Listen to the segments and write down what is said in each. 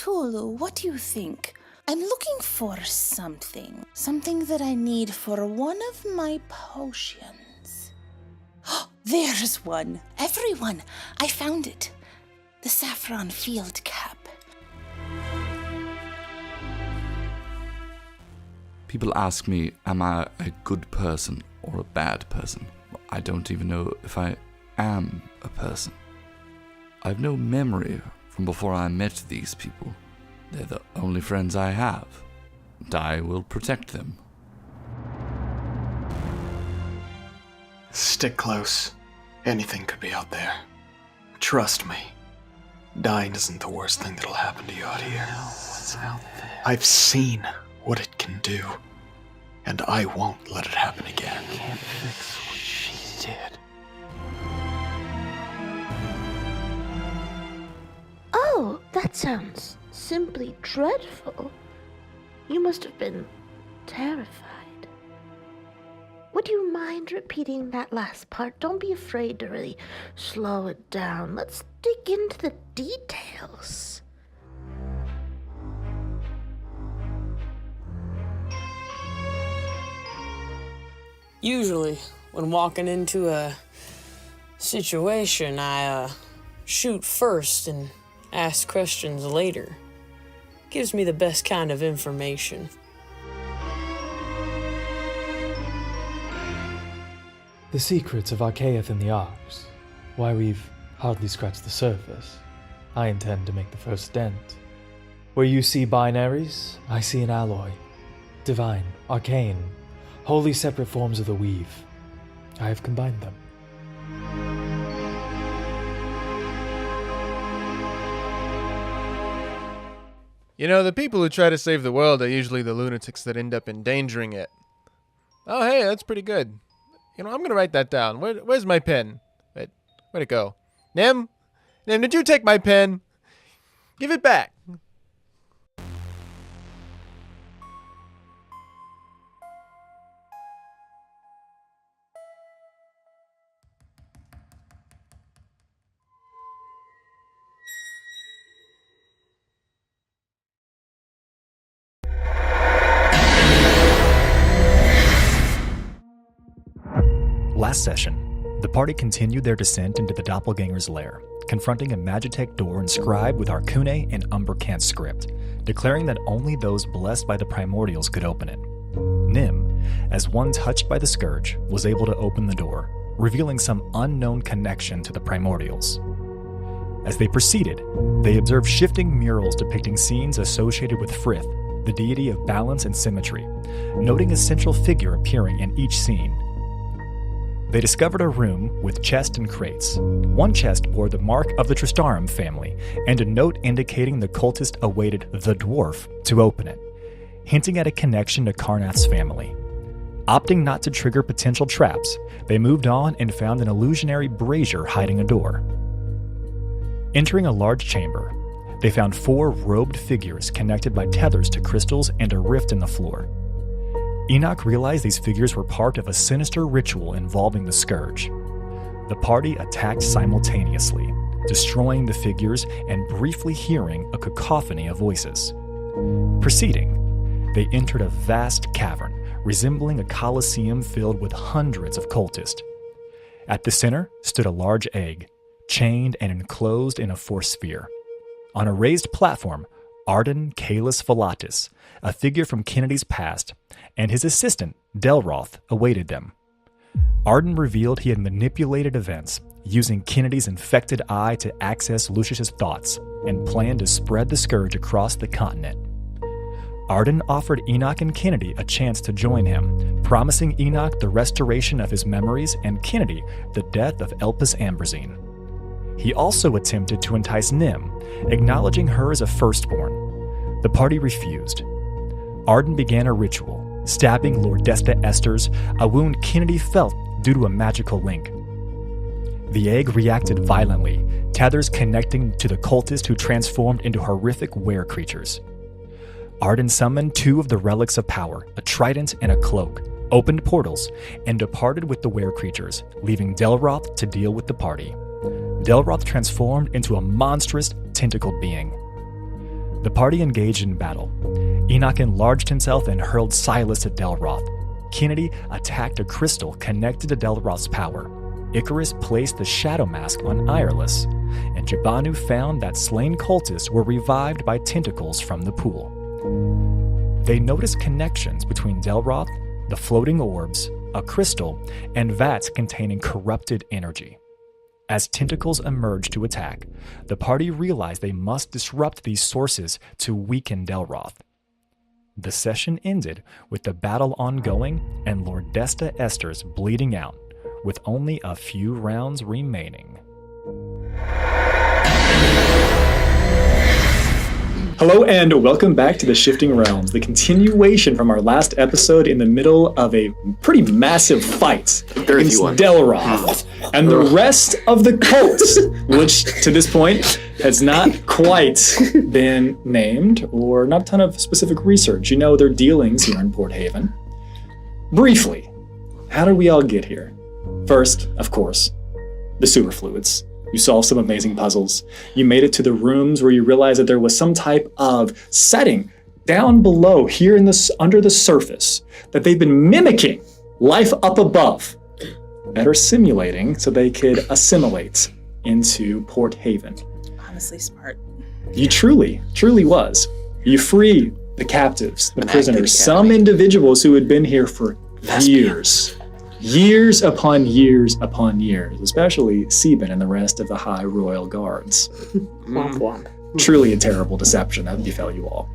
Cthulhu, what do you think? I'm looking for something. Something that I need for one of my potions. There's one. Everyone, I found it. The saffron field cap. People ask me, am I a good person or a bad person? I don't even know if I am a person. I've no memory from before I met these people. They're the only friends I have, and I will protect them. Stick close. Anything could be out there. Trust me. Dying isn't the worst thing that'll happen to you out here. What's out there? I've seen what it can do, and I won't let it happen again. You can't fix what she did. Oh, that sounds simply dreadful. You must have been terrified. Would you mind repeating that last part? Don't be afraid to really slow it down. Let's dig into the details. Usually, when walking into a situation, I shoot first and ask questions later. Gives me the best kind of information. The secrets of Archaeath and the Arks. Why we've hardly scratched the surface. I intend to make the first dent. Where you see binaries, I see an alloy. Divine, arcane, wholly separate forms of the weave. I have combined them. You know, the people who try to save the world are usually the lunatics that end up endangering it. Oh, hey, that's pretty good. You know, I'm going to write that down. Where's my pen? Where'd it go? Nim? Nim, did you take my pen? Give it back. Last session, the party continued their descent into the doppelganger's lair, confronting a Magitech door inscribed with Arcune and Umbercant script, declaring that only those blessed by the primordials could open it. Nim, as one touched by the Scourge, was able to open the door, revealing some unknown connection to the primordials. As they proceeded, they observed shifting murals depicting scenes associated with Frith, the deity of balance and symmetry, noting a central figure appearing in each scene. They discovered a room with chests and crates. One chest bore the mark of the Tristarum family, and a note indicating the cultist awaited the dwarf to open it, hinting at a connection to Karnath's family. Opting not to trigger potential traps, they moved on and found an illusionary brazier hiding a door. Entering a large chamber, they found 4 robed figures connected by tethers to crystals and a rift in the floor. Enoch realized these figures were part of a sinister ritual involving the Scourge. The party attacked simultaneously, destroying the figures and briefly hearing a cacophony of voices. Proceeding, they entered a vast cavern, resembling a coliseum filled with hundreds of cultists. At the center stood a large egg, chained and enclosed in a force sphere. On a raised platform, Arden Kalis Volatis, a figure from Kennedy's past, and his assistant, Delroth, awaited them. Arden revealed he had manipulated events, using Kennedy's infected eye to access Lucius's thoughts, and planned to spread the Scourge across the continent. Arden offered Enoch and Kennedy a chance to join him, promising Enoch the restoration of his memories and Kennedy the death of Elpis Ambrosine. He also attempted to entice Nim, acknowledging her as a firstborn. The party refused. Arden began a ritual, stabbing Lordesta Esters, a wound Kennedy felt due to a magical link. The egg reacted violently, tethers connecting to the cultist who transformed into horrific were creatures. Arden summoned 2 of the relics of power, a trident and a cloak, opened portals, and departed with the were creatures, leaving Delroth to deal with the party. Delroth transformed into a monstrous, tentacled being. The party engaged in battle. Enoch enlarged himself and hurled Silas at Delroth. Kennedy attacked a crystal connected to Delroth's power. Icarus placed the shadow mask on Ireless, and Jabanu found that slain cultists were revived by tentacles from the pool. They noticed connections between Delroth, the floating orbs, a crystal, and vats containing corrupted energy. As tentacles emerged to attack, the party realized they must disrupt these sources to weaken Delroth. The session ended with the battle ongoing and Lord Desta Esters bleeding out, with only a few rounds remaining. Hello and welcome back to the Shifting Realms, the continuation from our last episode in the middle of a pretty massive fight against Delroth and the rest of the cults, which to this point has not quite been named or not a ton of specific research. You know their dealings here in Port Haven. Briefly, how did we all get here? First, of course, the sewer fluids. You solved some amazing puzzles. You made it to the rooms where you realized that there was some type of setting down below here in this under the surface that they've been mimicking life up above that are simulating so they could assimilate into Port Haven. Honestly smart. You truly was. You free the captives, the prisoners, some individuals who had been here for years. Years upon years upon years, especially Sieben and the rest of the High Royal Guards. Womp womp. Truly a terrible deception that befell you all.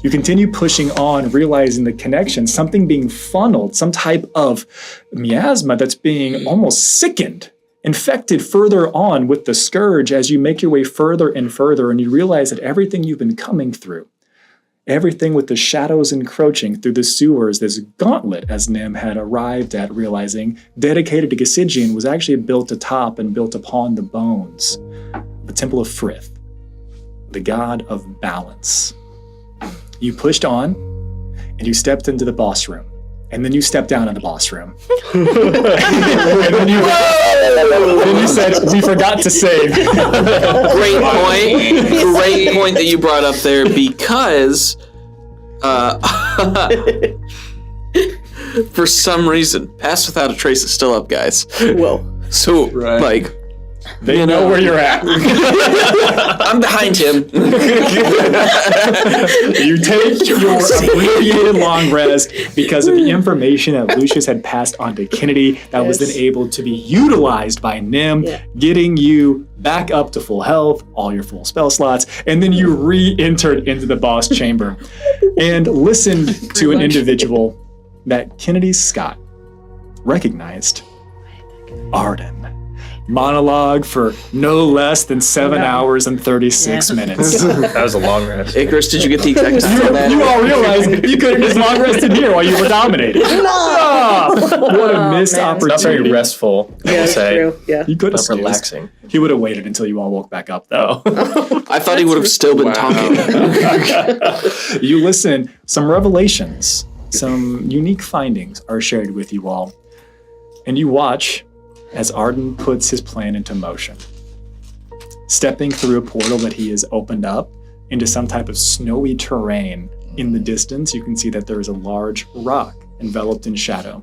You continue pushing on, realizing the connection, something being funneled, some type of miasma that's being almost sickened, infected further on with the Scourge as you make your way further and further, and you realize that everything you've been coming through, everything with the shadows encroaching through the sewers, this gauntlet, as Nim had arrived at realizing, dedicated to Gasigian, was actually built atop and built upon the bones. The Temple of Frith, the god of balance. You pushed on, and you stepped into the boss room. And then you stepped down in the boss room. and then you said, we forgot to save. Great point that you brought up there, because for some reason, Pass Without a Trace is still up, guys. Whoa. So, like... They know where you're at. I'm behind him. You take your abbreviated long rest because of the information that Lucius had passed on to Kennedy that was then able to be utilized by Nim, getting you back up to full health, all your full spell slots, and then you re-entered into the boss chamber and listened to an individual that Kennedy Scott recognized. Arden. Monologue for no less than 7 hours and 36 minutes. That was a long rest. Icarus, did you get the exact time on that? You all realized you could have just long rested here while you were dominating. What a missed opportunity. Not very restful, I will say. True. Yeah. You could have Not relaxing. He would have waited until you all woke back up, though. I thought he would have still been talking. You listen, some revelations, some unique findings are shared with you all. And you watch as Arden puts his plan into motion. Stepping through a portal that he has opened up into some type of snowy terrain. In the distance, you can see that there is a large rock enveloped in shadow,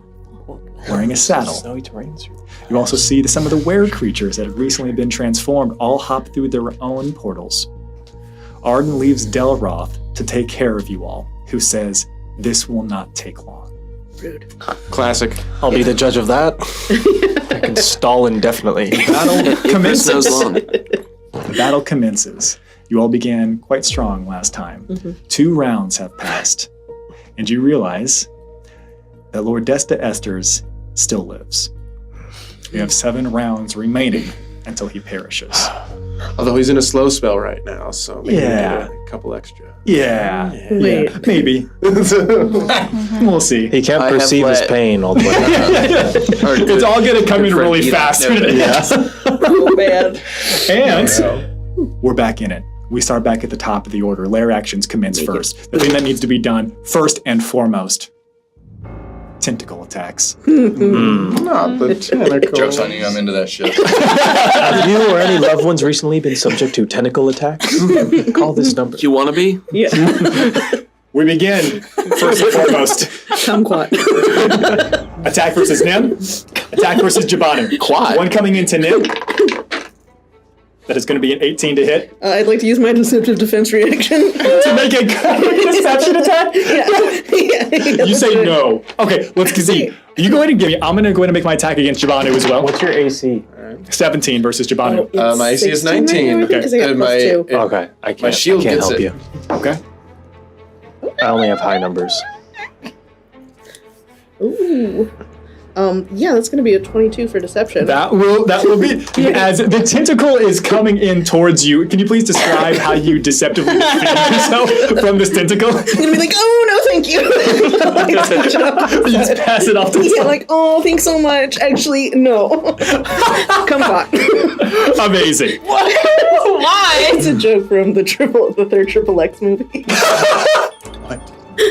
wearing a saddle. Snowy terrains. You also see some of the were creatures that have recently been transformed all hop through their own portals. Arden leaves Delroth to take care of you all, who says, "This will not take long." Rude. Classic. I'll be the judge of that. I can stall indefinitely. Battle commences. Long. The battle commences. You all began quite strong last time. 2 rounds have passed, and you realize that Lord Desta Esters still lives. You have 7 rounds remaining until he perishes. Although he's in a slow spell right now, so maybe Yeah. a couple extra. Yeah, Wait. maybe. We'll see. He can't I have perceive his let- pain all the way. It's all going to come in really fast. Oh, man. And we're back in it. We start back at the top of the order. Lair actions commence first. The thing that needs to be done first and foremost. tentacle attacks. Not the tentacle. Joke's on you, I'm into that shit. Have you or any loved ones recently been subject to tentacle attacks? Call this number. You want to be? Yeah. We begin, first and foremost. Kumquat. Attack versus Nim. Attack versus Jabanu. Quad. One coming into Nim. That is going to be an 18 to hit. I'd like to use my deceptive defense reaction. To make a deception attack? Yeah. You say no. Okay, let's see. You go ahead and give me. I'm going to go ahead and make my attack against Jabanu as well. What's your AC? 17 versus Jabanu. My AC is 19. Right, because I got And plus 2. Okay, I can't. My shield I can't gets help it. you. Okay. I only have high numbers. Ooh. Yeah, that's gonna be a 22 for deception. That will be as the tentacle is coming in towards you. Can you please describe how you deceptively defend yourself from this tentacle? I'm gonna be like, oh no, thank you. Like, switch it up. You just pass it off to the Yeah, side. like, oh, thanks so much. Actually, no. Kumquat. Amazing. Why? It's a joke from the third Triple X movie. A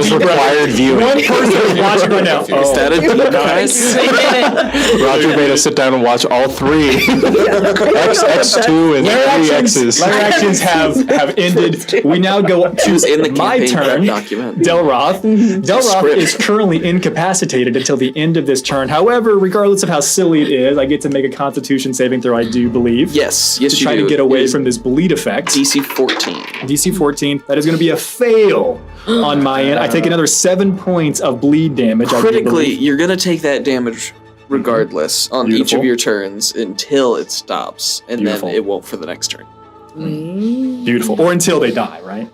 deep breath. viewing. One person is watching right now. Is that a deep cut? Roger made us sit down and watch all 3. X2 and 3 X's. Lair actions have ended. We now go She was in the to my campaign turn. document. Delroth. Delroth Script. is currently incapacitated until the end of this turn. However, regardless of how silly it is, I get to make a Constitution saving throw, I do believe. Yes, To you try do. to get away It is from this bleed effect. DC 14. DC 14. That is going to be a fail on my end. I take another 7 points of bleed damage. I do Critically, believe. you're going to take that damage regardless on each Beautiful. of your turns until it stops, and Beautiful. then it won't for the next turn. Beautiful. Or until they die, right?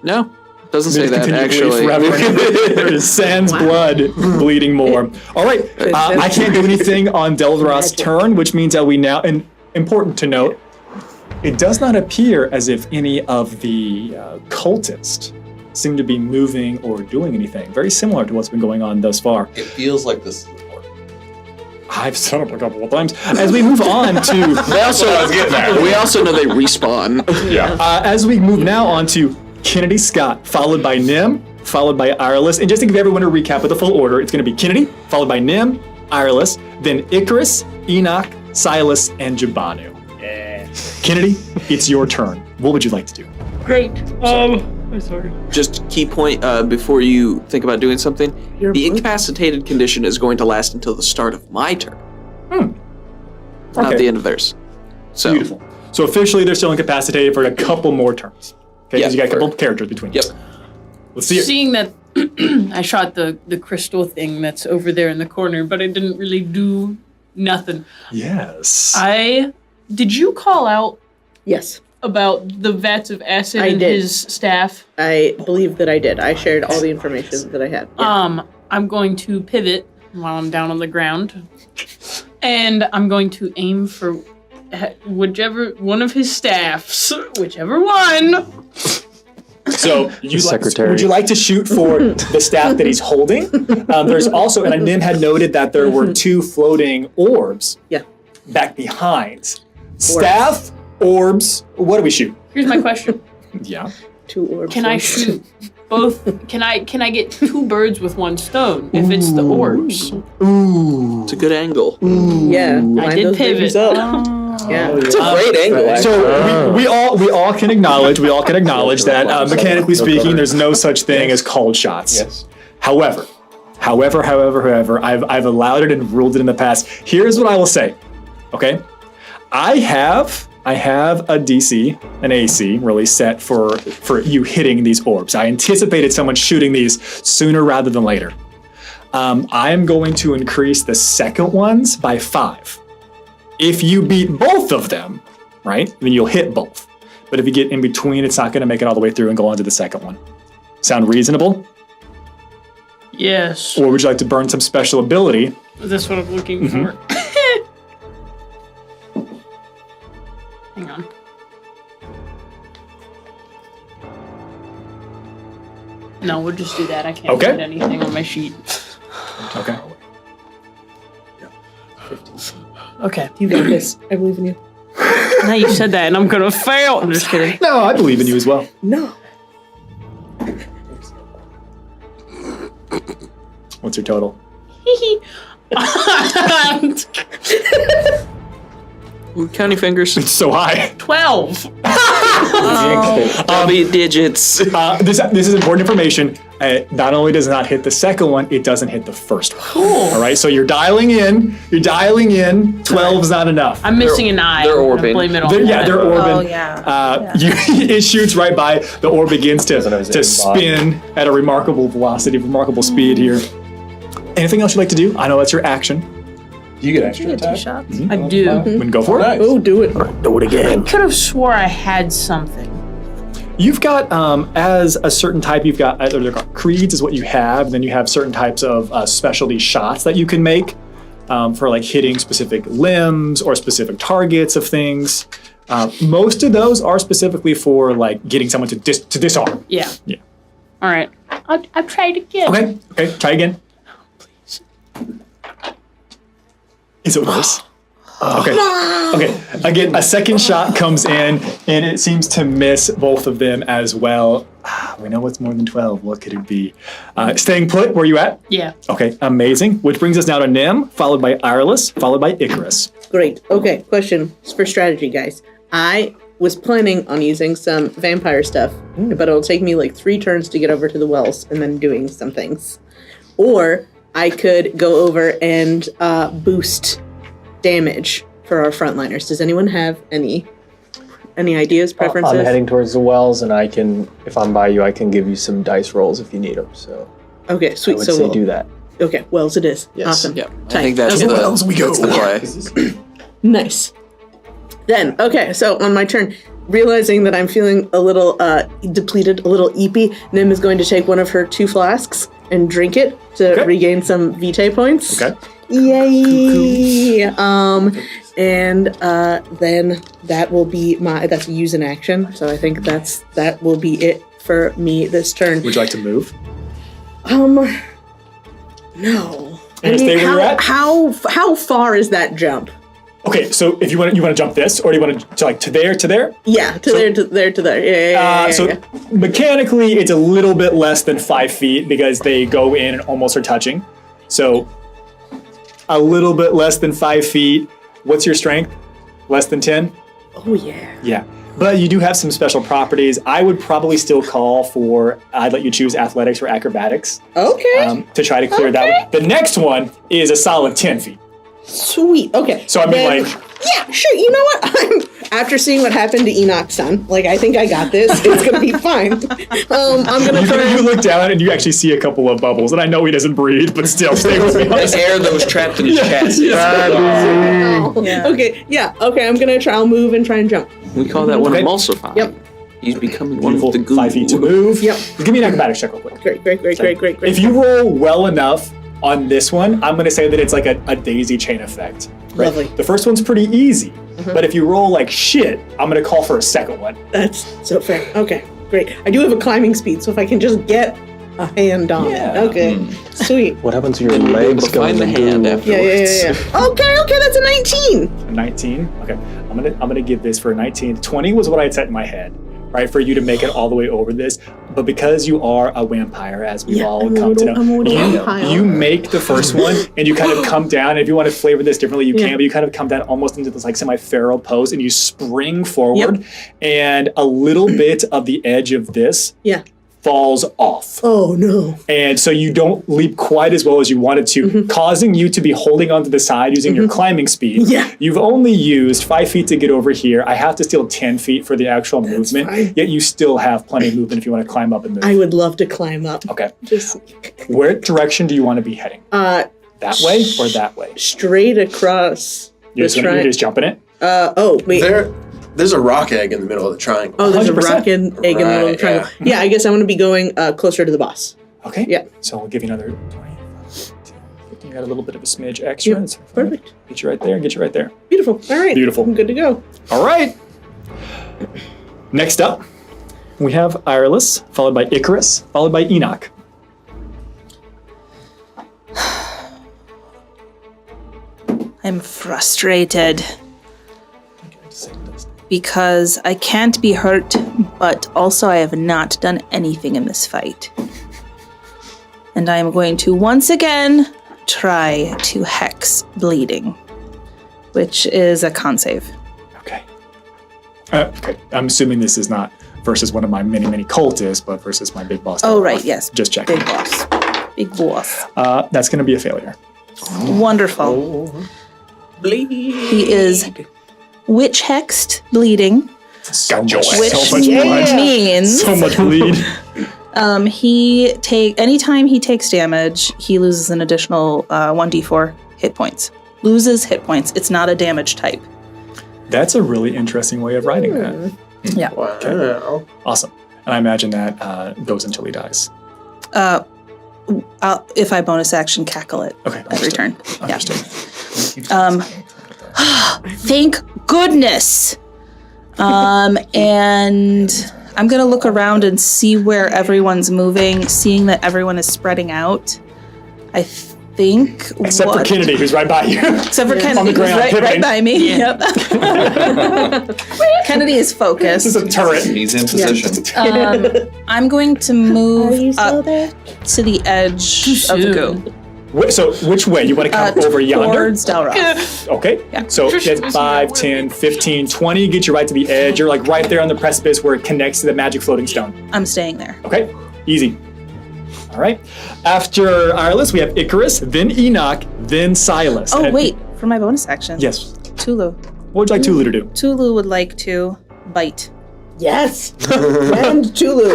No, doesn't say They that, continue to bleed actually. forever. There is sans blood bleeding more. All right, I can't do anything on Delroth's turn, which means that we now, and important to note, it does not appear as if any of the cultists seem to be moving or doing anything. Very similar to what's been going on thus far. It feels like this is important. I've set up a couple of times. As we move on to... We also know they respawn. as we move now on to Kennedy Scott, followed by Nim, followed by Ireless. And just to give everyone a recap of the full order, it's going to be Kennedy, followed by Nim, Ireless, then Icarus, Enoch, Silas, and Jabanu. Kennedy, it's your turn. What would you like to do? Great. I'm sorry. Just key point before you think about doing something. The incapacitated condition is going to last until the start of my turn. Not Okay. the end of theirs. So Beautiful. So officially, they're still incapacitated for a couple more turns. Okay, because you got a couple of characters between you. Yep. Let's see it. Seeing that I shot the crystal thing that's over there in the corner, but it didn't really do nothing. Yes. Did you call out Yes, about the vats of acid I and did. his staff? I believe that I did. I shared all the information that I had. Yeah. I'm going to pivot while I'm down on the ground, and I'm going to aim for whichever one of his staffs, whichever one. So Secretary. would you like to shoot for the staff that he's holding? There's also, and Nim had noted that there were 2 floating orbs back behind. Staff, orbs, what do we shoot? Here's my question. Yeah. 2 orbs. Can I shoot both? Can I get 2 birds with 1 stone if it's the orbs? Ooh. it's a good angle. Yeah, I did pivot. Yeah. It's a great angle, actually. So we all can acknowledge that mechanically speaking, there's no such thing as called shots. Yes. However, I've allowed it and ruled it in the past. Here's what I will say. Okay, I have a DC, an AC, really set for you hitting these orbs. I anticipated someone shooting these sooner rather than later. I am going to increase the second ones by 5. If you beat both of them, right, then you'll hit both. But if you get in between, it's not going to make it all the way through and go on to the second one. Sound reasonable? Yes. Or would you like to burn some special ability? That's what I'm looking for. Hang on. No, we'll just do that. I can't Okay. find anything on my sheet. Okay. Okay. You got this. I believe in you. Now you said that, and I'm gonna fail. I'm just kidding. No, I believe in you as well. No. Let's What's your total? We're counting fingers. It's so high. 12. Double digits. This is important information. Not only does it not hit the second one, it doesn't hit the first one. Cool. All right, so you're dialing in. 12's not enough. I'm missing an eye. They're orbing. Blame it on They're orbing. Oh, yeah. It shoots right by. The orb begins to spin at a remarkable velocity, remarkable speed here. Anything else you'd like to do? I know that's your action. Do you get extra attack? 2 shots. Mm-hmm. I do. Then go for it. Nice. Oh, do it. Do it again. I could have swore I had something. You've got, as a certain type, you've got, they're called creeds is what you have, and then you have certain types of specialty shots that you can make for like hitting specific limbs or specific targets of things. Most of those are specifically for like getting someone to disarm. Yeah. Yeah. All right. I'll try it again. Okay, try again. Is it worse? Okay. Again, a second shot comes in, and it seems to miss both of them as well. We know it's more than 12. What could it be? Staying put, where are you at? Yeah. Okay, amazing. Which brings us now to Nim, followed by Ireless, followed by Icarus. Great. Okay, question for strategy, guys. I was planning on using some vampire stuff, but it'll take me like 3 turns to get over to the wells and then doing some things. Or I could go over and boost damage for our frontliners. Does anyone have any ideas, preferences? I'm heading towards the wells, and I can, if I'm by you, I can give you some dice rolls if you need them. So okay, sweet. I would So say do that. Okay, wells it is. Yes. Awesome. Yeah, Tight. I think that's Okay. that's the play. Nice. Then, okay, so on my turn, realizing that I'm feeling a little depleted, a little eepy, Nim is going to take one of her 2 flasks and drink it to regain some vitae points. Okay. Yay! And then that will be that's use an action. So I think that will be it for me this turn. Would you like to move? No. Stay where you're at? How far is that jump? Okay, so if you want to jump this, or do you want to like to there? Yeah, there to there. Yeah. So mechanically, it's a little bit less than 5 feet because they go in and almost are touching. So a little bit less than 5 feet. What's your strength? Less than 10? Oh yeah. Yeah. But you do have some special properties. I would probably still call for, I'd let you choose athletics or acrobatics. Okay. To try to clear that one. The next one is a solid 10 feet. Sweet. Okay. So I mean, yeah, sure. You know what? After seeing what happened to Enoch's son, I think I got this. It's gonna be fine. I'm gonna try. You look down and you actually see a couple of bubbles, and I know he doesn't breathe, but still, stay with me. The air that was trapped in his chest. Yeah. Okay. Yeah. Okay. I'm gonna try. I'll move and try and jump. We call that one emulsifying. Yep. He's becoming Beautiful. one of the goo. 5 feet to move. Yep. Give me an acrobatics check real quick. Great. If you roll well enough on this one, I'm going to say that it's like a daisy chain effect. Right? Lovely. The first one's pretty easy, but if you roll like shit, I'm going to call for a second one. That's so fair. Okay. Great. I do have a climbing speed, so if I can just get a hand on it. Okay. Sweet. What happens to your legs going Find the hand afterwards. Yeah. Okay, that's a 19. A 19? Okay. I'm gonna give this for a 19. 20 was what I had set in my head, right? For you to make it all the way over this. But because you are a vampire, as we've all come to know, you make the first one and you kind of come down. And if you want to flavor this differently, you can, but you kind of come down almost into this like semi-feral pose and you spring forward and a little bit of the edge of this falls off. Oh no. And so you don't leap quite as well as you wanted to, causing you to be holding onto the side using your climbing speed. Yeah. You've only used 5 feet to get over here. I have to steal 10 feet for the actual movement, yet you still have plenty of movement if you want to climb up and move. I would love to climb up. Okay. Just Where direction do you want to be heading? That way or that way? Straight across. You're just jumping it? Oh, wait. There's a rock egg in the middle of the triangle. Oh, there's a rock egg in the middle of the triangle. Yeah. Yeah, I guess I want to be going closer to the boss. Okay. Yeah. So we'll give you another 20. You got a little bit of a smidge extra. Yep. That's Perfect. Get you right there. Beautiful. All right. Beautiful. I'm good to go. All right. Next up, we have Ireless, followed by Icarus, followed by Enoch. I'm frustrated because I can't be hurt, but also I have not done anything in this fight. And I am going to once again try to hex bleeding, which is a con save. Okay. Okay. I'm assuming this is not versus one of my many cultists, but versus my big boss. Oh, right, yes. Just checking. Big boss. Big boss. That's going to be a failure. Wonderful. Bleed. He is witch hexed bleeding. Which so much means so much bleed. Anytime he takes damage, he loses an additional 1d4 hit points. Loses hit points. It's not a damage type. That's a really interesting way of writing that. Yeah. Wow. Okay. Awesome. And I imagine that goes until he dies. If I bonus action cackle it every turn. Understood. Yeah. Thank goodness. And I'm going to look around and see where everyone's moving, seeing that everyone is spreading out. I think... Except for Kennedy, who's right by you. Except for Kennedy, on the ground, who's right by me. Yeah. Yep. Kennedy is focused. This is a turret. He's in position. I'm going to move up to the edge of the goo. So which way? You want to come over yonder? Towards Delroth. Okay. Yeah. So get 5, 10, 15, 20, get you right to the edge. You're like right there on the precipice where it connects to the magic floating stone. I'm staying there. Okay. Easy. All right. After our list, we have Icarus, then Enoch, then Silas. Oh, wait. For my bonus action. Yes. Tulu. What would you like Tulu to do? Tulu would like to bite. Yes. And Tulu.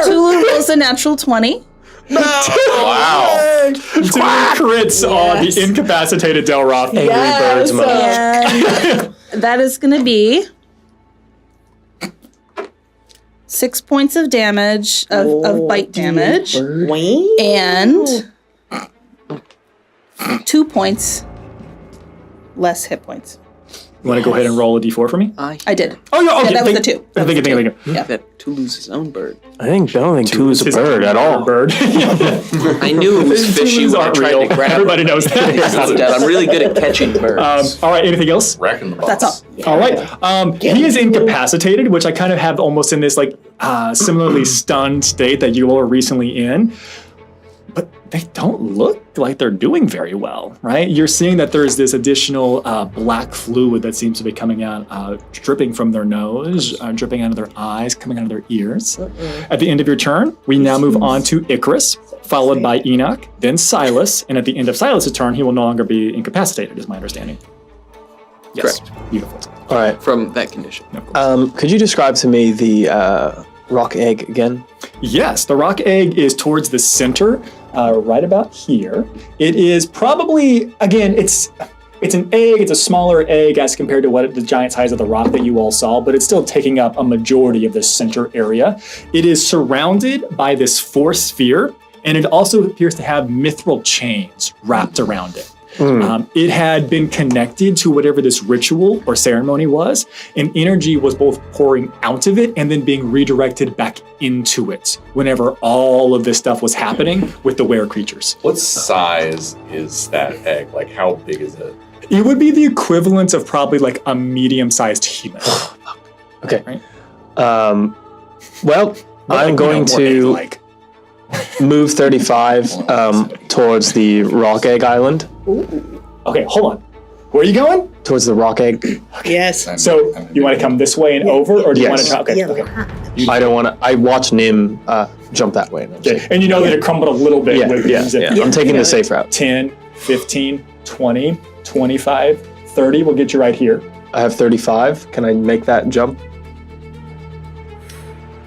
Tulu rolls a natural 20. Wow. 2 crits on the incapacitated Delroth. Angry Birds mode. And that is going to be 6 points of damage, of bite damage. And 2 points less hit points. You want to go ahead and roll a d4 for me? I did. Oh, yeah, okay. Yeah, that was the 2. Thank you. Yeah. That Tulu's his own bird. I don't think Tulu's a bird at all. Bird. I knew it was fishy when I tried to grab Everybody knows that. Dad, I'm really good at catching birds. All right, anything else? Wrecking the boss. That's all. Yeah. All right. He is incapacitated, which I kind of have almost in this like similarly stunned state that you all are recently in. But they don't look like they're doing very well, right? You're seeing that there's this additional black fluid that seems to be coming out, dripping from their nose, dripping out of their eyes, coming out of their ears. At the end of your turn, we now move on to Icarus, followed by Enoch, then Silas, and at the end of Silas' turn, he will no longer be incapacitated, is my understanding. Yes. Correct. Beautiful. All right. From that condition. Could you describe to me the rock egg again? Yes, the rock egg is towards the center, right about here. It is probably, again, it's an egg. It's a smaller egg as compared to what the giant size of the rock that you all saw, but it's still taking up a majority of the center area. It is surrounded by this force sphere, and it also appears to have mithril chains wrapped around it. It had been connected to whatever this ritual or ceremony was, and energy was both pouring out of it and then being redirected back into it whenever all of this stuff was happening with the were creatures. What size is that egg? Like, how big is it? It would be the equivalent of probably like a medium-sized human. Okay. Right? Well, I'm going to move 35 towards the rock egg island. Ooh. Okay, hold on. Where are you going? Towards the rock egg. Yes. So you want to come this way and over, or do you want to try? Okay. I don't want to. I watch Nim jump that way. And you know that it crumbled a little bit. Yeah. I'm taking the safe route. 10, 15, 20, 25, 30 will get you right here. I have 35. Can I make that jump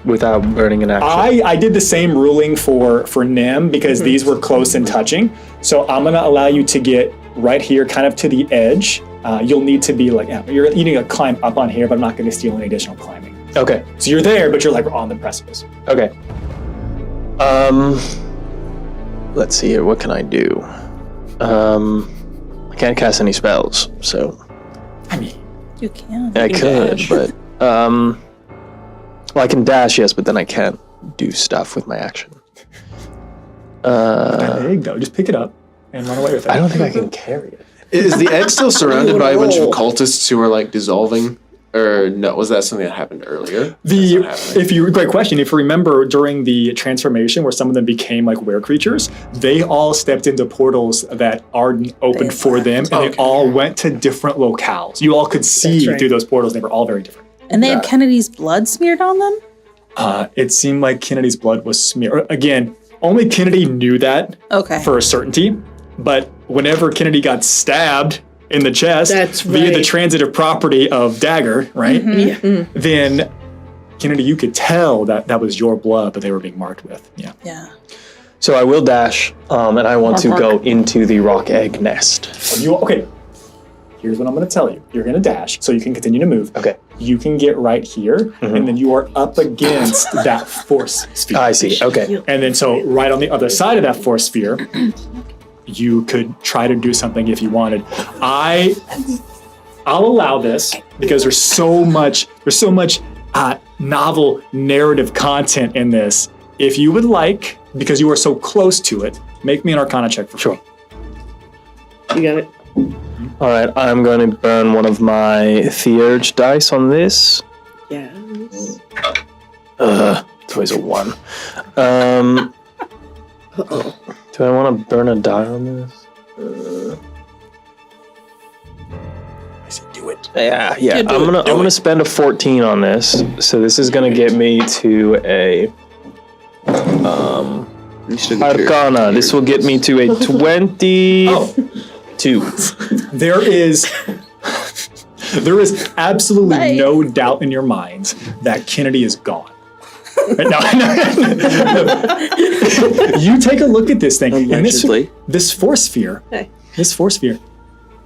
without burning an action? I did the same ruling for Nim because these were close and touching. So I'm going to allow you to get right here, kind of to the edge. You'll need to be like, you need to climb up on here, but I'm not going to steal any additional climbing. Okay. So you're there, but you're like on the precipice. Okay. Let's see here. What can I do? I can't cast any spells, so. I mean, you can. I could, but well, I can dash, yes, but then I can't do stuff with my action. That egg, though, just pick it up and run away with it. I don't think I can carry it. Is the egg still surrounded by a bunch of cultists who are like dissolving? Or no, was that something that happened earlier? Great question. If you remember during the transformation where some of them became like were creatures, they all stepped into portals that Arden opened for them, and they all went to different locales. You all could see through those portals. They were all very different. And they had Kennedy's blood smeared on them? It seemed like Kennedy's blood was smeared. Again, only Kennedy knew that for a certainty. But whenever Kennedy got stabbed in the chest via the transitive property of dagger, right? Then Kennedy, you could tell that was your blood that they were being marked with. Yeah. So I will dash, and I want to go into the rock egg nest. Okay. Here's what I'm going to tell you. You're going to dash, so you can continue to move. Okay. You can get right here, and then you are up against that force sphere. I see. Okay. And then so right on the other side of that force sphere, you could try to do something if you wanted. I'll allow this because there's so much novel narrative content in this. If you would like, because you are so close to it, make me an Arcana check for free. You got it. All right, I'm going to burn one of my Theurge dice on this. Yes. It's always a 1. Do I want to burn a die on this? I said do it. Yeah. I'm gonna spend a 14 on this. So this is gonna get me to a Arcana. This will get me to a 22. There is absolutely no doubt in your minds that Kennedy is gone. No. You take a look at this thing, and this force sphere. This force sphere,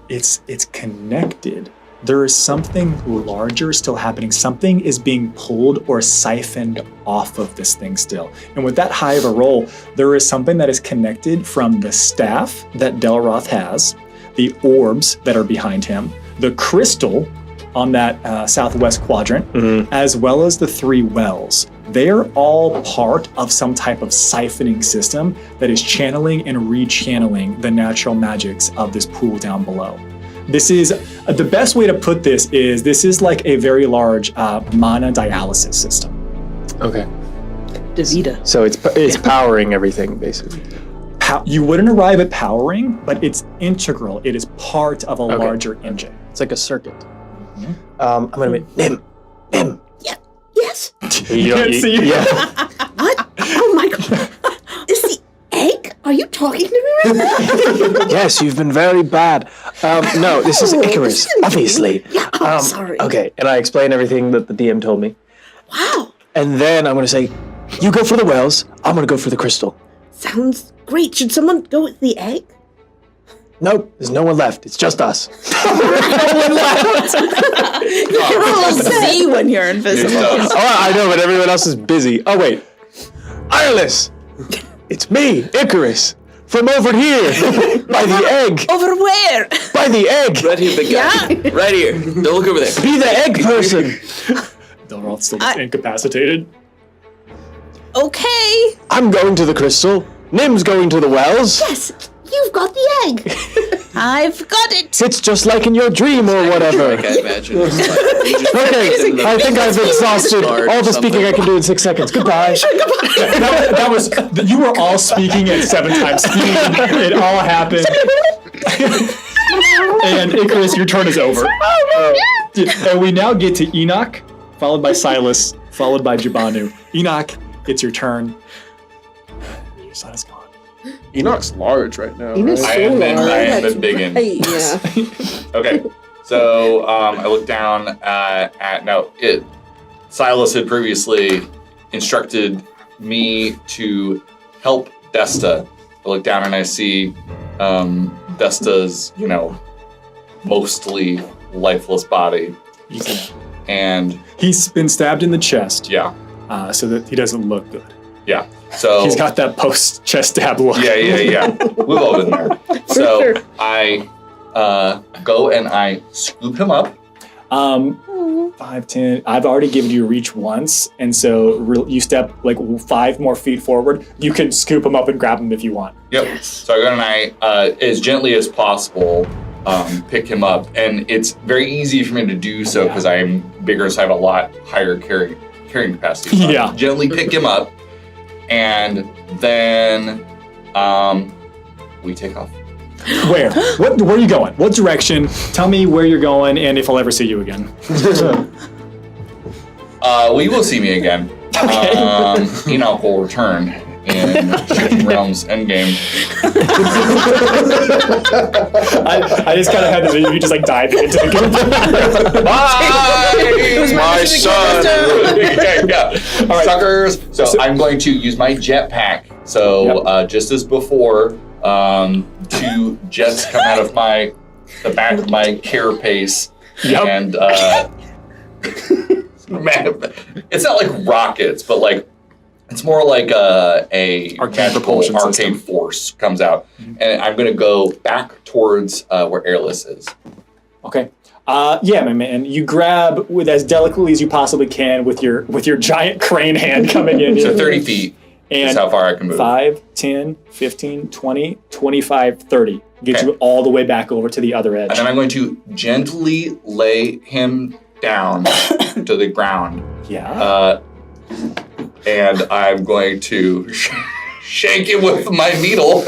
it's connected. There is something larger still happening. Something is being pulled or siphoned off of this thing still. And with that high of a roll, there is something that is connected from the staff that Delroth has, the orbs that are behind him, the crystal on that southwest quadrant, as well as the 3 wells. They're all part of some type of siphoning system that is channeling and rechanneling the natural magics of this pool down below. This is, the best way to put this is like a very large mana dialysis system. Okay. Davida. So it's powering everything, basically. You wouldn't arrive at powering, but it's integral. It is part of a larger engine. It's like a circuit. I'm going to make Nim. Yes. You can't see. Yeah. What? Oh my god. Is the egg? Are you talking to me right now? Yes, you've been very bad. No, this is Icarus, obviously. Yeah, sorry. Okay, and I explain everything that the DM told me. Wow. And then I'm going to say, you go for the wells, I'm going to go for the crystal. Sounds great. Should someone go with the egg? Nope, there's no one left. It's just us. You can see when you're invisible. I know, but everyone else is busy. Oh, wait. Ireless! It's me, Icarus, from over here, by the egg. Over where? By the egg. Right here, big guy. Yeah. Right here. Don't look over there. Be the egg person. Delroth's still incapacitated. Okay. I'm going to the crystal. Nim's going to the wells. Yes, you've got the egg. I've got it. It's just like in your dream or whatever. Like I imagine. Okay, I think I've exhausted all the speaking I can do in 6 seconds. Goodbye. That was, you were all speaking at 7 times speed. It all happened. And Icarus, your turn is over. And we now get to Enoch, followed by Silas, followed by Jabanu. Enoch, it's your turn. Your son is gone. Enoch's large right now. Enoch's right? so large. I am the big one. Yeah. Okay, so I look down Silas had previously instructed me to help Desta. I look down and I see Desta's, mostly lifeless body. And he's been stabbed in the chest. Yeah. So that he doesn't look good. Yeah. So he's got that post-chest stab look. Yeah. We've all been there. So I go and I scoop him up. 5, 10. I've already given you reach once, and so you step like 5 more feet forward. You can scoop him up and grab him if you want. Yep. Yes. So I go and I, as gently as possible, pick him up, and it's very easy for me to do so because I'm bigger, so I have a lot higher carrying capacity. So I gently pick him up, and then we take off. Where? Where are you going? What direction? Tell me where you're going and if I'll ever see you again. We will see me again. Okay. Enoch will return in Shifting Realms Endgame. I just kind of had this. You just like dive into the game. Bye, my son. Yeah. All right. Suckers. So I'm going to use my jetpack. So just as before, 2 jets come out of the back of my carapace, and man, it's not like rockets, but like it's more like a arcane force comes out, and I'm going to go back towards where Airless is. Okay. Yeah, my man. You grab with as delicately as you possibly can with your giant crane hand coming in. So 30 feet is how far I can move. 5, 10, 15, 20, 25, 30. Get you all the way back over to the other edge. And then I'm going to gently lay him down to the ground. Yeah. And I'm going to shake him with my needle.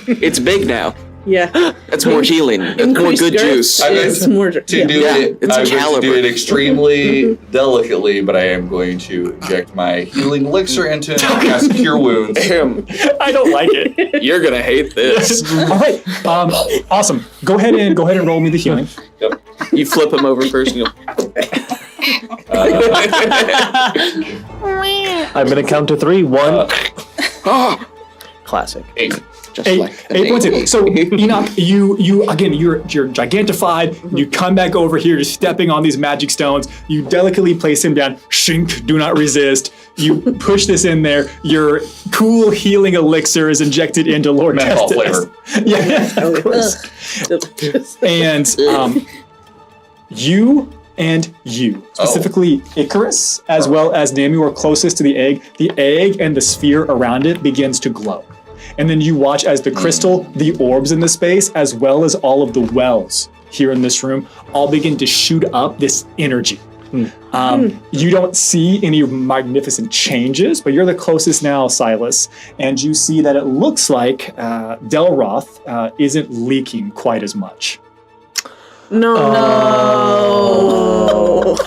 It's big now. Yeah. That's more healing. That's more good juice. It's more It's a caliber. Do it extremely delicately, but I am going to inject my healing elixir into him and cast Cure Wounds. I don't like it. You're gonna hate this. All right. Awesome. Go ahead and roll me the healing. Yep. You flip him over first. And I'm gonna count to 3. 1. Classic. 8. Eight points in. So Enoch, you again, you're gigantified. You come back over here, you're stepping on these magic stones. You delicately place him down. Shink, do not resist. You push this in there. Your cool healing elixir is injected into Lord Menthol flavor. Yeah, of course. And you specifically Icarus, as well as Nami, were closest to the egg and the sphere around it begins to glow. And then you watch as the crystal, the orbs in the space, as well as all of the wells here in this room, all begin to shoot up this energy. You don't see any magnificent changes, but you're the closest now, Silas, and you see that it looks like Delroth isn't leaking quite as much. No.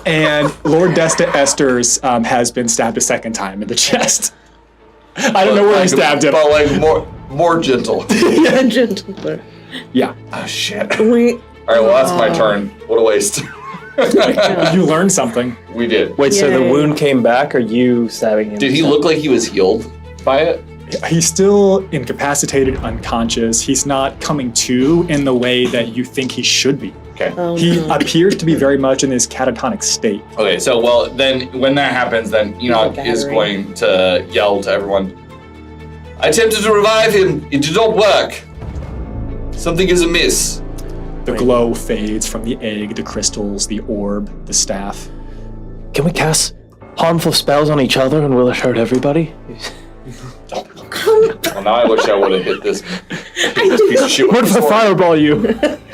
And Lord Desta Esters has been stabbed a second time in the chest. I don't know where I stabbed him. But like more gentle. Yeah, gentler. Yeah. Oh shit. All right, well that's my turn. What a waste. You learned something. We did. Wait, so the wound came back, or you stabbing him? Did he look like he was healed by it? He's still incapacitated, unconscious. He's not coming to in the way that you think he should be. Okay. He appears to be very much in this catatonic state. Okay, so well then when that happens, then Enoch is going to yell to everyone, I attempted to revive him, it did not work. Something is amiss. The glow fades from the egg, the crystals, the orb, the staff. Can we cast harmful spells on each other and will it hurt everybody? Well, now I wish I would have hit this piece of shit. What if I fireball you?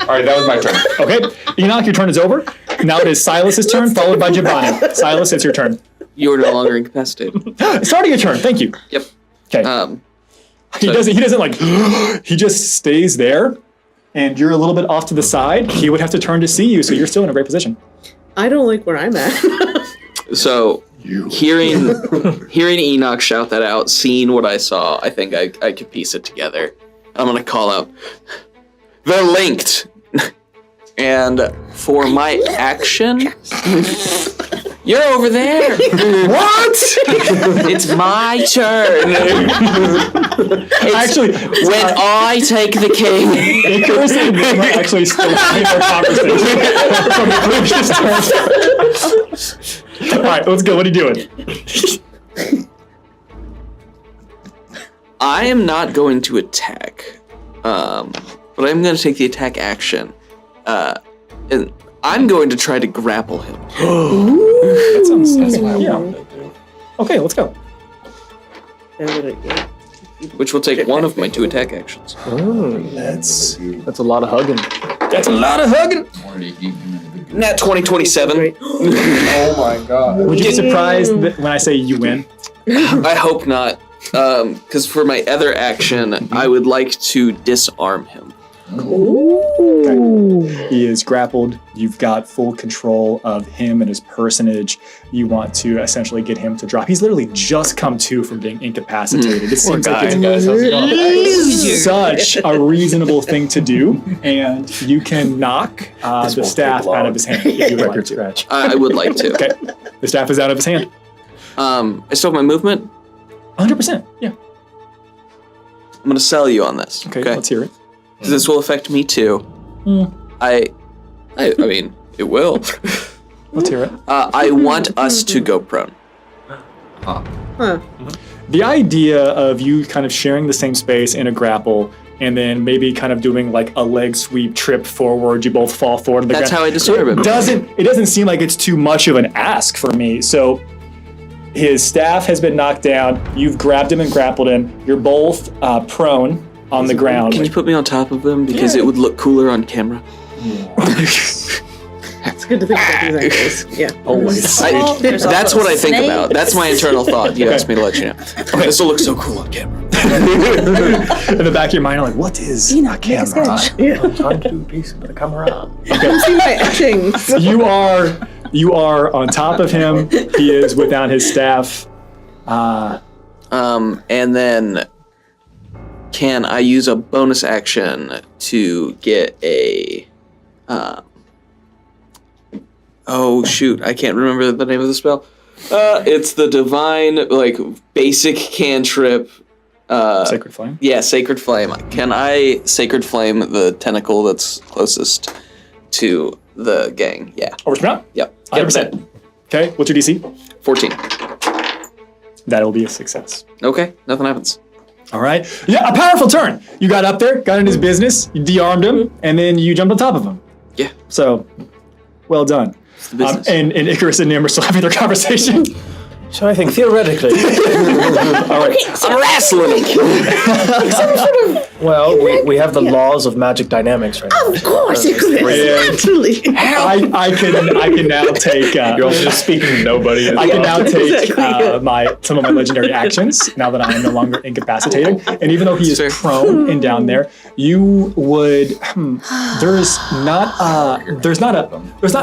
Alright, that was my turn. Okay, Enoch, your turn is over. Now it is Silas's turn, followed by Giovanni. Silas, it's your turn. You are no longer incapacitated. Starting your turn, thank you. Yep. Okay. He doesn't like, he just stays there, and you're a little bit off to the side. He would have to turn to see you, so you're still in a great position. I don't like where I'm at. So, hearing Enoch shout that out, seeing what I saw, I think I could piece it together. I'm gonna call out, they're linked. And for my action, you're over there. What? It's my turn. Actually, when I take the king. Icarus and Nima actually still having their conversation from the previous turn. All right, let's go. What are you doing? I am not going to attack, but I'm going to take the attack action. And I'm going to try to grapple him. That's what I wanted to do. Okay, let's go. Which will take one of my 2 attack actions. Oh, that's a lot of hugging. That's a lot of hugging. Nat 2027. Oh my god. Would you be surprised when I say you win? I hope not. Because for my other action, I would like to disarm him. Okay. He is grappled. You've got full control of him and his personage. You want to essentially get him to drop. He's literally just come to from being incapacitated. It seems like it's such a reasonable thing to do, and you can knock the staff out of his hand if you would like to. I would like to. Okay, the staff is out of his hand. I still have my movement. 100%. Yeah. I'm gonna sell you on this. Okay, let's hear it. This will affect me too. I mean, it will. Let's hear it. I want us to go prone. The idea of you kind of sharing the same space in a grapple and then maybe kind of doing like a leg sweep trip forward, you both fall forward. That's how I disturb him. It doesn't seem like it's too much of an ask for me. So his staff has been knocked down. You've grabbed him and grappled him. You're both prone on the ground. Can you put me on top of them because it would look cooler on camera? It's good to think about these angles. Yeah. Always. That's what I think about. That's my internal thought. You asked me to let you know. Okay. This will look so cool on camera. In the back of your mind, you're like, what is a camera? I'm trying to do a piece of the camera. Okay. See my etchings. You are on top of him. He is without his staff. And then can I use a bonus action to get a oh shoot, I can't remember the name of the spell. It's the divine, like, basic cantrip. Sacred Flame? Yeah, Sacred Flame. Can I Sacred Flame the tentacle that's closest to the gang? Yeah. Oversprout? Yep. 100%. Okay, what's your DC? 14. That will be a success. Okay, nothing happens. All right. Yeah, a powerful turn. You got up there, got into his business, you de-armed him, and then you jumped on top of him. Yeah. So, well done. And Icarus and Nim are still having their conversation. So I think theoretically. All right. I'm wrestling. Well, we have the laws of magic dynamics right now. Of course, naturally. I can now take. You're also just speaking to nobody. I can now take some of my legendary actions now that I am no longer incapacitated. And even though he is prone and down there, you would. There's not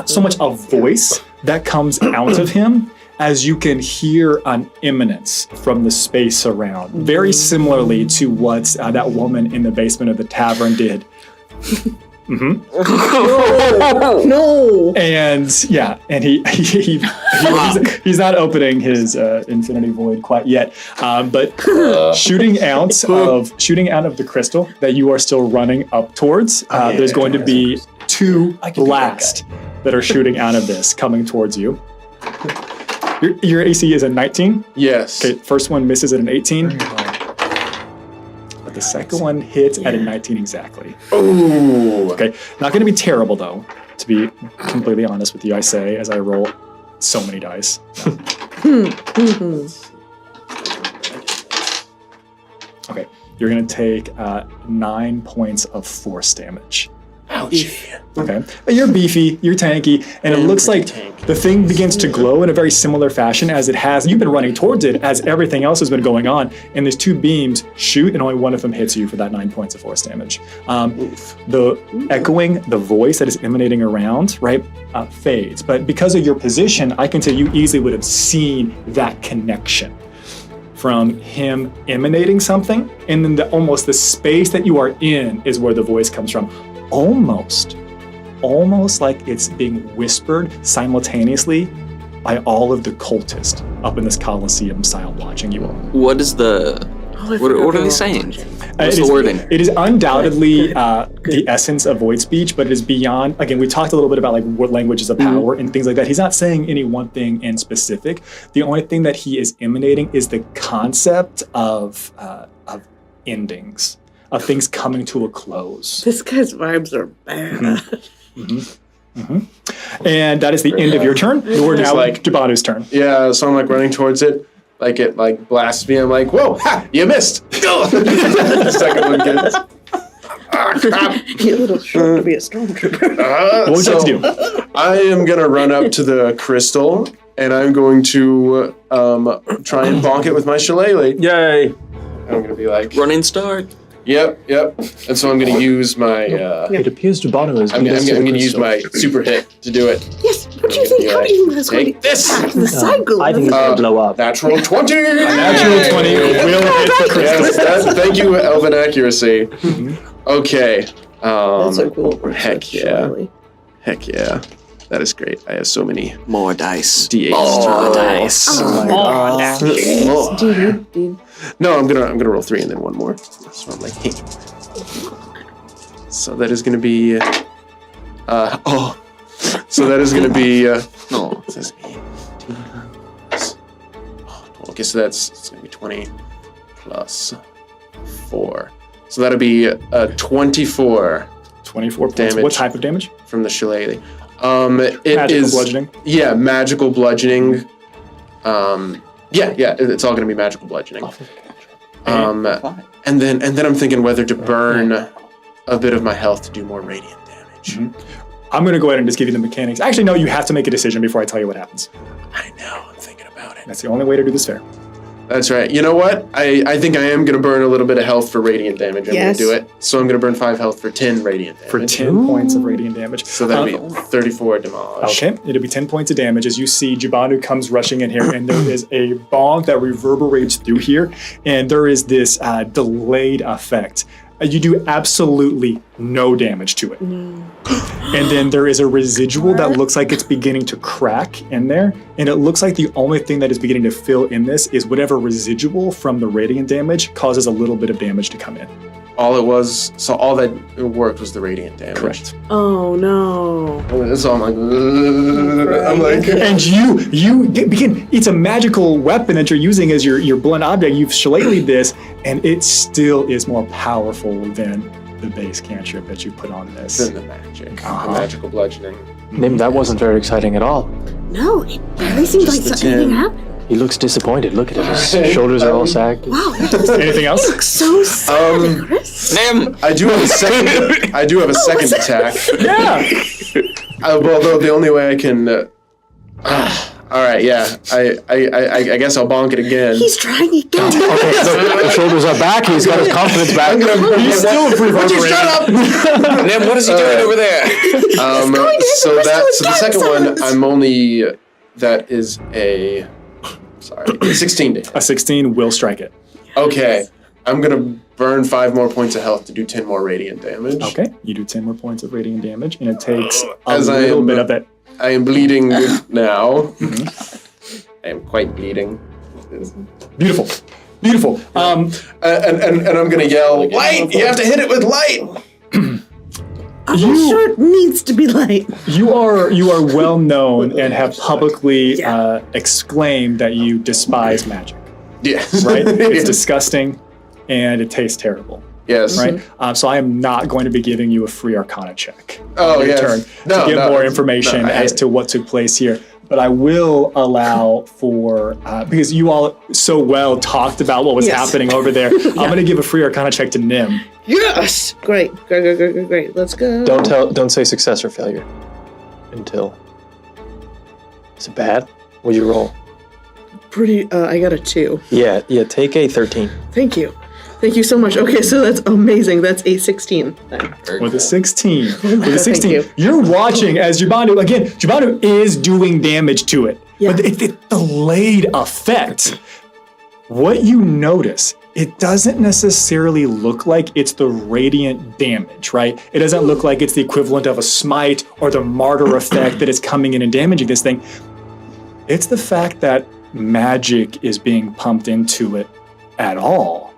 so much a voice that comes out of him as you can hear an imminence from the space around, very similarly to what that woman in the basement of the tavern did. No. And yeah, and he's not opening his infinity void quite yet, but shooting out of the crystal that you are still running up towards. There's going to be 2 blast that are shooting out of this coming towards you. Your AC is a 19? Yes. Okay, first one misses at an 18. But the second one hits at a 19 exactly. Ooh. Okay, not going to be terrible though, to be completely honest with you, I say, as I roll so many dice. Okay, you're going to take 9 points of force damage. Ouch. Okay. You're beefy, you're tanky, and it looks like the thing begins to glow in a very similar fashion as it has. You've been running towards it as everything else has been going on, and these 2 beams shoot, and only one of them hits you for that 9 points of force damage. The echoing, the voice that is emanating around, right, fades. But because of your position, I can tell you easily would have seen that connection from him emanating something, and then almost the space that you are in is where the voice comes from. Almost like it's being whispered simultaneously by all of the cultists up in this Colosseum style watching you all. What is the... What are they saying? What's the wording? It is undoubtedly the essence of void speech, but it is beyond... Again, we talked a little bit about like what languages of power and things like that. He's not saying any one thing in specific. The only thing that he is emanating is the concept of endings, of things coming to a close. This guy's vibes are bad. And that is the end of your turn. We're now like Jabanu's turn. Yeah, so I'm like running towards it. like it like blasts me. I'm like, whoa, ha, you missed. The second one gets. You're a little short to be a stormtrooper. What would you like to do? I am gonna run up to the crystal and I'm going to try and bonk it with my shillelagh. Yay! I'm gonna be like running start. Yep. And so I'm gonna use my. It appears Jabano is. I'm gonna use my super hit to do it. Yes. What do you think? How do you think that's going to this? impact the cycle? I think it's gonna blow up. Natural 20. Natural 20 will hit the crystal. Yes, thank you, Elven accuracy. Okay. That's so cool. Heck yeah. Heck yeah. That is great. I have so many More dice. D8s. More dice. Oh, Dude. No, I'm gonna roll 3 and then 1 more. So I'm like, hey. So that is gonna be So that is gonna be No. it says 18 plus, okay, so it's gonna be 20 plus 4. So that'll be 24. 24 points. Damage. What type of damage? From the shillelagh. It Magical is bludgeoning? Yeah, magical bludgeoning. It's all gonna be magical bludgeoning. And then I'm thinking whether to burn a bit of my health to do more radiant damage. I'm going to go ahead and just give you the mechanics. Actually, no, you have to make a decision before I tell you what happens. I know, I'm thinking about it. That's the only way to do this fair. That's right. You know what? I think I am going to burn a little bit of health for radiant damage. I'm going to do it. So I'm going to burn 5 health for 10 radiant damage. For 10 points of radiant damage. So that'll be 34 damage. Okay, it'll be 10 points of damage as you see Jabanu comes rushing in here, and there is a bonk that reverberates through here, and there is this delayed effect. You do absolutely no damage to it. And then there is a residual that looks like it's beginning to crack in there, and it looks like the only thing that is beginning to fill in this is whatever residual from the radiant damage causes a little bit of damage to come in. All that worked was the radiant damage. Correct. Oh no. So I'm like, and you begin. It's a magical weapon that you're using as your blunt object. You've shillelagh'd this, and it still is more powerful than the base cantrip that you put on this. Than the magic. The magical bludgeoning. Nim, that wasn't very exciting at all. No, it barely seems like anything happened. He looks disappointed. Look at him. His shoulders are all sagged. Wow. Anything else? You look so sad, Chris. Nim! I do have a second attack. Yeah. Although the only way I can. All right, yeah. I guess I'll bonk it again. He's trying again. Okay, so the shoulders are back. He's got his confidence back. He's still Would you shut up? Nim, what is he doing over there? So the second one, I'm only. That is a. Sorry, 16 damage. A 16 will strike it. Okay, I'm gonna burn 5 more points of health to do 10 more radiant damage. Okay, you do 10 more points of radiant damage, and it takes a As little bit of that. I am bleeding now. I am quite bleeding. Beautiful. And I'm gonna yell, light! You have to hit it with light! I'm not sure it needs to be light. You are well known and have publicly exclaimed that you despise magic. Yes. Right? It's disgusting and it tastes terrible. Yes. Right? So I am not going to be giving you a free Arcana check on your yes. turn to get more information as to what took place here. But I will allow for, because you all so well talked about what was happening over there, I'm going to give a free Arcana check to Nim. Yes! Great. Let's go. Don't say success or failure until. Is it bad? What'd you roll? I got a 2. Yeah, take a 13. Thank you so much. Okay, so that's amazing. That's a 16 then. With a 16. You're watching as Jabanu is doing damage to it. Yeah. But it's delayed effect. What you notice, it doesn't necessarily look like it's the radiant damage, right? It doesn't look like it's the equivalent of a smite or the martyr effect that is coming in and damaging this thing. It's the fact that magic is being pumped into it at all.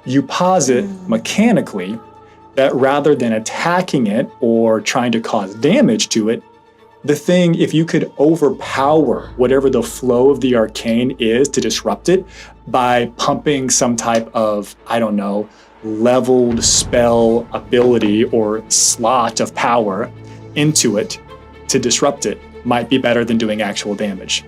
You posit mechanically that rather than attacking it or trying to cause damage to it, the thing, if you could overpower whatever the flow of the arcane is to disrupt it by pumping some type of, leveled spell ability or slot of power into it to disrupt it, might be better than doing actual damage.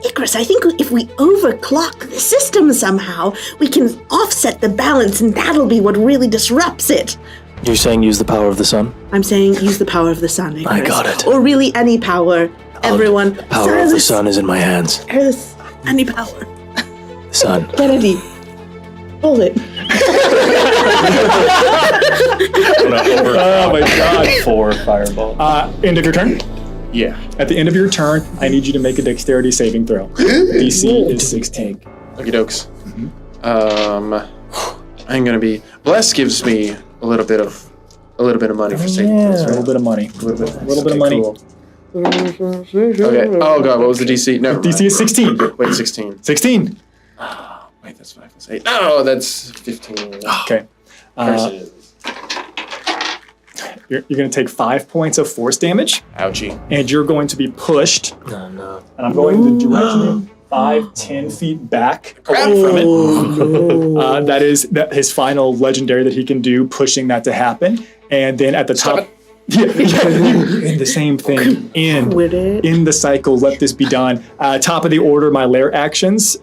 Icarus, I think if we overclock the system somehow, we can offset the balance, and that'll be what really disrupts it. You're saying use the power of the sun? I'm saying use the power of the sun, Icarus. I got it. Or really any power. Everyone. The power of the sun is in my hands. Icarus, any power. Sun. Kennedy. Hold it. Oh my god. 4 fireball. End of your turn? Yeah. At the end of your turn, I need you to make a dexterity saving throw. DC is 16. Okie dokes. I'm gonna be. Bless gives me a little bit of money for saving throws. A little bit of money. A little bit of money. Cool. Okay. Oh god, what was the DC? No. DC is 16. Wait, 16. 16. Wait, that's 5 plus 8. No, that's 15. Okay. You're going to take 5 points of force damage. Ouchie. And you're going to be pushed. Oh, no. And I'm going to direct you 5-10 feet back away from it. That is his final legendary that he can do, pushing that to happen. And then at the top. Yeah, in the same thing. In the cycle, let this be done. Top of the order, my lair actions.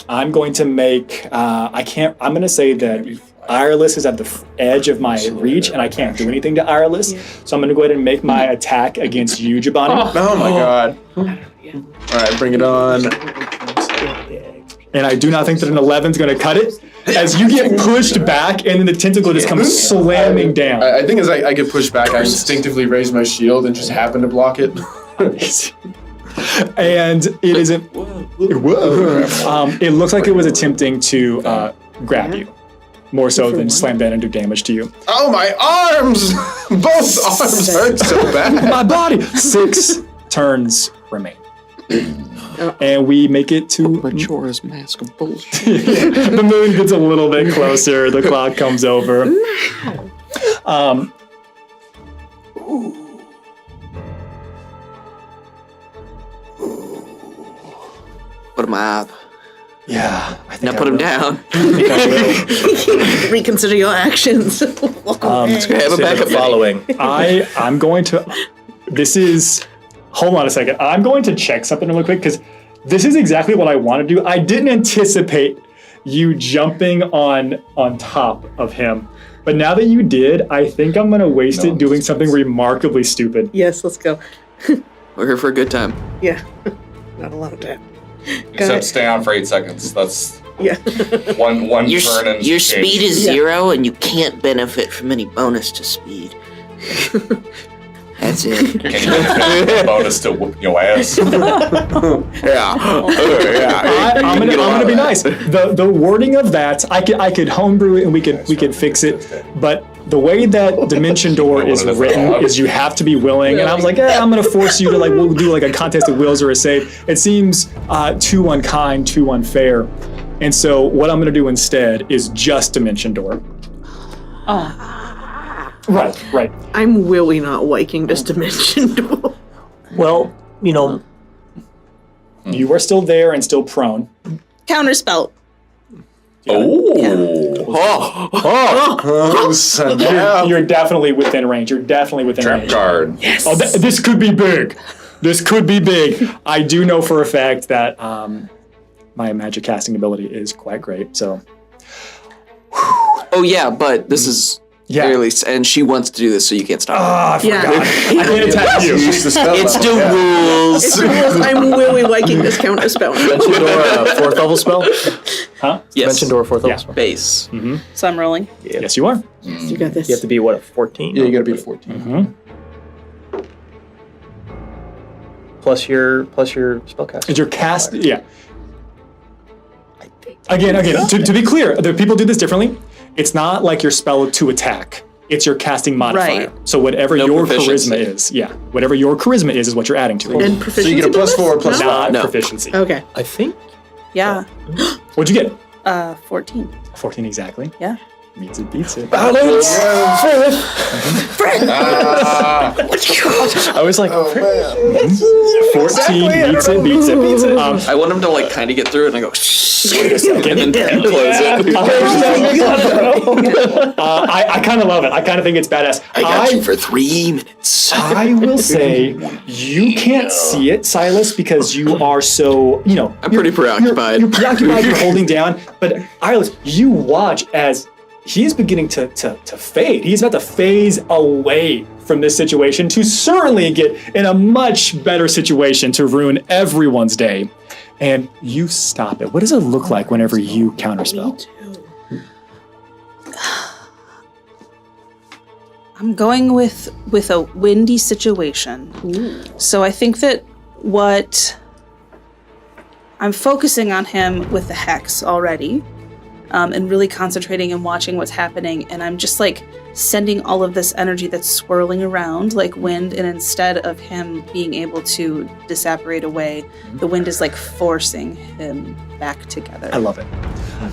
I'm going to make, I'm going to say that Ireless is at the edge of my reach, and I can't do anything to Ireless. So I'm going to go ahead and make my attack against you, Giovanni. Oh my god. All right, bring it on. And I do not think that an 11 is going to cut it. As you get pushed back, and then the tentacle just comes slamming down. I think as I get pushed back, I instinctively raise my shield and just happen to block it. And it isn't. It looks like it was attempting to grab you, more so than slam down and do damage to you. Oh, my arms! Both arms hurt so bad. My body. 6 turns remain, and we make it to Majora's Mask of bullshit. The moon gets a little bit closer. The cloud comes over. Put him up. Yeah. Now put him down. Reconsider your actions. Have a backup following. I'm going to. This is. Hold on a second. I'm going to check something real quick because this is exactly what I want to do. I didn't anticipate you jumping on top of him, but now that you did, I think I'm going to waste it doing something remarkably stupid. Yes, let's go. We're here for a good time. Yeah. Not a lot of time. Except stay on for 8 seconds. That's one Your turn and your change. speed is 0, and you can't benefit from any bonus to speed. That's it. Can you benefit bonus to whoop your ass? Yeah. I'm gonna be nice. The wording of that, I could homebrew it and we could fix it, but the way that Dimension Door is written is you have to be willing, and I was like, I'm gonna force you to we'll do a contest of wills or a save. It seems too unkind, too unfair, and so what I'm gonna do instead is just Dimension Door. Right. I'm really not liking this Dimension Door. Well, you are still there and still prone. Counterspell. You're definitely within range. You're definitely within Trap range. card. Yes. Oh, this could be big. This could be big. I do know for a fact that my magic casting ability is quite great. So. Oh yeah, but this is Barely, and she wants to do this, so you can't stop her. I forgot. I can't attack you. It's the rules. It's the rules. I'm really liking this counter spell. Dimension Door, 4th level spell? Huh? Yes. Dimension Door, 4th level spell. Base. Mm-hmm. So I'm rolling. Yeah. Yes, you are. You got this. You have to be, what, a 14? Yeah, you gotta be a 14. Mm-hmm. Plus your spellcasting. Is your cast? Yeah. Again, to be clear, the people do this differently. It's not like your spell to attack. It's your casting modifier. Right. So whatever your charisma is, whatever your charisma is what you're adding to it. And proficiency So you get a +4, +5. Not No. proficiency. Okay. I think. Yeah. What'd you get? 14. 14 exactly. Yeah. Meets it, beats it. Balance! I was like, 14 meets it, beats it. I want him to like kind of get through it, and I go, wait a second, and then close it. I kind of love it. I kind of think it's badass. I got you for 3 minutes. I will say you can't see it, Silas, because you are so, I'm pretty preoccupied. You're preoccupied, you're holding down. But Iris, you watch as he is beginning to fade. He's about to phase away from this situation to certainly get in a much better situation to ruin everyone's day. And you stop it. What does it look like whenever you counterspell? I'm going with a windy situation. Ooh. So I think that what I'm focusing on him with the hex already, and really concentrating and watching what's happening. And I'm just like sending all of this energy that's swirling around like wind. And instead of him being able to disapparate away, the wind is like forcing him back together. I love it.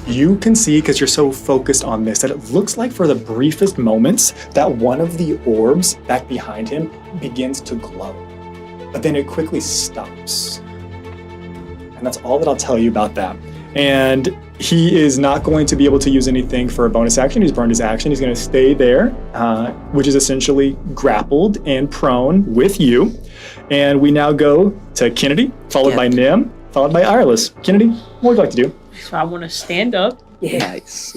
You can see, because you're so focused on this, that it looks like for the briefest moments that one of the orbs back behind him begins to glow. But then it quickly stops. And that's all that I'll tell you about that. And he is not going to be able to use anything for a bonus action. He's burned his action. He's going to stay there, which is essentially grappled and prone with you. And we now go to Kennedy, followed by Nim, followed by Ireless. Kennedy, what would you like to do? So I want to stand up. Yes.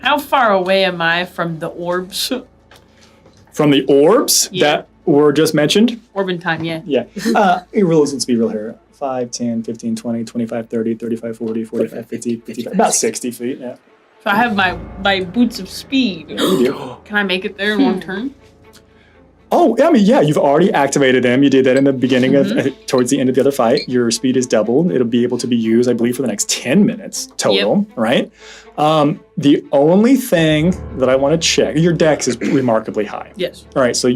How far away am I from the orbs? From the orbs that were just mentioned? Orb in time, yeah. Yeah. Realism to be real here. 5, 10, 15, 20, 25, 30, 35, 40, 45, 50, 55, about 60 feet, yeah. So I have my boots of speed. Yeah, you do. Can I make it there in one turn? Oh, I mean, yeah, you've already activated them. You did that in the beginning of, towards the end of the other fight. Your speed is doubled. It'll be able to be used, I believe, for the next 10 minutes total, right? The only thing that I want to check, your dex is remarkably high. Yes. All right, so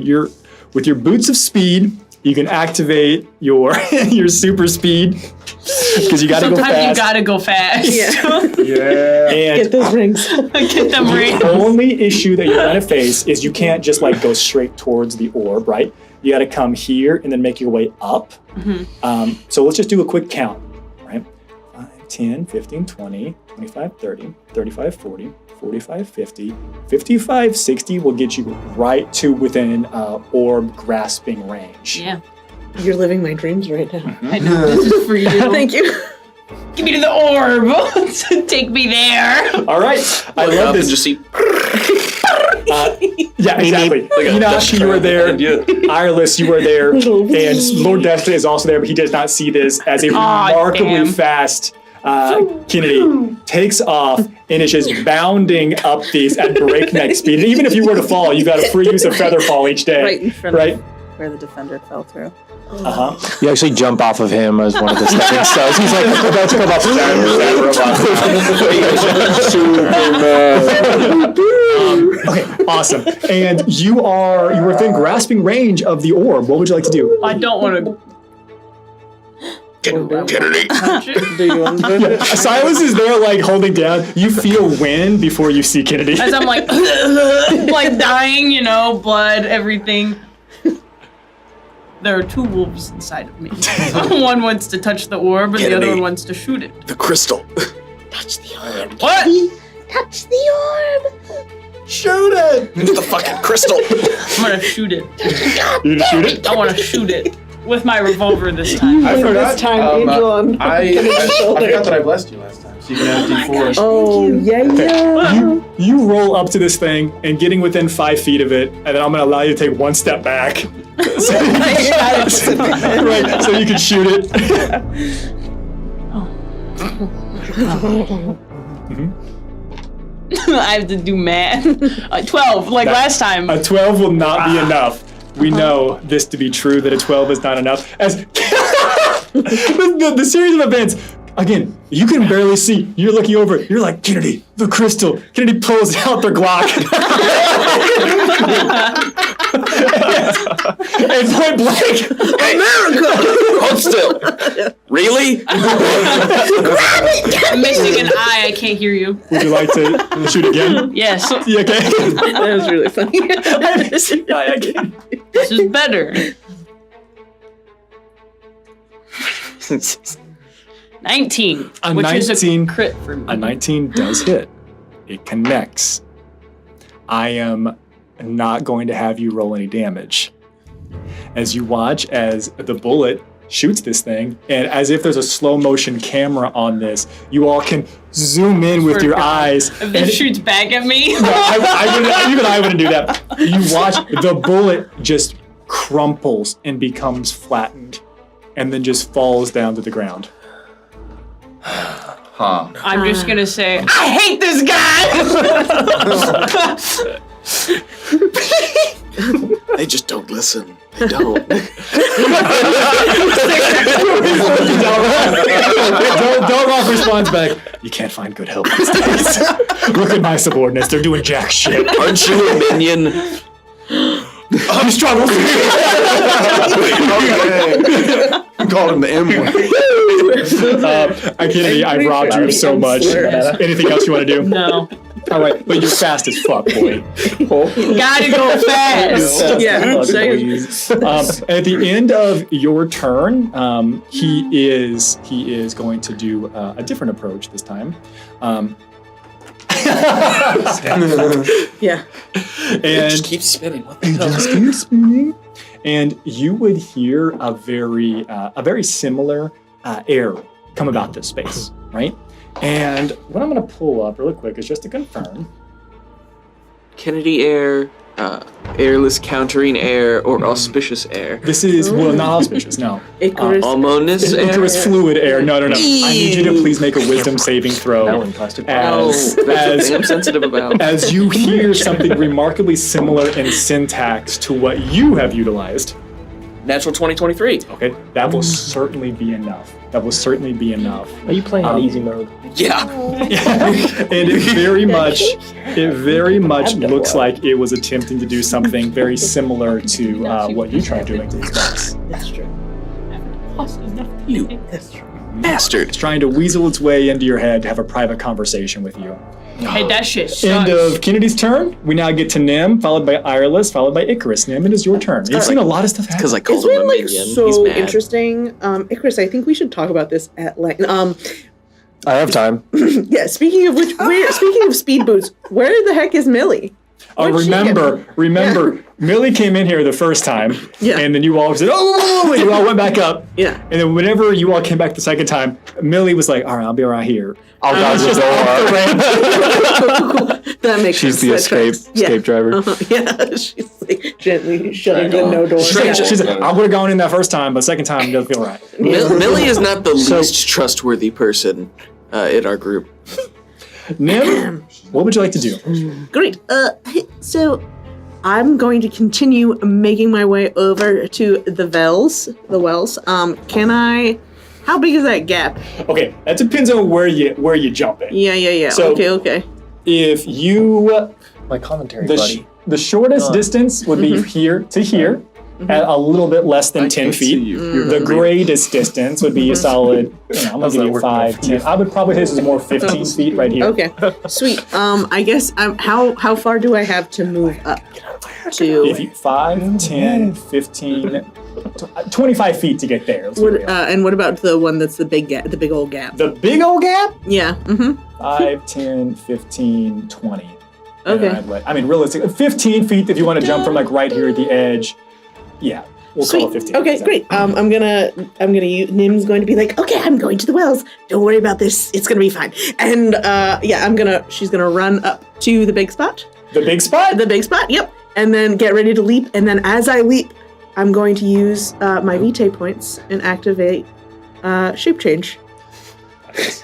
with your boots of speed, you can activate your your super speed because you got to go fast. Sometimes you got to go fast. Yeah. And get those rings. Get them rings. The only issue that you're going to face is you can't just like go straight towards the orb, right? You got to come here and then make your way up. Mm-hmm. So let's just do a quick count, right? 5, 10, 15, 20, 25, 30, 35, 40, 45, 50, 55, 60 will get you right to within orb grasping range. Yeah. You're living my dreams right now. I know. This is for you. Thank you. Give me to the orb. Take me there. All right. I love this. Just see. Yeah, exactly. Enoch, you were there. Ireless, you were there. And Lord Destiny is also there, but he does not see this as a remarkably fast Kennedy takes off and is just bounding up these at breakneck speed. And even if you were to fall, you've got a free use of feather fall each day. Right in front of where the defender fell through. You actually jump off of him as one of the stepping stones. He's like about to come off Okay, awesome. And you were within grasping range of the orb. What would you like to do? I don't want to. Kennedy. Do you want to do it? Silas is there, like holding down. You feel wind before you see Kennedy. As I'm like, like dying, blood, everything. There are two wolves inside of me. One wants to touch the orb, and the other one wants to shoot it. The crystal. Touch the orb. What? Touch the orb. Shoot it! Into the fucking crystal. I'm gonna shoot it. You gonna shoot it? I want to shoot it with my revolver this time. I forgot. This time, Angel on I forgot that I blessed you last time, so you can add D4. Oh, yeah. You roll up to this thing and getting within 5 feet of it, and then I'm gonna allow you to take one step back. So you can shoot it. I have to do math. 12, like last time. A 12 will not be enough. We know this to be true, that a 12 is not enough. As the series of events Again, you can barely see. You're looking over it. You're like, Kennedy, the crystal. Kennedy pulls out their Glock. And point blank, America! Hold still. Really? I'm missing an eye. I can't hear you. Would you like to shoot again? Yes. You okay? That was really funny. This is better. 19, A which 19, is a crit for me. A 19 does hit. It connects. I am not going to have you roll any damage. As you watch as the bullet shoots this thing, and as if there's a slow motion camera on this, you all can zoom in with your eyes. If this shoots back at me. No, I wouldn't do that. You watch the bullet just crumples and becomes flattened, and then just falls down to the ground. Huh. I'm just gonna say, I hate this guy! They just don't listen. They don't. Delroff responds back, you can't find good help these days. Look at my subordinates, they're doing jack shit. Aren't you a minion? I'm struggling. Call him the M word. Kennedy, I've robbed you of so much. Anything else you want to do? No. All right, but you're fast as fuck, boy. Gotta go fast. Yeah. At the end of your turn, he is going to do a different approach this time. Yeah. And just keep spinning. What the hell? Just keep spinning. And you would hear a very similar air come about this space, right? And what I'm going to pull up really quick is just to confirm. Kennedy air, airless countering air, or auspicious air. This is, well, not auspicious, no. Icarus. Almonus air? Icarus fluid air. No. I need you to please make a wisdom saving throw. That's what I'm sensitive about. As you hear something remarkably similar in syntax to what you have utilized. Natural 2023. Okay, that will certainly be enough. Are you playing on easy mode? Yeah. And it very much looks like it was attempting to do something very similar to what you tried doing to this boss. That's true. You That's true. bastard. It's trying to weasel its way into your head to have a private conversation with you. Hey, that shit sucks. End of Kennedy's turn. We now get to Nim, followed by Ireless, followed by Icarus. Nim, it is your turn. You've seen a lot of stuff happen. Because I called It's him been a like minion. He's so mad. interesting. Icarus, I think we should talk about this at length. I have time. Yeah. Speaking of which, speaking of speed boots, where the heck is Millie? Remember, Millie came in here the first time, and then you all said, "Oh!" and you all went back up. Yeah. And then whenever you all came back the second time, Millie was like, "All right, I'll be right here." I'll guide the door. That makes She's sense. the escape driver. Yeah, she's like gently shutting the no door. She's like, I would have gone in that first time, but second time it doesn't feel right. Millie is not the least trustworthy person in our group. Nim, what would you like to do? Great. So I'm going to continue making my way over to the wells. Can I? How big is that gap? Okay, that depends on where you jump in. Yeah. So, Okay. If you My commentary, buddy. the shortest distance would be here to here, at a little bit less than 10 feet. The greatest distance would be a solid, I'm gonna give you 5, 10. I would probably say this is more 15 feet right here. Okay, sweet. I guess how far do I have to move up to? If you 5, 10, 15, 25 feet to get there. And what about the one that's the big old gap? The big old gap? Yeah. 5, 10, 15, 20. Okay. Realistically, 15 feet if you want to jump from like right here at the edge. Yeah, we'll call it 15. Okay, great. I'm gonna use, Nim's going to be like, okay, I'm going to the wells. Don't worry about this. It's gonna be fine. And she's gonna run up to the big spot. The big spot? The big spot, yep. And then get ready to leap. And then as I leap, I'm going to use my vitae points and activate shape change.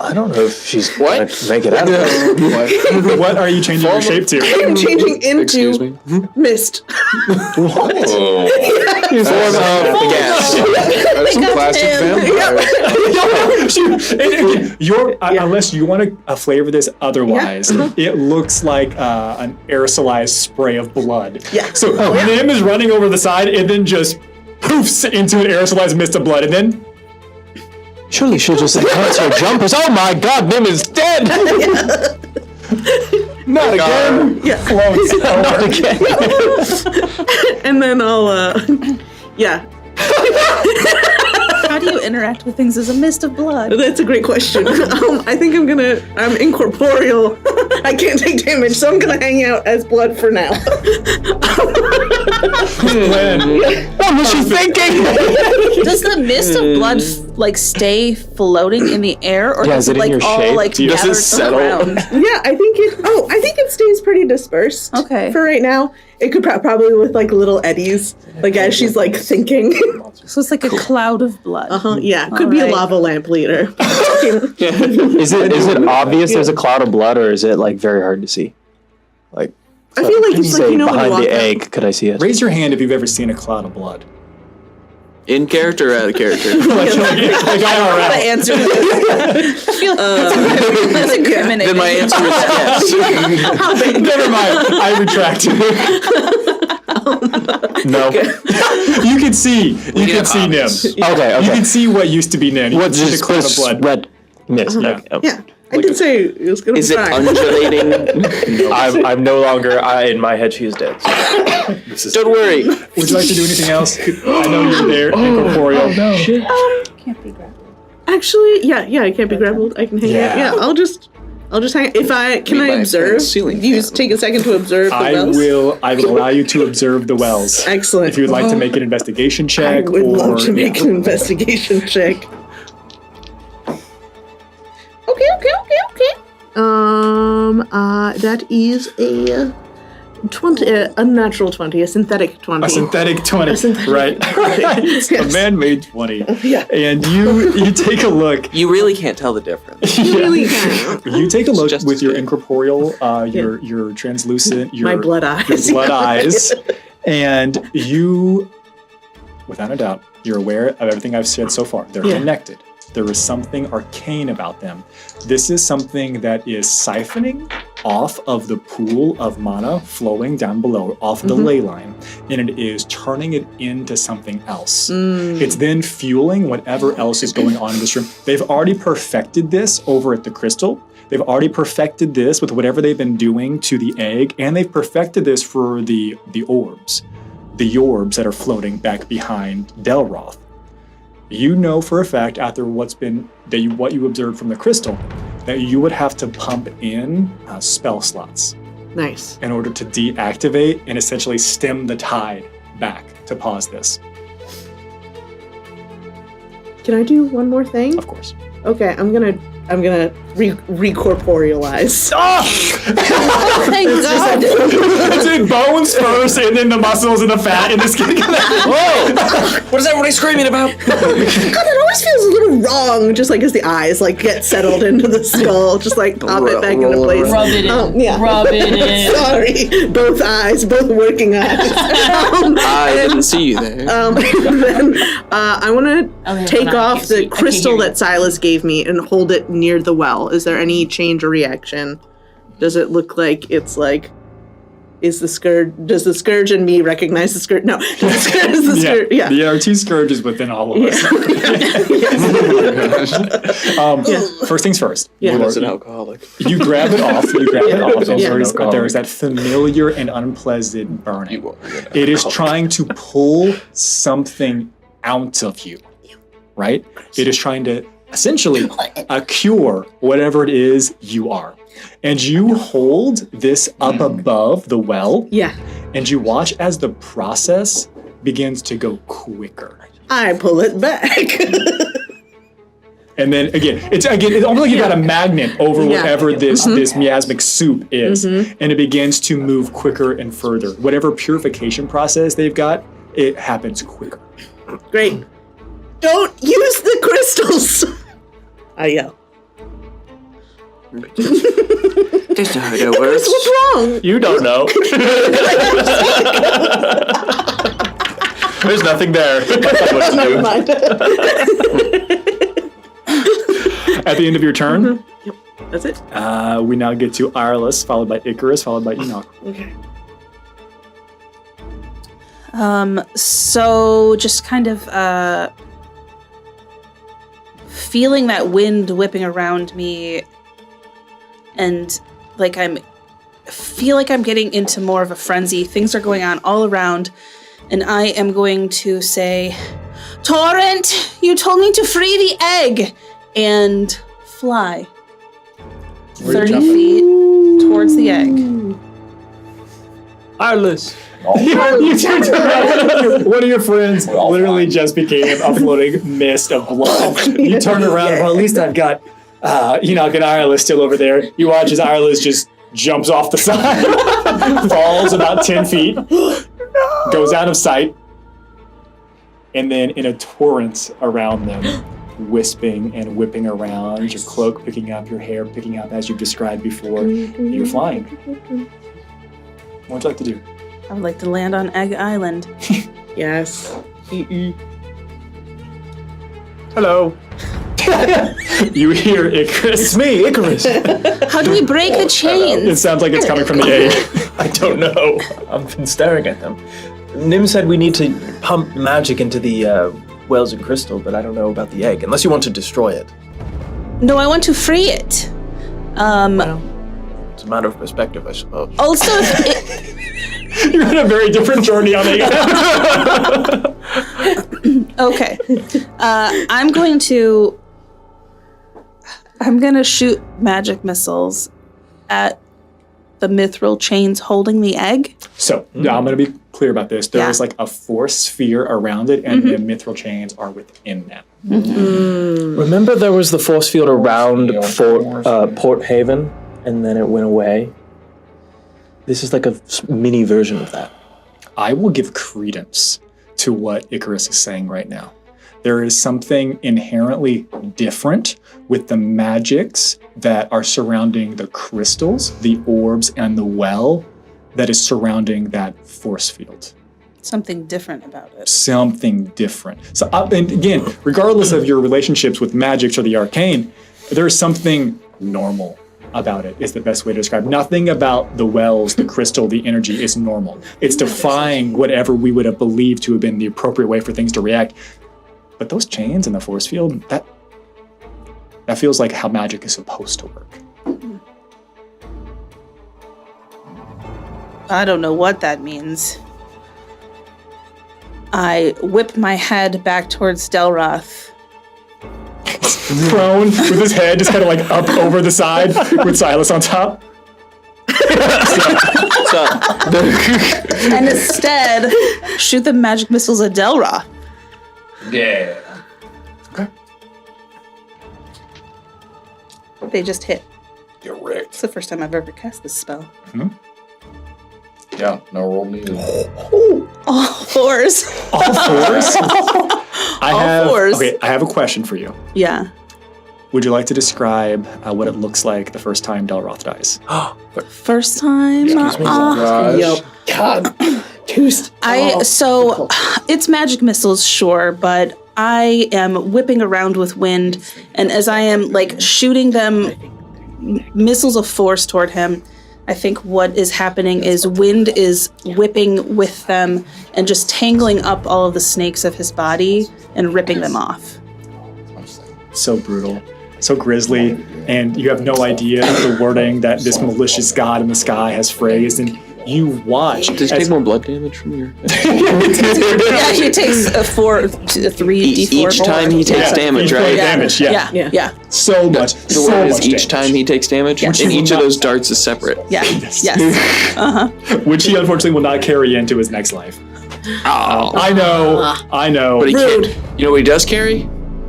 I don't know if she's gonna make it out of this. What are you changing your shape to? I am changing into mist. That's some classic vampire. Unless you want to flavor this otherwise, it looks like an aerosolized spray of blood. Yeah. So Nim is running over the side and then just poofs into an aerosolized mist of blood, and then surely she'll just enhance her jumpers. Oh my god, Nim is dead! Not again! Yeah. Floats over. Not again. And then I'll, yeah. How do you interact with things as a mist of blood? That's a great question. I think I'm incorporeal. I can't take damage, so I'm gonna hang out as blood for now. What was she thinking? Does the mist of blood stay floating in the air, or does it all gather around? Yeah, I think it stays pretty dispersed. Okay. For right now, it could probably with little eddies, as she's thinking. So it's like a cloud of blood. Yeah, could be a lava lamp leader. Is it obvious there's a cloud of blood, or is it very hard to see? I feel like it's when you behind walk the out. egg. Could I see it? Raise your hand if you've ever seen a cloud of blood. In character or out of character? The answer to this. I feel that's incriminating. Then my answer is yes. Never mind. I retract. No. You can see. You can see Nim. Okay. You can see what used to be Nim. You What can see just the cloud of blood. red mist? Yeah. Yeah, I did say it was gonna Is be it fine. undulating? I'm no longer. In my head, she is dead. Don't worry. Would you like to do anything else? I know you're there, incorporeal. Can't be grappled. Actually, yeah, I can't be grappled. I can hang out. Yeah, I'll just hang. If I can, I observe. Take a second to observe the wells. I will allow you to observe the wells. Excellent. If you would like to make an investigation check, I would love to make an investigation check. Okay. That is a 20, a natural 20, a synthetic 20. A synthetic 20, right? Yes. A man-made 20. Yeah. And you take a look. You really can't tell the difference. You really can. You take a look with your incorporeal, your translucent, My blood eyes. your blood eyes, and you, without a doubt, you're aware of everything I've said so far. They're connected. There is something arcane about them. This is something that is siphoning off of the pool of mana flowing down below, off of the ley line, and it is turning it into something else. It's then fueling whatever else is going on in this room. They've already perfected this over at the crystal. They've already perfected this with whatever they've been doing to the egg, and they've perfected this for the orbs. The orbs that are floating back behind Delroth. You know for a fact, after what you observed from the crystal, that you would have to pump in spell slots. Nice. In order to deactivate and essentially stem the tide back to pause this. Can I do one more thing? Of course. Okay, I'm gonna recorporealize. Thank God. It's in bones first, and then the muscles and the fat, and the skin. Whoa! What is everybody screaming about? God, that always feels a little wrong. Just as the eyes get settled into the skull, just pop it back into place. Rub it in. Yeah. Rub it in. Sorry, both eyes, both working eyes. I didn't see you there. And then I want to take off the crystal that Silas gave me and hold it near the well. Is there any change or reaction? Does it look like it's is the Scourge? Does the Scourge and me recognize the Scourge? No, the Scourge is the Scourge. Yeah. The RT Scourge is within all of us. First things first. Yeah. As an alcoholic. You grab it off. And there is that familiar and unpleasant burning. It is trying to pull something out of you, right? It is trying to essentially cure whatever it is you are. And you hold this up above the well. Yeah. And you watch as the process begins to go quicker. I pull it back. And then it's almost like you got a magnet over whatever this miasmic soup is. And it begins to move quicker and further. Whatever purification process they've got, it happens quicker. Great. Don't use the crystals! I yell. That's not how that works. What's wrong? You don't know. There's nothing there. Never mind. At the end of your turn, Yep, that's it. we now get to Ireless, followed by Icarus, followed by Enoch. Okay. So just kind of feeling that wind whipping around me, and like feel like I'm getting into more of a frenzy. Things are going on all around, and I am going to say, Torrent, you told me to free the egg, and fly 30 feet towards the egg. Ireless. You turned around. One of your friends literally just became a floating mist of blood. You turn around, well, at least I've got Enoch and Ireless still over there. You watch as Ireless just jumps off the side, falls about 10 feet, goes out of sight, and then in a torrent around them, wisping and whipping around, your cloak picking up, your hair picking up as you've described before, you're flying. What would you like to do? I would like to land on Egg Island. Yes. Hello. You hear Icarus. It's me, Icarus. How do we break the chains? It sounds like it's coming from the egg. I don't know. I've been staring at them. Nim said we need to pump magic into the wells and crystal, but I don't know about the egg, unless you want to destroy it. No, I want to free it. Well, it's a matter of perspective, I suppose. Also, you're on a very different journey on it. Okay. I'm going to shoot magic missiles at the mithril chains holding the egg. So, now I'm going to be clear about this. There is like a force sphere around it, and the mithril chains are within that. Remember there was the force field around Port Haven, and then it went away? This is like a mini version of that. I will give credence to what Icarus is saying right now. There is something inherently different with the magics that are surrounding the crystals, the orbs, and the well that is surrounding that force field. Something different about it. Something different. So, and again, regardless of your relationships with magics or the arcane, there's something normal about it is the best way to describe. Nothing about the wells, the crystal, the energy is normal. It's defying whatever we would have believed to have been the appropriate way for things to react. But those chains in the force field, that feels like how magic is supposed to work. I don't know what that means. I whip my head back towards Delroth. Prone with his head just kind of like up over the side with Silas on top. And instead, shoot the magic missiles at Delroth. Yeah. Okay. They just hit. You're wrecked. It's the first time I've ever cast this spell. Mm-hmm. Yeah, no roll needed. All fours. All fours? All fours. Okay, I have a question for you. Yeah. Would you like to describe what it looks like the first time Delroth dies? First time. Excuse me. Yep. God. So it's magic missiles, sure, but I am whipping around with wind, and as I am like shooting them missiles of force toward him, I think what is happening is wind is whipping with them and just tangling up all of the snakes of his body and ripping them off. So brutal, so grisly, and you have no idea the wording that this malicious god in the sky has phrased, and you watch. Does he take more blood damage from your... Yeah, he takes a 3d4. Each time he takes damage, right? Damage, yeah. So much. The word is each time he takes damage, and each of those darts is separate. Yeah. Yes. Uh-huh. Which he unfortunately will not carry into his next life. Oh. I know. But he can't. You know what he does carry?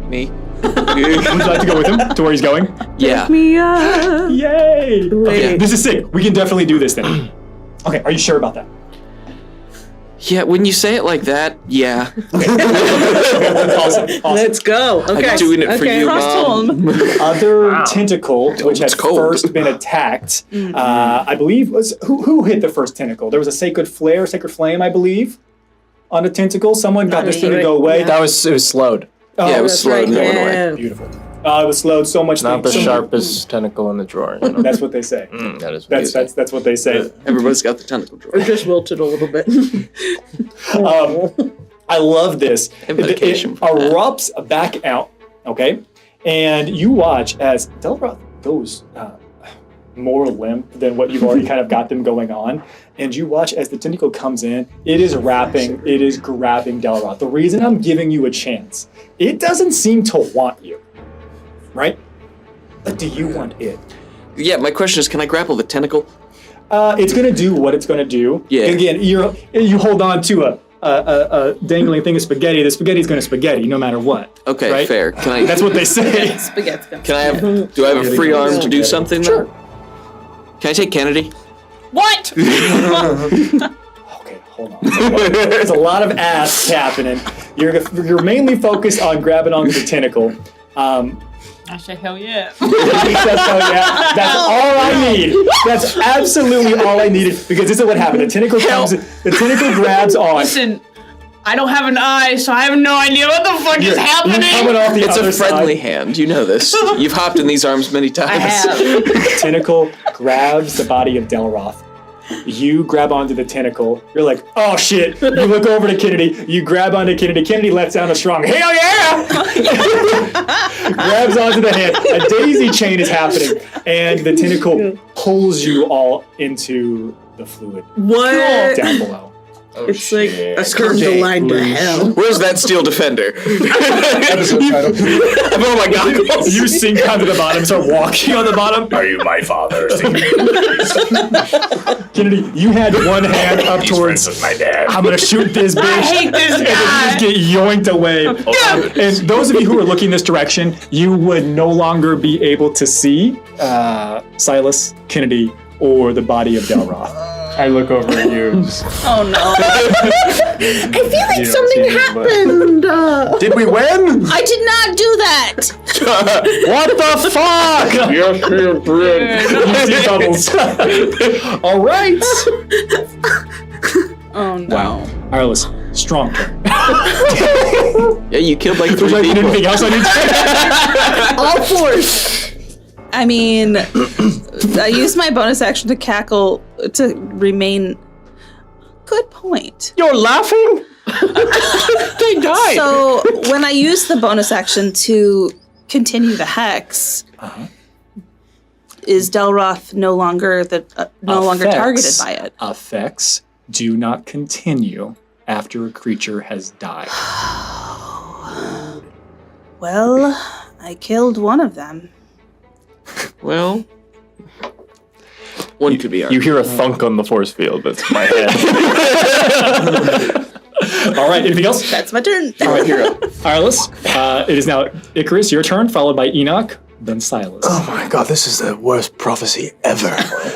Me. Would you like to go with him to where he's going? Yeah. Pick me up. Yay! Okay, this is sick. We can definitely do this then. Okay, are you sure about that? Yeah, when you say it like that, yeah. Awesome. Let's go. Okay. I'm doing it for you, Mom. Other tentacle, which had first been attacked, I believe, was who hit the first tentacle? There was a sacred flame, I believe, on a tentacle. Someone got this thing to go away. It was slowed. Oh, Yeah, it was slowed. right, Going yeah. away. Beautiful. It was slowed so much. Not the sharpest tentacle in the drawer. You know? That's what they say. That is. That's what they say. Everybody's got the tentacle drawer. Or just wilted a little bit. I love this. And medication It for that. erupts back out, okay? And you watch as Delroth goes more limp than what you've already kind of got them going on. And you watch as the tentacle comes in, it is grabbing Delroth. The reason I'm giving you a chance, it doesn't seem to want you, right? But do you want it? Yeah, my question is, can I grapple the tentacle? It's going to do what it's going to do. Yeah. Again, you hold on to a dangling thing of spaghetti. The spaghetti's going to spaghetti no matter what. Okay, right? fair. Can I? That's what they say. Spaghetti's gonna Can I have? Do I have a free arm to do something? Sure. Can I take Kennedy? What? Okay, hold on. There's a lot of asks happening. You're mainly focused on grabbing onto the tentacle. I say hell yeah. That's all I need. That's absolutely all I needed because this is what happened. The tentacle grabs on. Listen, I don't have an eye, so I have no idea what the fuck is happening. Coming off the It's other a friendly side. hand. You know this. You've hopped in these arms many times. I have. The tentacle grabs the body of Delroth. You grab onto the tentacle. You're like, oh shit. You look over to Kennedy. You grab onto Kennedy. Kennedy lets down a strong, hell yeah! Grabs onto the hand. A daisy chain is happening. And the tentacle pulls you all into the fluid. What? Down below. It's like a curtain to line to hell. Where's that steel defender? Oh my god. You sink down to the bottom, start walking on the bottom. Are you my father? Kennedy, you had one hand up towards my dad. I'm gonna shoot this bitch. I hate this And then you guy. just get yoinked away. And those of you who are looking this direction, you would no longer be able to see Silas, Kennedy, or the body of Delroth. I look over at you. Oh no. I feel like something happened. Did we win? I did not do that. What the fuck? Yes, you did. You see bubbles. All right. Oh no. Wow. Arliss, strong turn. Yeah, you killed like 3 Would you like people. anything else I need to All fours. I mean, I used my bonus action to cackle to remain. Good point. You're laughing? They died. So when I use the bonus action to continue the hex, is Delroth no longer targeted by it? Effects do not continue after a creature has died. Well, I killed one of them. Well, one could be You hear a thunk on the force field. That's my head. All right, anything else? That's my turn. All right, you're up. Arliss, it is now Icarus, your turn, followed by Enoch, then Silas. Oh my god, this is the worst prophecy ever.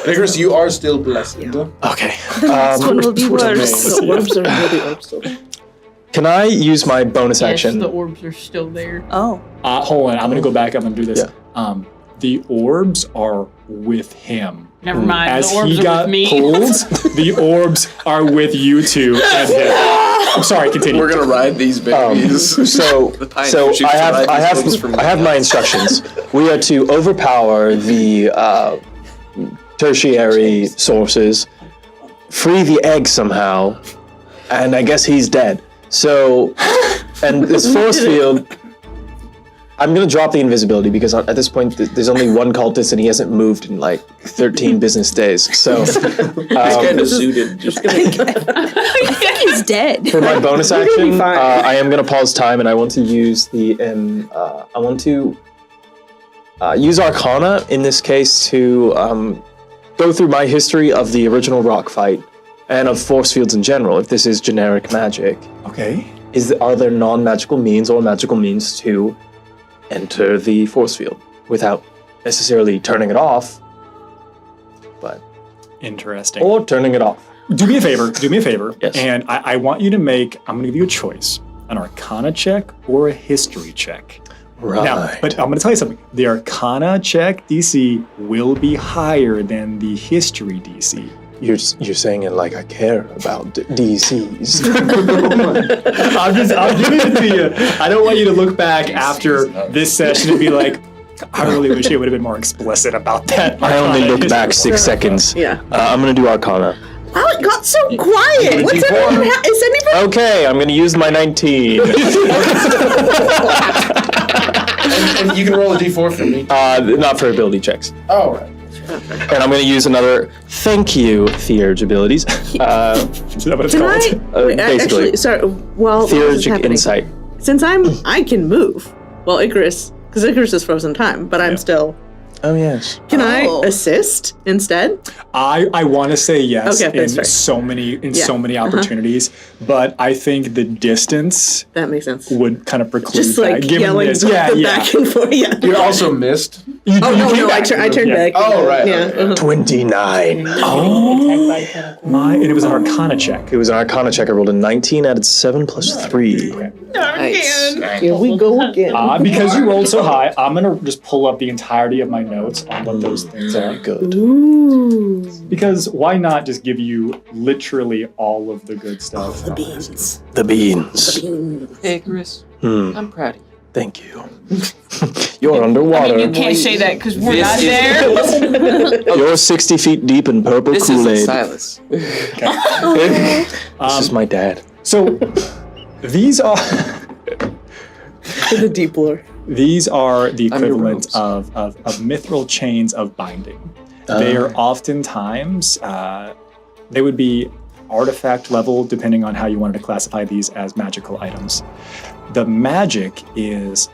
Nicholas, you are still blessed. Okay. The next one will be worse. The orbs are really orbs. Can I use my bonus Yes, action? the orbs are still there. Oh. Hold on, I'm gonna go back up and do this. Yeah. The orbs are with him. Never mind. As the orbs he are got with me. pulled, the orbs are with you two and him. I'm sorry, continue. We're gonna ride these babies. So I have my instructions. We are to overpower the tertiary sources, free the egg somehow, and I guess he's dead. So, and this force field, I'm gonna drop the invisibility because at this point there's only one cultist and he hasn't moved in like 13 business days. So, He's kind of zooted. I think he's dead. for my bonus action, I am gonna pause time and I want to use use Arcana in this case to go through my history of the original rock fight and of force fields in general. If this is generic magic, Okay. are there non-magical means or magical means to enter the force field without necessarily turning it off, but Interesting. or turning it off? Do me a favor. Yes. And I want you to make, I'm going to give you a choice, an Arcana check or a History check. Right. Now, but I'm going to tell you something. The Arcana check DC will be higher than the History DC. You're saying it like I care about DCs. I'm giving it to you. I don't want you to look back after this session and be like, I really wish it would have been more explicit about that. I only look back 6 seconds. Yeah. I'm going to do Arcana. Wow, it got so quiet. What's everyone? Is anybody? Okay, I'm going to use my 19. And you can roll a d4 for me. Not for ability checks. Oh, right. And I'm going to use another thank you theurge abilities. Is that what it's called? Wait, basically. actually, sorry. Well, Theurgic insight. Since I can move. Well, because Icarus is frozen time, but I'm still. Oh yes. Can I assist instead? I want to say yes Okay, in fair. so many opportunities, but I think the distance that makes sense would kind of preclude Just like that. Given yelling this, back and forth. Yeah. You also missed. I turned back. Oh, right. Yeah. 29. And it was an Arcana check. It was an Arcana check. I rolled a 19, added 7 plus 3. Nice. Here we go again. Because you rolled so high, I'm going to just pull up the entirety of my notes on what those things are. Good. Ooh. Because why not just give you literally all of the good stuff? The beans. The beans. Hey, Chris. I'm proud of you. Thank you. You're underwater. I mean, you can't say that because we're not there. You're 60 feet deep in purple This Kool-Aid. isn't Silas. This is my dad. So these are The deep lore. these are the equivalent of mithril chains of binding. They are oftentimes they would be artifact level, depending on how you wanted to classify these as magical items. The magic is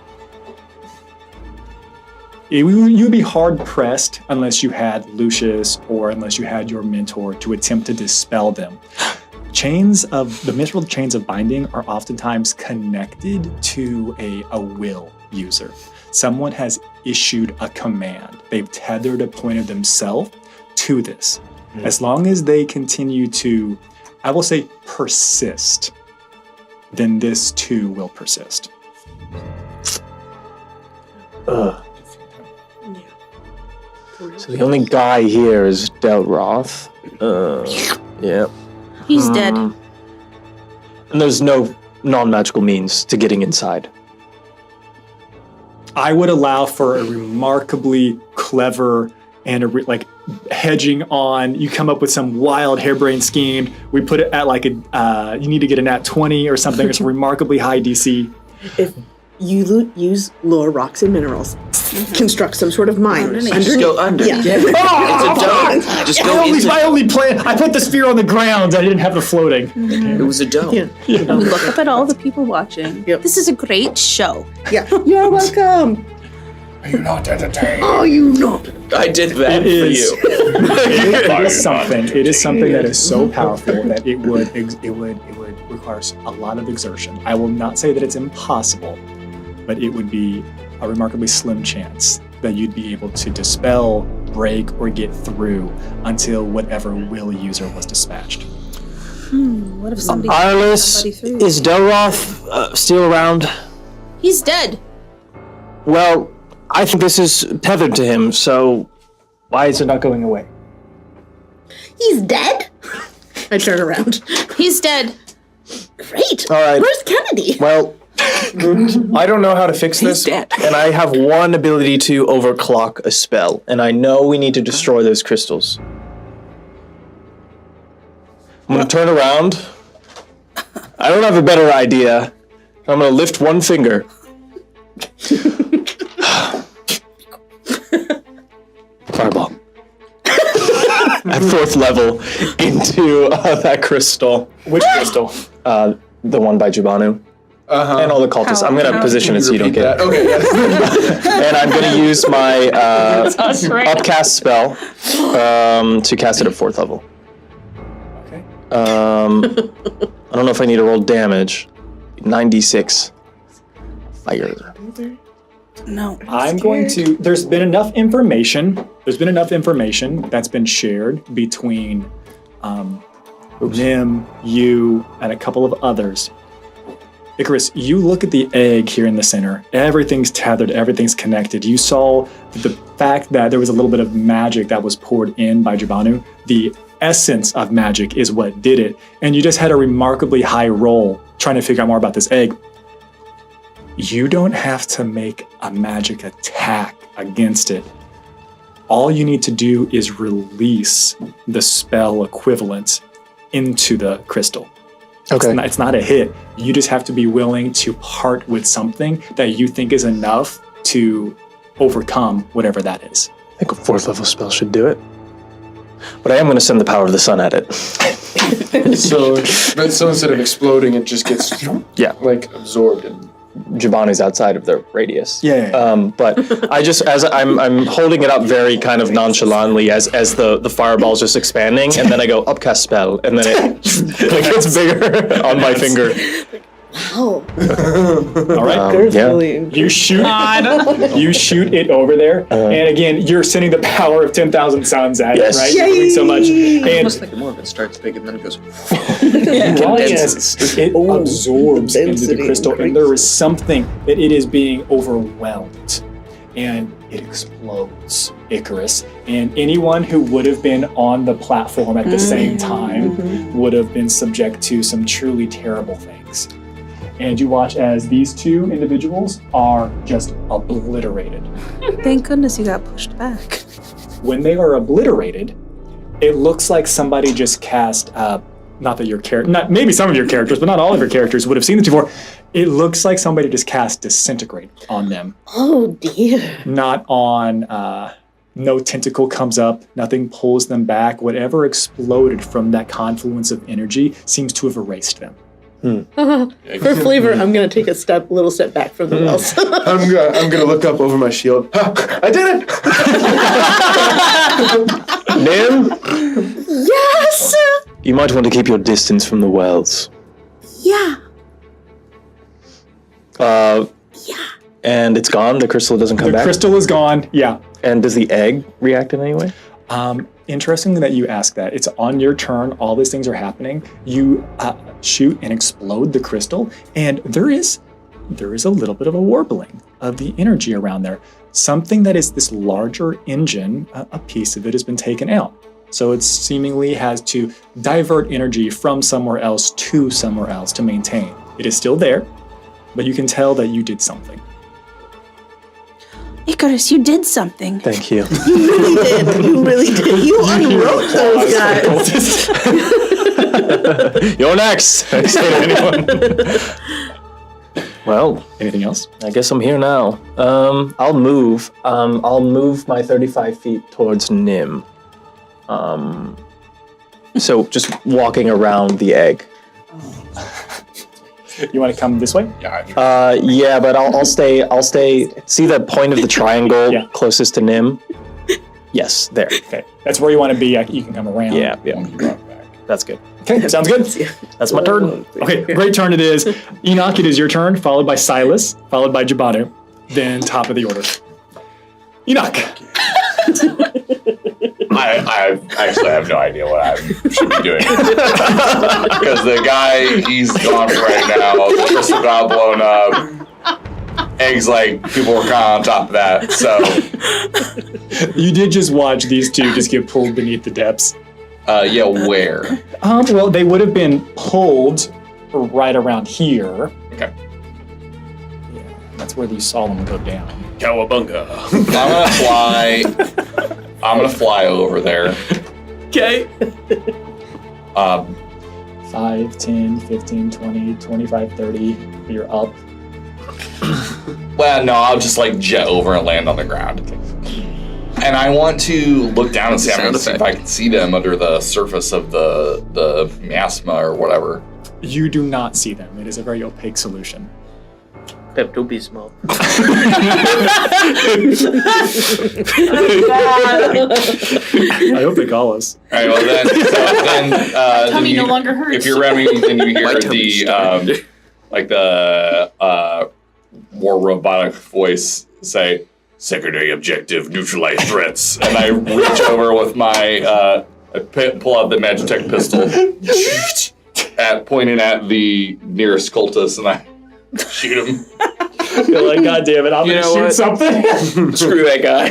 you'd be hard pressed unless you had Lucius or unless you had your mentor to attempt to dispel them. The mithril chains of binding are oftentimes connected to a will user. Someone has issued a command. They've tethered a point of themselves to this. As long as they continue to, I will say, persist, then this too will persist. So the only guy here is Delroth. Yeah. He's dead. And there's no non-magical means to getting inside. I would allow for a remarkably clever and hedging on. You come up with some wild harebrained scheme. We put it at you need to get a nat 20 or something. It's remarkably high DC. If you use lore, rocks, and minerals, construct some sort of mine. Just go under. Yeah. It's a dome. Just go into My only plan. I put the sphere on the ground. I didn't have the floating. It was a dome. Look up at all the people watching. Yep. This is a great show. Yeah. You're welcome. Are you not entertained? Are you not? I did that for you. It is something that is so powerful that it would require a lot of exertion. I will not say that it's impossible, but it would be a remarkably slim chance that you'd be able to dispel, break, or get through until whatever will user was dispatched. What if somebody Arliss, is Delroth still around? He's dead. Well, I think this is tethered to him, so why is it not going away? He's dead? I turn around. He's dead. Great. All right. Where's Kennedy? Well, I don't know how to fix this, and I have one ability to overclock a spell, and I know we need to destroy those crystals. I'm gonna turn around. I don't have a better idea. I'm gonna lift one finger. Fireball. At 4th level into that crystal. Which crystal? The one by Jubanu. And all the cultists. I'm going to position it so you don't get it. Okay. And I'm going to use my upcast spell to cast it at 4th level. Okay. I don't know if I need to roll damage. 96. Fire. No. I'm going to. There's been enough information that's been shared between Nim, you, and a couple of others. Icarus, you look at the egg here in the center. Everything's tethered, everything's connected. You saw the fact that there was a little bit of magic that was poured in by Jabanu. The essence of magic is what did it. And you just had a remarkably high roll trying to figure out more about this egg. You don't have to make a magic attack against it. All you need to do is release the spell equivalent into the crystal. Okay. It's not a hit. You just have to be willing to part with something that you think is enough to overcome whatever that is. I think a 4th level spell should do it. But I am going to send the power of the sun at it. So instead of exploding, it just gets like absorbed and Jabanu's outside of the radius. Yeah. But I just, as I'm holding it up very kind of nonchalantly as the fireball's just expanding, and then I go upcast spell, and then it gets bigger on my finger. Wow. All right. You shoot. You shoot it over there, and again, you're sending the power of 10,000 suns at it, right? You're doing so much, and almost like more of it starts big and then it goes. It absorbs into the crystal, and there is something that it is being overwhelmed, and it explodes. Icarus, and anyone who would have been on the platform at the same time would have been subject to some truly terrible things. And you watch as these two individuals are just obliterated. Thank goodness you got pushed back. When they are obliterated, it looks like somebody just cast, not that your character, maybe some of your characters, but not all of your characters would have seen this before. It looks like somebody just cast Disintegrate on them. Oh dear. Not on, no tentacle comes up, nothing pulls them back. Whatever exploded from that confluence of energy seems to have erased them. For flavor, I'm gonna take a little step back from the wells. I'm gonna look up over my shield. I did it! Nim? Yes! You might want to keep your distance from the wells. Yeah. And it's gone? The crystal doesn't come back? The crystal is gone, yeah. And does the egg react in any way? Interesting that you ask that. It's on your turn. All these things are happening. You shoot and explode the crystal, and there is a little bit of a warbling of the energy around there. Something that is this larger engine, a piece of it has been taken out. So it seemingly has to divert energy from somewhere else to somewhere else to maintain. It is still there, but you can tell that you did something. Icarus, you did something. Thank you. You really did. You really did. You unwrote those guys. You're next. I say to anyone. Well, anything else? I guess I'm here now. I'll move. I'll move my 35 feet towards Nim. So just walking around the egg. You want to come this way? Yeah, but I'll stay. See the point of the triangle closest to Nim? Yes, there. Okay, that's where you want to be. You can come around. Yeah. That's good. Okay, sounds good. That's my turn. Okay, great turn it is. Enoch, it is your turn, followed by Silas, followed by Jabanu, then top of the order. Enoch. I actually have no idea what I should be doing. Because the guy, he's gone right now. The crystal got blown up. Eggs, like, people were kind of on top of that, so. You did just watch these two just get pulled beneath the depths. Yeah, where? Well, they would have been pulled right around here. Okay. Yeah, that's where you saw them go down. Cowabunga. I'm gonna fly over there. Okay. 5, 10, 15, 20, 25, 30. You're up. Well, no, I'll just like jet over and land on the ground. And I want to look down and see if I can see them under the surface of the miasma or whatever. You do not see them. It is a very opaque solution. Pepto-Bismol. I hope they call us. All right, well then tummy no longer hurts. If you're around me, then you hear the more robotic voice say, "Secondary objective: neutralize threats." And I reach over with my I pull out the Magitech pistol, pointing at the nearest cultist, and I shoot him. You're like, God damn it, I'm gonna shoot something. Screw that guy.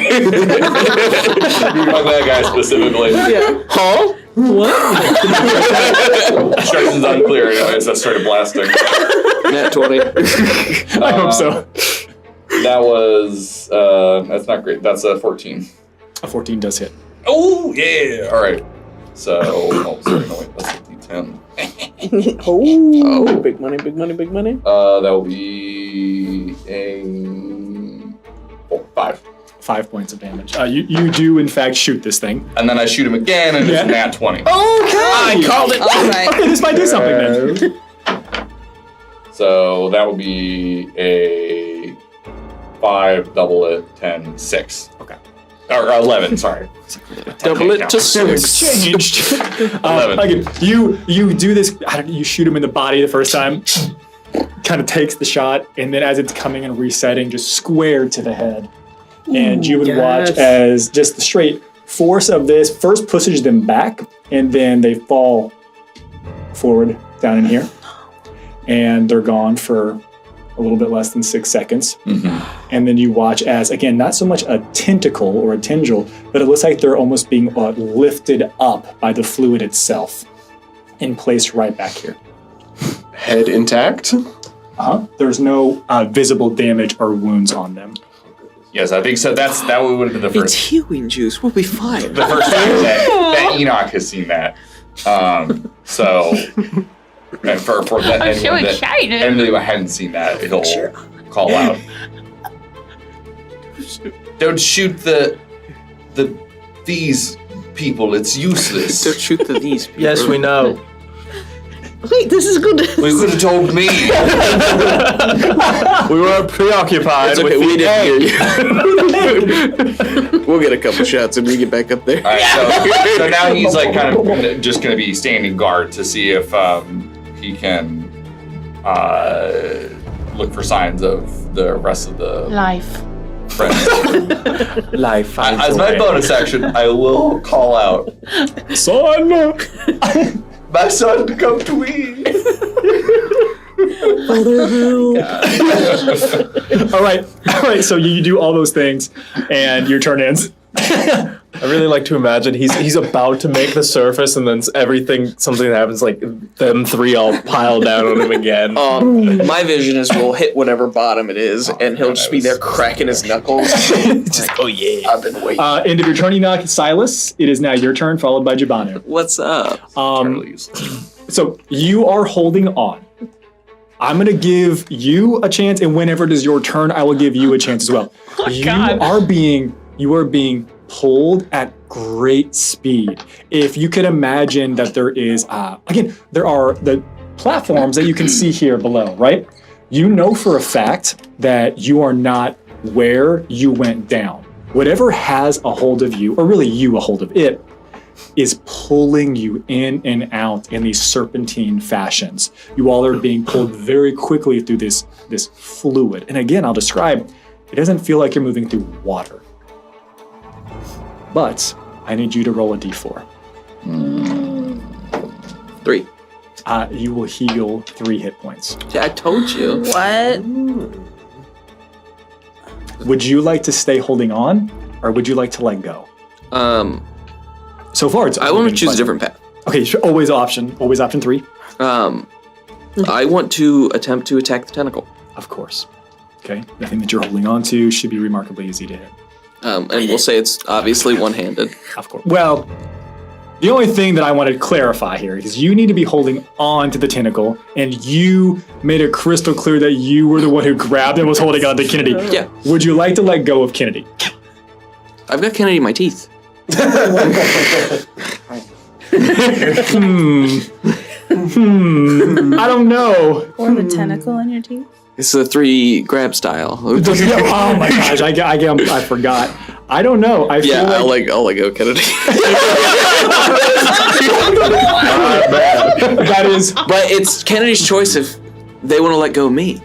Fuck that guy specifically. Yeah. Huh? What? Instructions unclear anyways, I started blasting. Nat 20. I hope so. That was, that's not great. That's a 14. A 14 does hit. Oh, yeah. All right. So, sorry, no, wait, that's a D10. Oh, big money, big money, big money. That will be a 5. 5 points of damage. You do, in fact, shoot this thing. And then I shoot him again, and it's a nat 20. Okay! I called it! All right. Okay, this might do something then. So that would be a 5, double it, 10, 6. Okay. Or 11, sorry. Double it to 6. Changed. 11. Again, you do this, you shoot him in the body the first time, kind of takes the shot, and then as it's coming and resetting, just square to the head. And you would watch as just the straight force of this first pushes them back, and then they fall forward down in here. And they're gone for a little bit less than 6 seconds. Mm-hmm. And then you watch as, again, not so much a tentacle or a tendril, but it looks like they're almost being lifted up by the fluid itself and placed right back here. Head intact? There's no visible damage or wounds on them. Yes, I think so. That would have been the first. It's healing juice. We'll be fine. The first time that Enoch has seen that. So, and for that, I'm so excited. Anybody who hadn't seen that, he'll call out. Don't shoot these people. It's useless. Don't shoot these people. Yes, we know. Wait, this is good. You could have told me. We were preoccupied. It's okay, we didn't hear you. We'll get a couple shots and we get back up there. All right, so now he's like kind of just going to be standing guard to see if he can look for signs of the rest of the Life. friends. Life. As my bonus action, I will call out, Son! my son, come to me. All right. So you do all those things, and your turn ends. I really like to imagine he's about to make the surface, and then something that happens, like them three all pile down on him again. My vision is we'll hit whatever bottom it is, and he'll just be there cracking his knuckles. Just, oh yeah, I've been waiting. End of your turn, Enoch. Silas, it is now your turn, followed by Jabanu. What's up? So you are holding on. I'm going to give you a chance, and whenever it is your turn, I will give you a chance as well. You are being pulled at great speed. If you could imagine that there is, again, there are the platforms that you can see here below, right? You know for a fact that you are not where you went down. Whatever has a hold of you, or really you a hold of it, is pulling you in and out in these serpentine fashions. You all are being pulled very quickly through this fluid. And again, I'll describe, it doesn't feel like you're moving through water. But I need you to roll a d4. 3. You will heal 3 hit points. Yeah, I told you. What? Would you like to stay holding on, or would you like to let go? So far, it's. I want to choose a different path. Okay, sure. Always option 3. I want to attempt to attack the tentacle. Of course. Okay, the thing that you're holding on to should be remarkably easy to hit. And we'll say it's obviously one-handed. Of course. Well, the only thing that I want to clarify here is you need to be holding on to the tentacle, and you made it crystal clear that you were the one who grabbed and was holding on to Kennedy. Yeah. Would you like to let go of Kennedy? I've got Kennedy in my teeth. I don't know. Or the tentacle in your teeth? It's the 3 grab style. Oh my gosh, I forgot. I don't know. I feel I'll let go, Kennedy. That is. But it's Kennedy's choice if they want to let go of me.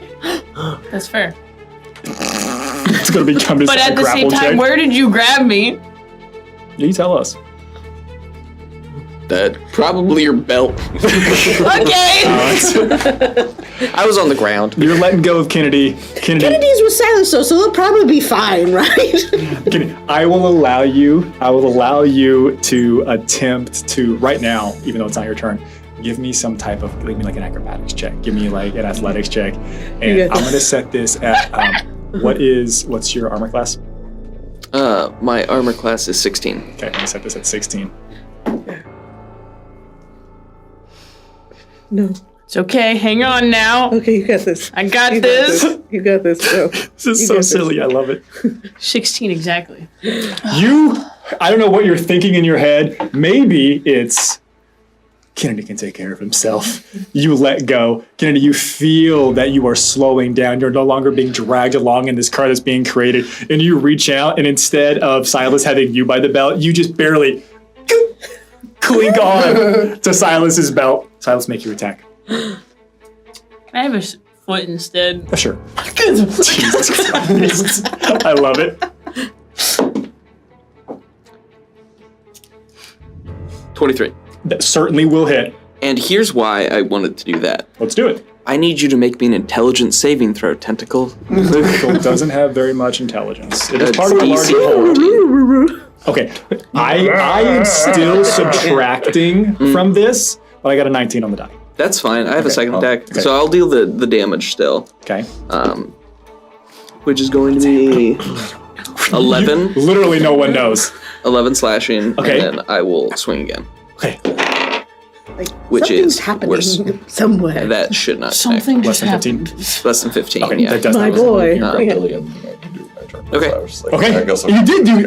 That's fair. It's gonna become this. But at the same time, where did you grab me? You tell us. Probably your belt. Okay. I was on the ground. You're letting go of Kennedy. Kennedy's with Silas, though, so they'll probably be fine, right? Kennedy, I will allow you to attempt to, right now, even though it's not your turn, give me some type of, give me like an acrobatics check. Give me like an athletics check. And I'm going to set this at, what's your armor class? My armor class is 16. Okay, I'm going to set this at 16. No. It's okay. Hang on now. Okay, you got this. I got this. You got this. Go. This is so silly. I love it. 16 exactly. I don't know what you're thinking in your head. Maybe it's Kennedy can take care of himself. You let go. Kennedy, you feel that you are slowing down. You're no longer being dragged along in this car that's being created. And you reach out, and instead of Silas having you by the belt, you just barely clink on to Silas's belt. Silas, make your attack. Can I have a foot instead? Sure. Jesus Christ. I love it. 23. That certainly will hit. And here's why I wanted to do that. Let's do it. I need you to make me an intelligence saving throw, Tentacle. Tentacle doesn't have very much intelligence. It is part of a DC larger 14. whole. Okay, I am still subtracting from this, but I got a 19 on the die. That's fine. I have a second attack, okay. so I'll deal the damage still. Okay. Which is going to be 11. Literally no one knows. 11 slashing, Okay. and then I will swing again. Okay. Which is happening worse. somewhere. That should not Something Less just than 15? happened. Less than 15, Okay, yeah. that does My not. boy. Okay. Okay, you did do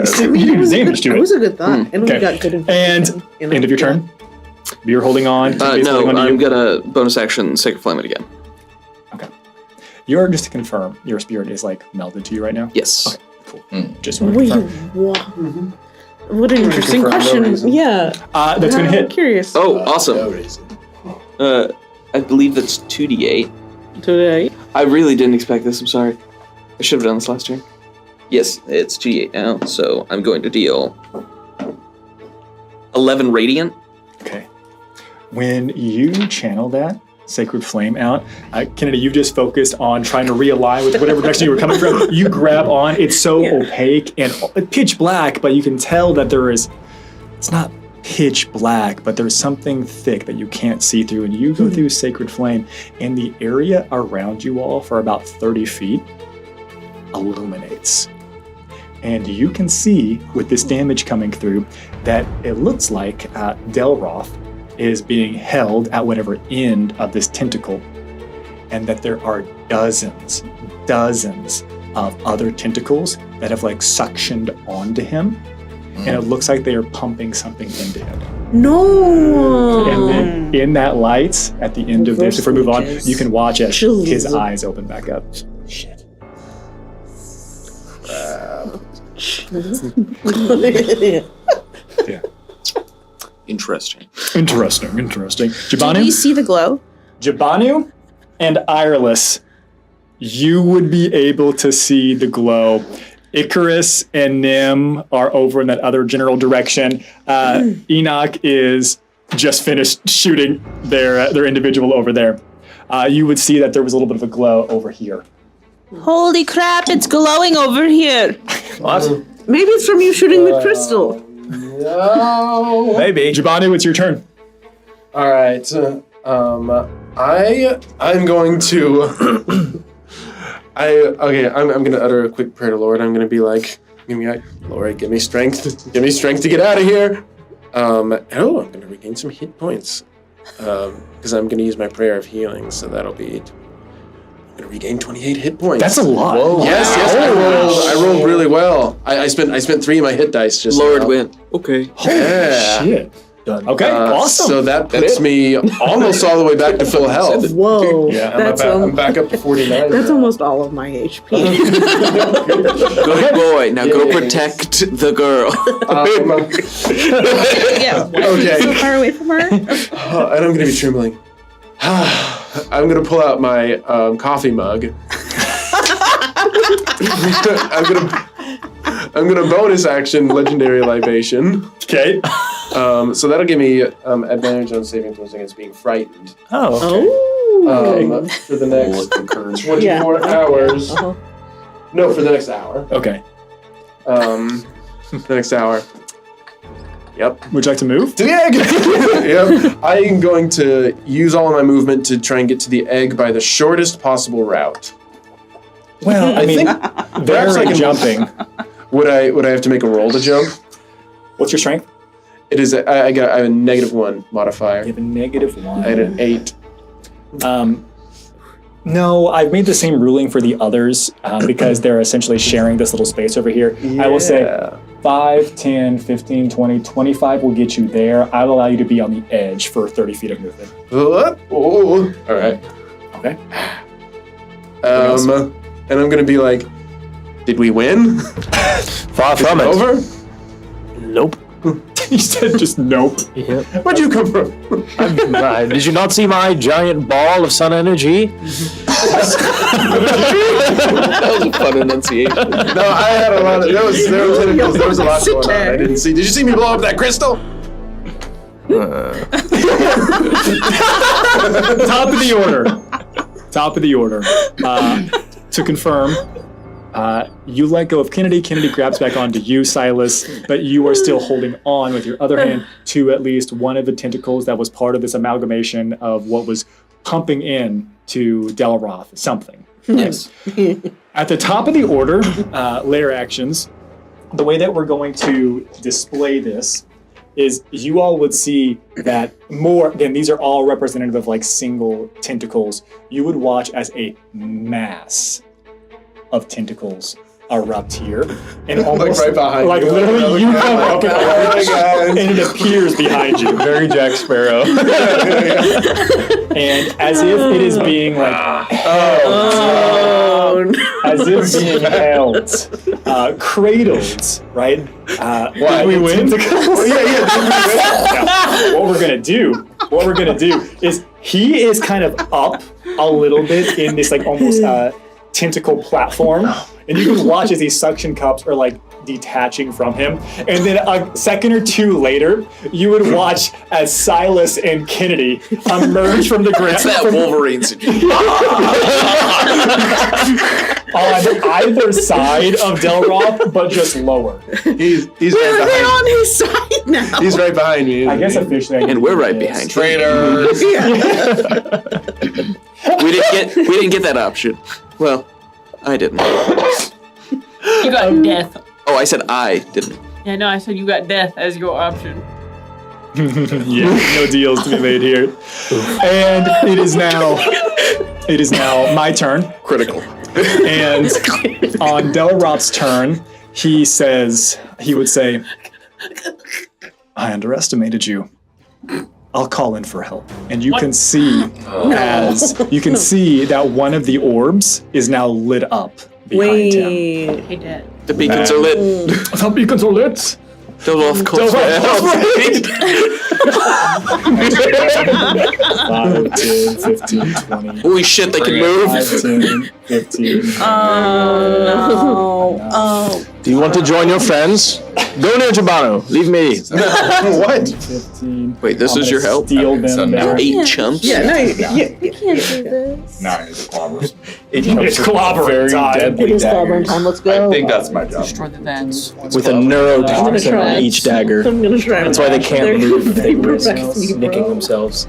damage to It it. was a good thought. And Okay. we got good And information, end of your turn. You're holding on. He's No, holding on to I'm you. gonna bonus action Sacred Flame it again. You're, just to confirm, your spirit is like melded to you right now? Yes. Okay, cool. Just want to Wait, confirm. what an interesting question. Yeah. That's going to I'm hit. curious. Oh, awesome. I believe that's 2d8. Today. I really didn't expect this, I'm sorry. I should have done this last turn. Yes, it's 2d8 now, so I'm going to deal 11 radiant. Okay. When you channel that sacred flame out, Kennedy, you just focused on trying to realign with whatever direction you were coming from. You grab on. It's so opaque and pitch black, but you can tell that it's not pitch black, but there's something thick that you can't see through. And you go through sacred flame, and the area around you all for about 30 feet illuminates. And you can see, with this damage coming through, that it looks like Delroth is being held at whatever end of this tentacle, and that there are dozens of other tentacles that have like suctioned onto him, and it looks like they are pumping something into him. No! And then in that light, at the end of this, if we move on, you can watch as his eyes open back up. Shit. Yeah. Interesting. Jabanu? Do we see the glow? Jabanu and Ireless, you would be able to see the glow. Icarus and Nim are over in that other general direction. Enoch is just finished shooting their individual over there. You would see that there was a little bit of a glow over here. Holy crap, it's glowing over here. What? Maybe it's from you shooting the crystal. No. Maybe. Jabanu, it's your turn. All right. I'm going to. I'm gonna utter a quick prayer to Lord. I'm gonna be like, Lord, give me strength. Give me strength to get out of here. I'm gonna regain some hit points. Because I'm gonna use my prayer of healing, so that'll be. I'm gonna regain 28 hit points. That's a lot. Whoa. Yes. I rolled really well. I spent 3 of my hit dice just. Lord now. went. Okay. Yeah. Shit. Done. Okay, awesome. So that puts me almost all the way back to full health. Whoa. Yeah, I'm back up to 49. That's almost all of my HP. Good boy. Now go protect the girl. Yeah. Okay. So far away from her. And I'm going to be trembling. I'm going to pull out my coffee mug. I'm gonna bonus action legendary libation. Okay. So that'll give me advantage on saving throws against being frightened. Oh. For the next 24 hours. No, for the next hour. Okay. The next hour. Yep. Would you like to move? To the egg! Yep. I am going to use all of my movement to try and get to the egg by the shortest possible route. Well, I mean, they're jumping. Would I have to make a roll to jump? What's your strength? It is. I have a -1 modifier. You have a -1. I had an 8. No, I've made the same ruling for the others because they're essentially sharing this little space over here. I will say 5, 10, 15, 20, 25 will get you there. I'll allow you to be on the edge for 30 feet of movement. Oh, all right. Okay. And I'm gonna be like, did we win? Far from it. Over? Nope. He said just nope. Yep. Where'd you come from? Did you not see my giant ball of sun energy? That was a fun enunciation. No, I had a lot of. There were tentacles. There was a lot going on. I didn't see. Did you see me blow up that crystal? Top of the order. Top of the order. To confirm, you let go of Kennedy. Kennedy grabs back onto you, Silas, but you are still holding on with your other hand to at least one of the tentacles that was part of this amalgamation of what was pumping in to Delroth. Something. Yes. At the top of the order, layer actions, the way that we're going to display this is you all would see that more, again, these are all representative of like single tentacles. You would watch as a mass of tentacles erupt here. And almost right behind like you. literally you come up and it appears behind you. Very Jack Sparrow. And as if it is being like held, as if being held, cradled, right? Did we win? What we're gonna do is he is kind of up a little bit in this like almost tentacle platform, and you can watch as these suction cups are like detaching from him, and then a second or two later you would watch as Silas and Kennedy emerge from the ground. It's that Wolverine situation. On either side of Delroth, but just lower. He's They're on his side now. He's right behind me. I guess officially, And we're right behind you. Traitors. We didn't get that option. Well, I didn't. You got death. Oh, I said I didn't. Yeah, no, I said you got death as your option. Yeah, no deals to be made here. And it is now my turn. Critical. And on Delroth's turn, he would say, I underestimated you. I'll call in for help. And you can see that one of the orbs is now lit up behind him. Hey, Dad. The beacons are lit. The beacons are lit. Delroth calls for help. 5, 10, 15, 20. Holy shit, they can move. 5, 10, 15. Oh, no. Do you want to join your friends? Go near Jabano. Leave me. What? 15. Wait, this is your help? Steal them so there. 8 chumps? Yeah, no, You can't do this. Nine is clobbers. It's clobbering time. it is clobbering time. Let's go. I think that's my job. Destroy the vents. With a neurotoxin try. on each dagger. I'm gonna try. That's why they can't move if they risk Bro. nicking themselves.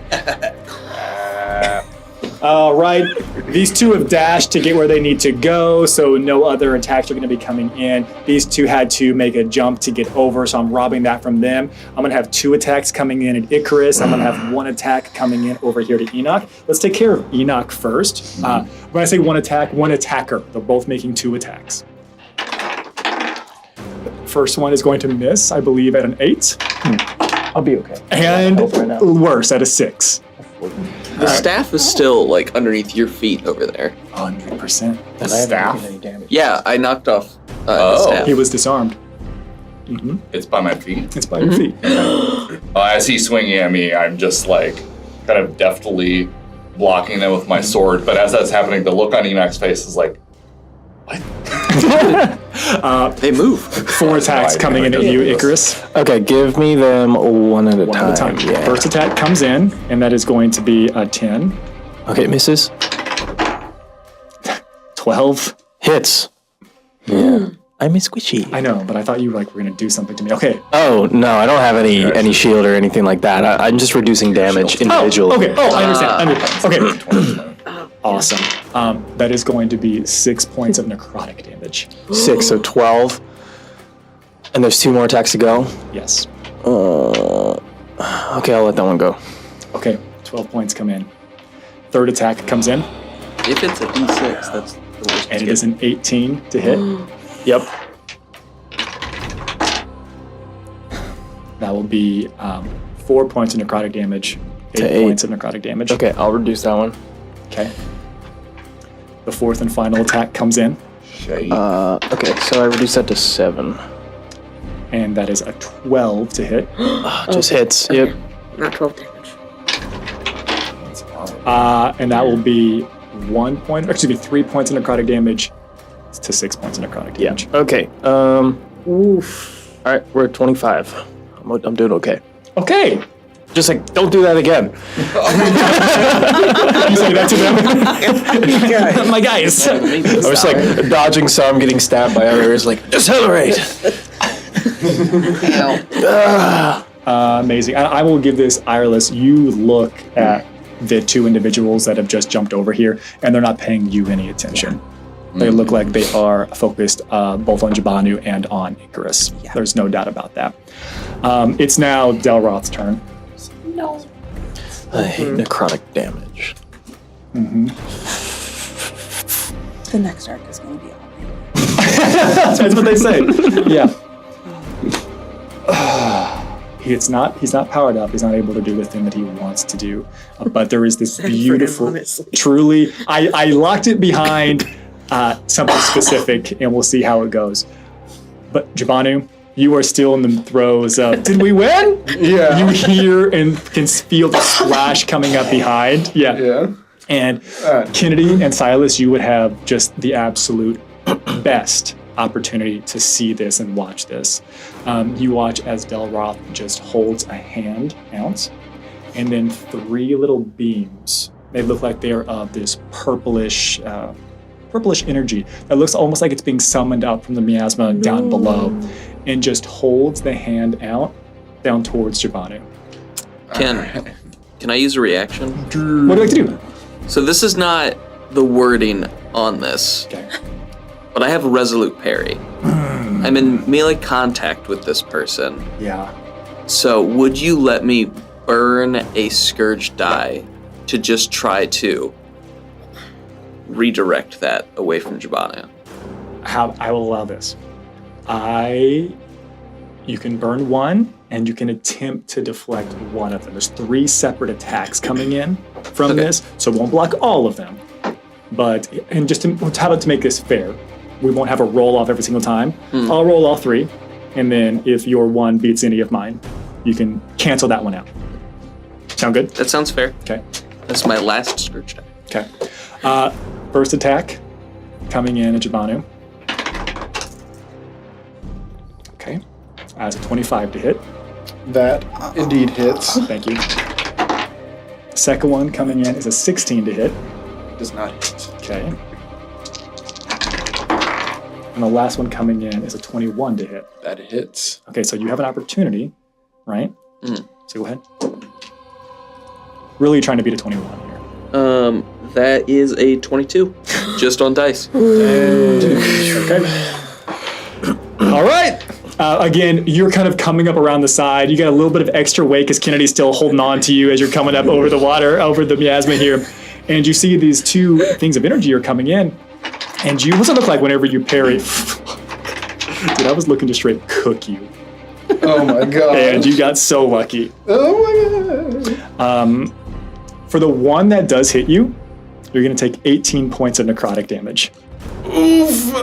All right, these two have dashed to get where they need to go, so no other attacks are going to be coming in. These two had to make a jump to get over, so I'm robbing that from them. I'm going to have 2 attacks coming in at Icarus. I'm going to have 1 attack coming in over here to Enoch. Let's take care of Enoch first. When I say 1 attack, 1 attacker. They're both making 2 attacks. First one is going to miss, I believe, at an 8. I'll be okay. And worse, at a 6. The staff is still like underneath your feet over there. 100%. The staff? Yeah, I knocked off the staff. He was disarmed. It's by my feet. It's by your feet. As he's swinging at me, I'm just like kind of deftly blocking them with my sword. But as that's happening, the look on Enoch's face is like, what? They move. 4 attacks coming in at you, Icarus. Okay, give me them one at a time. Yeah. First attack comes in, and that is going to be a 10. Okay, misses. 12. Hits. Yeah. I'm a squishy. I know, but I thought you were gonna do something to me. Okay. Oh no, I don't have any shield or anything like that. I'm just reducing damage individually. Okay. Oh, I understand. Okay. Awesome. That is going to be 6 points of necrotic damage. 6, so 12. And there's 2 more attacks to go. Yes. Okay, I'll let that one go. Okay, 12 points come in. Third attack comes in. If it's a D6, that's the worst. And it is an 18 to hit. Yep. That will be 4 points of necrotic damage. 8 points of necrotic damage. Okay, I'll reduce that one. Okay. The fourth and final attack comes in. Okay, so I reduce that to 7. And that is a 12 to hit. Just hits. Okay. Yep. Not 12 damage. And that will be 3 points of necrotic damage to 6 points of necrotic damage. Yeah. Okay. Oof. All right, we're at 25. I'm doing okay. Okay. Just don't do that again. You say that to them? My guys. I was dodging some, getting stabbed by others. Decelerate. Amazing. I will give this Ireless. You look at the 2 individuals that have just jumped over here, and they're not paying you any attention. They look like they are focused both on Jabanu and on Icarus. Yeah. There's no doubt about that. It's now Delroth's turn. No. I hate necrotic damage. Mm-hmm. The next arc is going to be all That's what they say. Yeah. He's not powered up. He's not able to do the thing that he wants to do. But there is this beautiful, truly, I locked it behind something specific, and we'll see how it goes. But Jabanu, you are still in the throes of, did we win? Yeah. You hear and can feel the splash coming up behind. Yeah. Yeah. And Kennedy and Silas, you would have just the absolute best opportunity to see this and watch this. You watch as Delroth just holds a hand out, and then 3 little beams. They look like they are of this purplish energy that looks almost like it's being summoned up from the miasma down below, and just holds the hand out down towards Jabanu. Can I use a reaction? What do you like to do? So this is not the wording on this. Okay. But I have a resolute parry. I'm in melee contact with this person. Yeah. So would you let me burn a Scourge die to just try to redirect that away from Jabanu? I will allow this. You can burn one, and you can attempt to deflect one of them. There's 3 separate attacks coming in from this, so it won't block all of them. But, and just how about to make this fair? We won't have a roll off every single time. I'll roll all 3, and then if your one beats any of mine, you can cancel that one out. Sound good? That sounds fair. Okay. That's my last Scourge die. Okay. First attack coming in at Jabanu. Okay. As a 25 to hit. That indeed hits. Thank you. Second one coming in is a 16 to hit. Does not hit. Okay. And the last one coming in is a 21 to hit. That hits. Okay, so you have an opportunity, right? So go ahead. Really trying to beat a 21 here. That is a 22, just on dice. Okay. All right. Again, you're kind of coming up around the side. You got a little bit of extra weight because Kennedy's still holding on to you as you're coming up over the water, over the miasma here. And you see these 2 things of energy are coming in. And what's it look like whenever you parry? Dude, I was looking to straight cook you. Oh my god. And you got so lucky. Oh my god. For the one that does hit you, you're going to take 18 points of necrotic damage. Oof.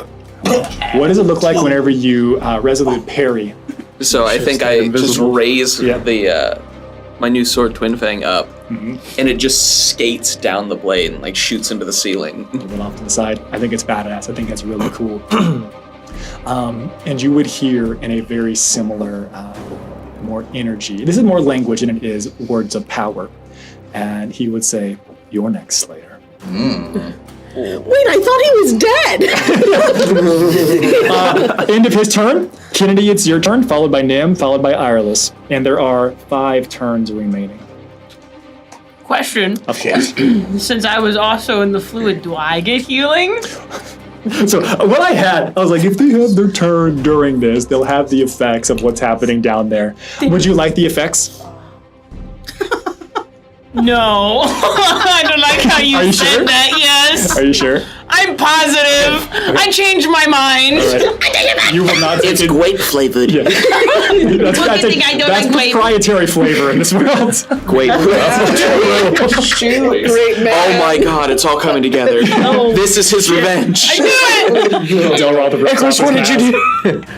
What does it look like whenever you resolute parry? So I think I just raise the sword Twin Fang up, and it just skates down the blade and like shoots into the ceiling. A little bit off to the side. I think it's badass. I think that's really cool. And you would hear in a very similar, more energy. This is more language than it is words of power. And he would say, "You're next, Slayer." Wait, I thought he was dead! End of his turn. Kennedy, it's your turn, followed by Nim, followed by Ireless. And there are 5 turns remaining. Question. Of course. Since I was also in the fluid, do I get healing? So what I was like, if they have their turn during this, they'll have the effects of what's happening down there. Would you like the effects? No. I don't like how you said that, yes. Are you sure? I'm positive. Okay. I changed my mind. Right. You will not. It's grape flavored. Yeah. That's proprietary flavor in this world. Grape. Great man. Oh my god, it's all coming together. No. This is his revenge. I knew it. Chris, what did you do?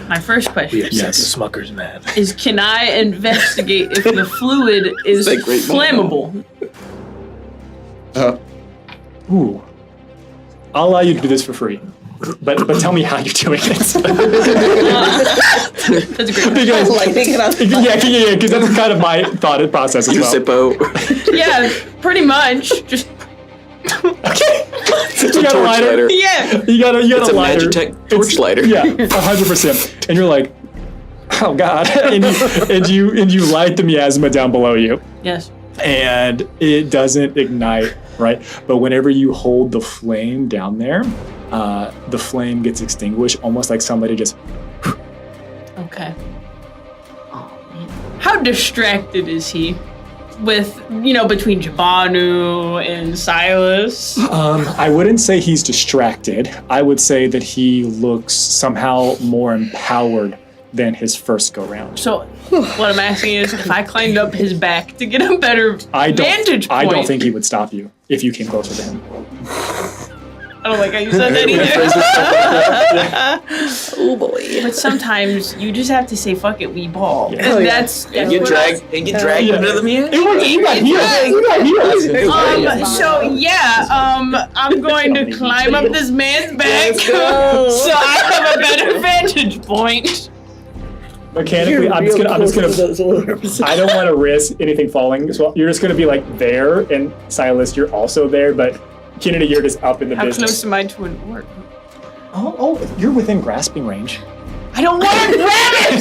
My first question Yes. Smucker's man. is, can I investigate if the fluid is That great flammable? Ooh. I'll allow you to do this for free. But tell me how you're doing it. That's a great question. Because, yeah, because that's kind of my thought process as well. Zippo. Yeah, pretty much. Just You got a lighter. yeah. You got a It's a lighter. Magitech torch lighter. Yeah, 100%. And you're like, oh god, and you light the miasma down below you, Yes. and it doesn't ignite, right? But whenever you hold the flame down there, the flame gets extinguished, almost like somebody just. Okay. How distracted is he with, between Jabanu and Silas? I wouldn't say he's distracted. I would say that he looks somehow more empowered than his first go round. So, what I'm asking is, if I climbed up his back to get a better vantage point. I don't think he would stop you if you came closer to him. I don't like how you said that either. Oh boy. But sometimes you just have to say, fuck it, we ball. Yeah. And that's And get dragged into the mirror. You got healed. So I'm going to climb up this man's back so I have a better vantage point. Mechanically, I'm just gonna. I don't want to risk anything falling. So you're just gonna be like there, and Silas, you're also there, but Kennedy, you're just up in the How distance. close am I to an orc? Oh, you're within grasping range. I don't want to grab it!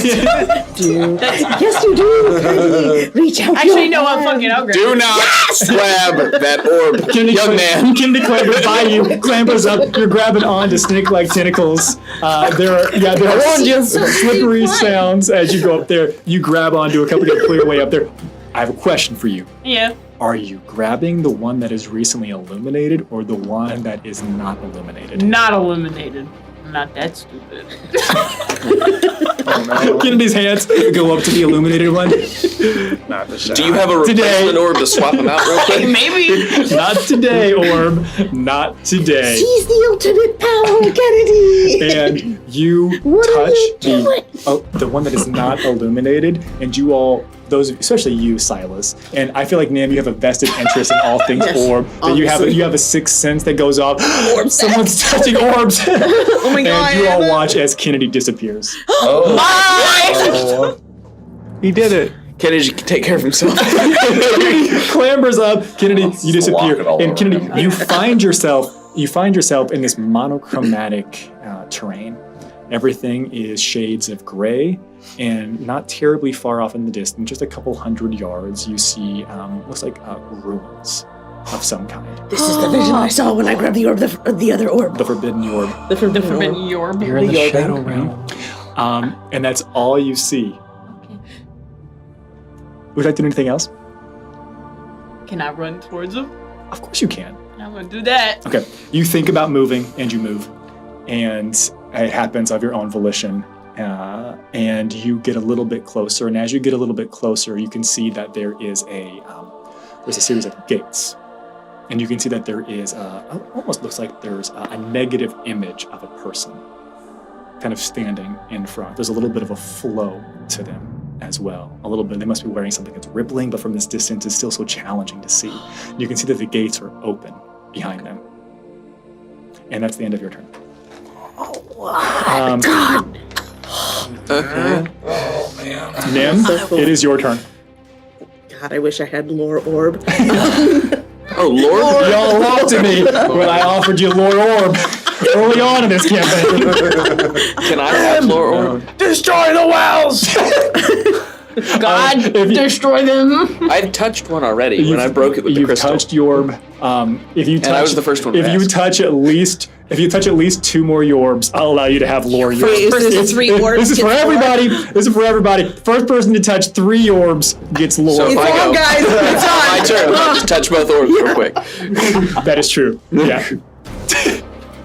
Yes, you do. Reach out. Actually, no, I'll fucking grab it. Do not grab that orb, young man. Kennedy clambers by you, clambers up. You're grabbing onto snake-like tentacles. There are slippery sounds as you go up there. You grab onto a couple, get clear way up there. I have a question for you. Yeah. Are you grabbing the one that is recently illuminated or the one that is not illuminated? Not illuminated. I'm not that stupid. Kennedy's hands go up to the illuminated one. Do you have a replacement orb to swap them out real quick? Maybe. Not today, orb. Not today. She's the ultimate power, Kennedy. And you touch the one that is not illuminated, and you all, especially you, Silas, and I feel like Nam, you have a vested interest in all things orb. That you have a sixth sense that goes off. Someone's touching orbs. Oh my god! And you all watch as Kennedy disappears. Oh. He did it. Kennedy can take care of himself. Kennedy clambers up. Kennedy, you disappear, and Kennedy, you find yourself in this monochromatic terrain. Everything is shades of gray, and not terribly far off in the distance, just a couple 100 yards, you see looks like ruins of some kind. This is the vision I saw when I grabbed the orb, the other orb. The forbidden orb. The forbidden orb. You're in the shadow realm. And that's all you see. Would you like to do anything else? Can I run towards him? Of course you can. I'm gonna do that. Okay. You think about moving, and you move. And it happens of your own volition. And you get a little bit closer. And as you get a little bit closer, you can see that there's a series of gates. And you can see that there is almost looks like there's a negative image of a person kind of standing in front. There's a little bit of a flow to them as well. A little bit. They must be wearing something that's rippling, but from this distance, it's still so challenging to see. You can see that the gates are open behind them. And that's the end of your turn. God. Okay. Oh man. Nim, it is your turn. God, I wish I had lore orb. Oh, Lord. Y'all laughed at me when I offered you lore orb early on in this campaign. Can I have lore orb? Destroy the wells! God, destroy them! I've touched one already when I broke it with the crystal. You've touched Yorb. If you touch, and I was the first one. If you touch at least 2 more Yorbs, I'll allow you to have lore. Wait, is this 3 Yorbs? This is for everybody. This is for everybody. First person to touch 3 Yorbs gets lore. So if I go, guys. It's on. my turn. Touch both orbs real quick. That is true. Yeah.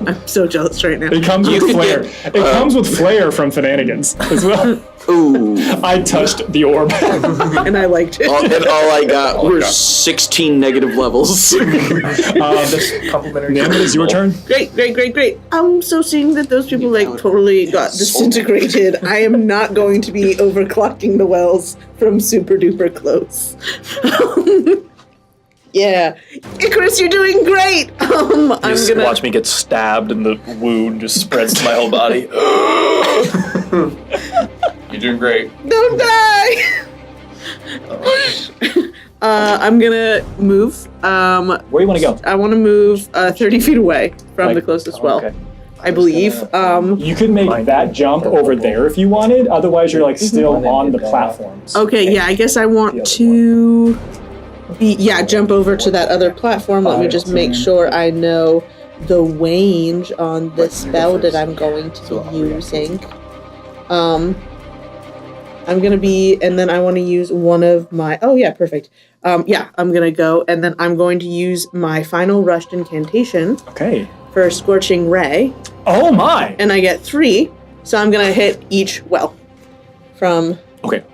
I'm so jealous right now. It comes with flair. It comes with flair from Shenanigans as well. Ooh. I touched the orb. And I liked it. And all I got were 16 negative levels. Complimentary. Nim, it is your turn. Great. So seeing that those people totally got disintegrated, I am not going to be overclocking the wells from super duper close. Yeah. Icarus, you're doing great! I'm gonna watch me get stabbed and the wound just spreads to my whole body. You're doing great. Don't die! I'm gonna move. Where do you want to go? I want to move 30 feet away from the closest well. Okay. I believe. You could make that jump over there if you wanted. Otherwise, you're still on the platforms. Okay, yeah, I guess I want to jump over to that other platform. Let me just make sure I know the range on the spell that I'm going to be using. I'm gonna be, and then I want to use one of my, perfect. I'm gonna go, and then I'm going to use my final rushed incantation. Okay. For Scorching Ray. Oh my! And I get 3, so I'm gonna hit each well. From. Okay.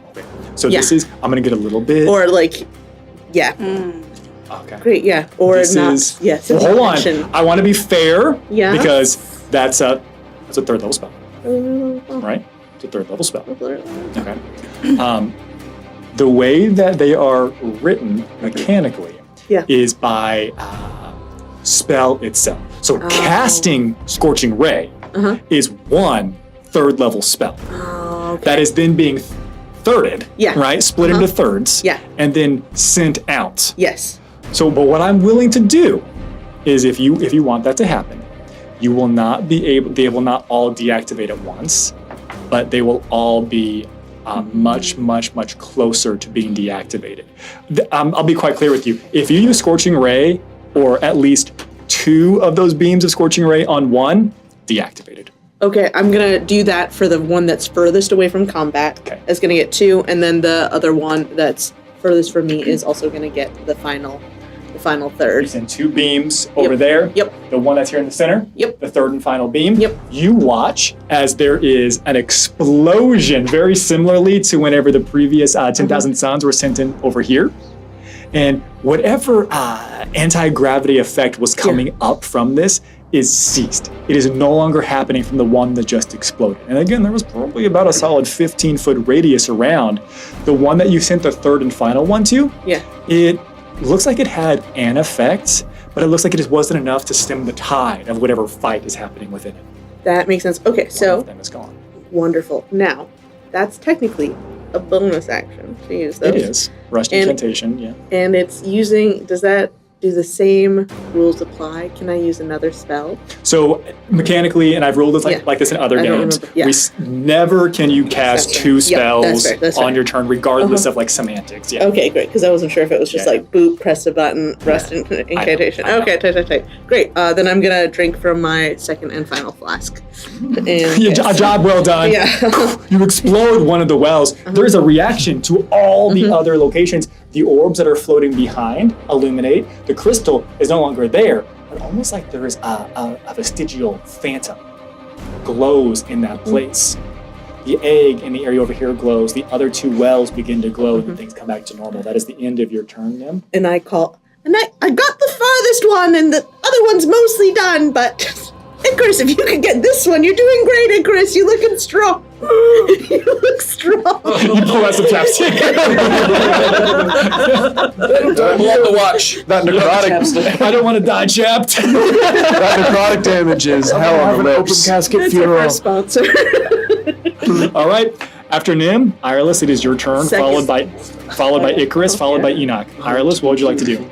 So this is, I'm gonna get a little bit. Or Okay. Great, yeah. Or this not. Is, yes. Well, hold on. I want to be fair. Yeah. Because that's a 3rd level spell. Right? It's a 3rd level spell. Okay. The way that they are written mechanically is by spell itself. So casting Scorching Ray is 1 3rd level spell. That is then being thirded, right? Split into thirds, and then sent out. Yes. So, but what I'm willing to do is, if you want that to happen, you will not be able. They will not all deactivate at once, but they will all be much closer to being deactivated. I'll be quite clear with you. If you use Scorching Ray, or at least 2 of those beams of Scorching Ray on one, deactivated. Okay, I'm gonna do that for the one that's furthest away from combat. Okay. It's gonna get 2, and then the other one that's furthest from me is also gonna get the final third. You send 2 beams over there. Yep. The one that's here in the center. Yep. The 3rd and final beam. Yep. You watch as there is an explosion, very similarly to whenever the previous 10,000 suns were sent in over here. And whatever anti-gravity effect was coming up from this is ceased. It is no longer happening from the one that just exploded. And again, there was probably about a solid 15-foot radius around. The one that you sent the 3rd and final one to, it looks like it had an effect, but it looks like it just wasn't enough to stem the tide of whatever fight is happening within it. That makes sense. Okay, so One of them is gone. Wonderful. Now, that's technically a bonus action to use those. It is. Rushed incantation, yeah. And it's using, does that do the same rules apply? Can I use another spell? So mechanically, and I've ruled this like this in other games, never can you cast 2 spells on your turn, regardless of semantics. Yeah. Okay, great, because I wasn't sure if it was just boop, press a button, rest incantation. I know. Okay, tight. Great. Then I'm gonna drink from my 2nd and final flask. And a job well done. Yeah. You explode one of the wells. There's a reaction to all the other locations. The orbs that are floating behind illuminate. The crystal is no longer there, but almost like there is a vestigial phantom glows in that place. The egg in the area over here glows. The other 2 wells begin to glow, and things come back to normal. That is the end of your turn, Nim. And I got the farthest one, and the other one's mostly done, but Icarus, if you could get this one, you're doing great, Icarus. You're looking strong. You look strong. You pull out some chapstick. Pull out the watch. That necrotic. I don't want to die, chapped. That necrotic damage is hell on the lips. Open casket That's funeral. our sponsor. All right. After Nim, Ireless, it is your turn, Second. followed by Icarus, followed by Enoch. Ireless, what would you like to do?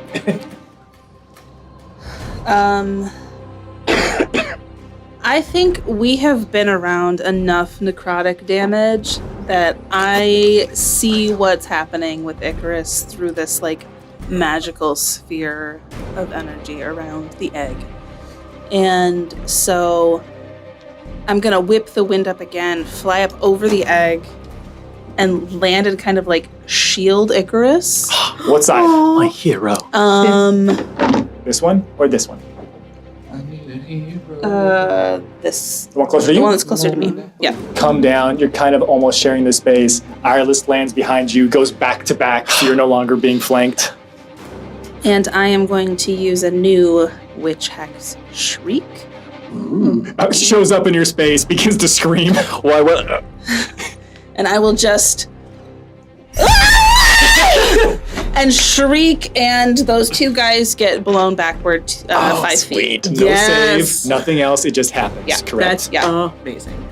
I think we have been around enough necrotic damage that I see what's happening with Icarus through this like magical sphere of energy around the egg. And so I'm gonna whip the wind up again, fly up over the egg, and land and kind of like shield Icarus. What side? My hero. This one or this one? This. The one closer to you? The one that's closer to me. Yeah. Come down. You're kind of almost sharing the space. Ireless lands behind you, goes back to back, so you're no longer being flanked. And I am going to use a new Witch Hex Shriek. Shows up in your space, begins to scream. Why? What? And I will just and shriek, and those two guys get blown backward 5 feet. Sweet. No save, nothing else. It just happens. Yeah, correct. Amazing.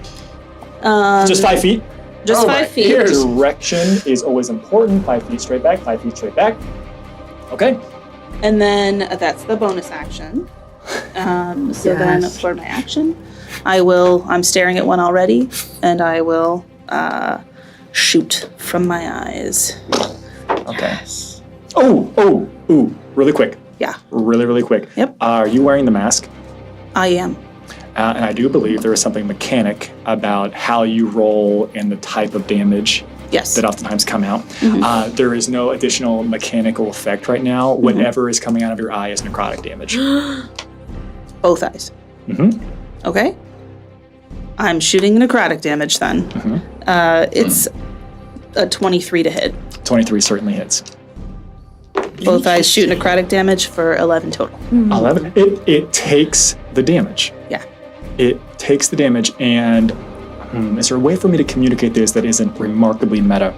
Just 5 feet. Just 5 feet. Direction is always important. 5 feet straight back. 5 feet straight back. Okay. And then that's the bonus action. So then for my action, I'm staring at one already, and I will shoot from my eyes. Okay. Oh, really quick. Yeah. Really quick. Yep. Are you wearing the mask? I am. And I do believe there is something mechanic about how you roll and the type of damage that oftentimes come out. Mm-hmm. There is no additional mechanical effect right now. Mm-hmm. Whatever is coming out of your eye is necrotic damage. Both eyes. Mm-hmm. Okay. I'm shooting necrotic damage then. Mm-hmm. It's a 23 to hit. 23 certainly hits. Both eyes shoot necrotic damage for 11 total. 11. It takes the damage. Yeah. It takes the damage, and is there a way for me to communicate this that isn't remarkably meta?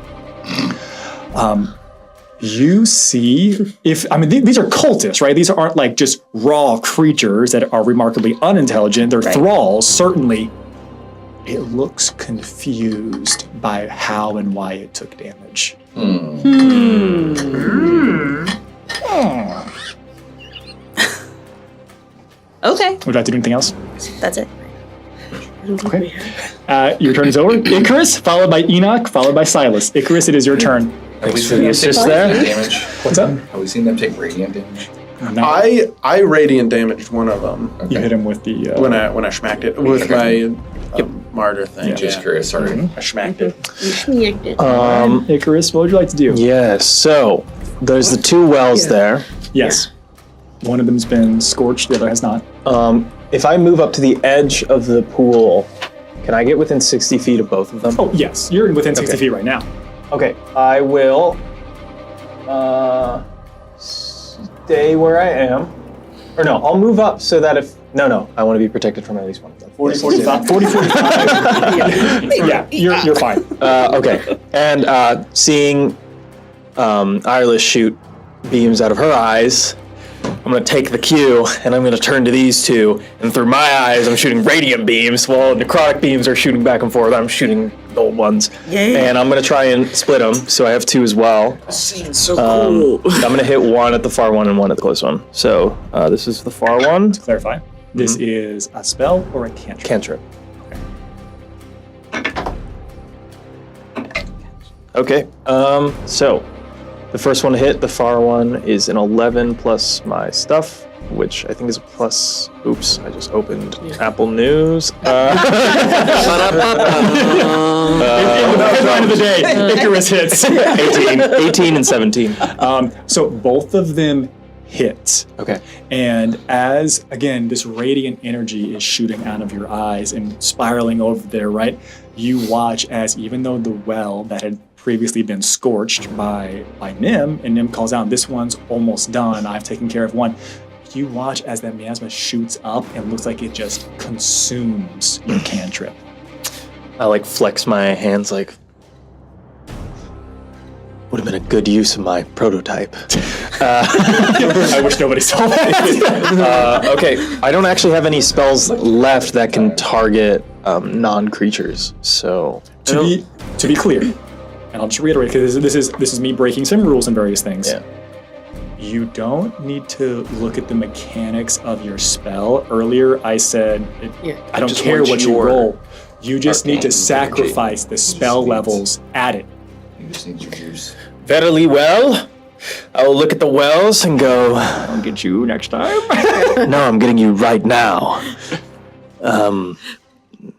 You see, these are cultists, right? These aren't like just raw creatures that are remarkably unintelligent. They're thralls, certainly. It looks confused by how and why it took damage. Okay. Would you like to do anything else? That's it. Okay. Your turn is over. Icarus, followed by Enoch, followed by Silas. Icarus, it is your turn. Have we seen them take damage? What's up? Have we seen them take radiant damage? No. I radiant damaged one of them. You hit him with the when I smacked it with my martyr thing. Just curious, sorry. I smacked it. Icarus, what would you like to do? Yes. So there's the two wells there. Yes. One of them's been scorched, the other has not. If I move up to the edge of the pool, can I get within 60 feet of both of them? Oh, yes. You're within 60 feet right now. Okay. I will stay where I am. Or no, I'll move up so that if... No, I want to be protected from at least one of them. 40, 45. Yeah, you're fine. Okay. And seeing Ireless shoot beams out of her eyes, I'm going to take the cue and I'm going to turn to these two, and through my eyes I'm shooting radiant beams while necrotic beams are shooting back and forth. I'm shooting gold ones. And I'm going to try and split them, so I have two as well. This scene's so cool. I'm going to hit one at the far one and one at the close one. So this is the far one. To clarify, this is a spell or a cantrip? Cantrip. Okay. So the first one to hit, the far one, is an 11 plus my stuff, which I think is a plus. Oops, I just opened Apple News. Headline of the day, Icarus hits. 18 and 17. So both of them hit. Okay. And as, again, this radiant energy is shooting out of your eyes and spiraling over there, right? You watch as, even though the well that had previously been scorched by Nim, and Nim calls out, this one's almost done, I've taken care of one. You watch as that miasma shoots up and looks like it just consumes your cantrip. I like flex my hands like, would have been a good use of my prototype. I wish nobody saw that. Okay, I don't actually have any spells left that can target non-creatures, so... To be clear, and I'll just reiterate, because this is me breaking some rules and various things. Yeah. You don't need to look at the mechanics of your spell. Earlier, I said, I don't care what you roll. You just need to sacrifice the spell levels at it. You just need to use. Verily well, I will look at the wells and go, I'll get you next time. no, I'm getting you right now.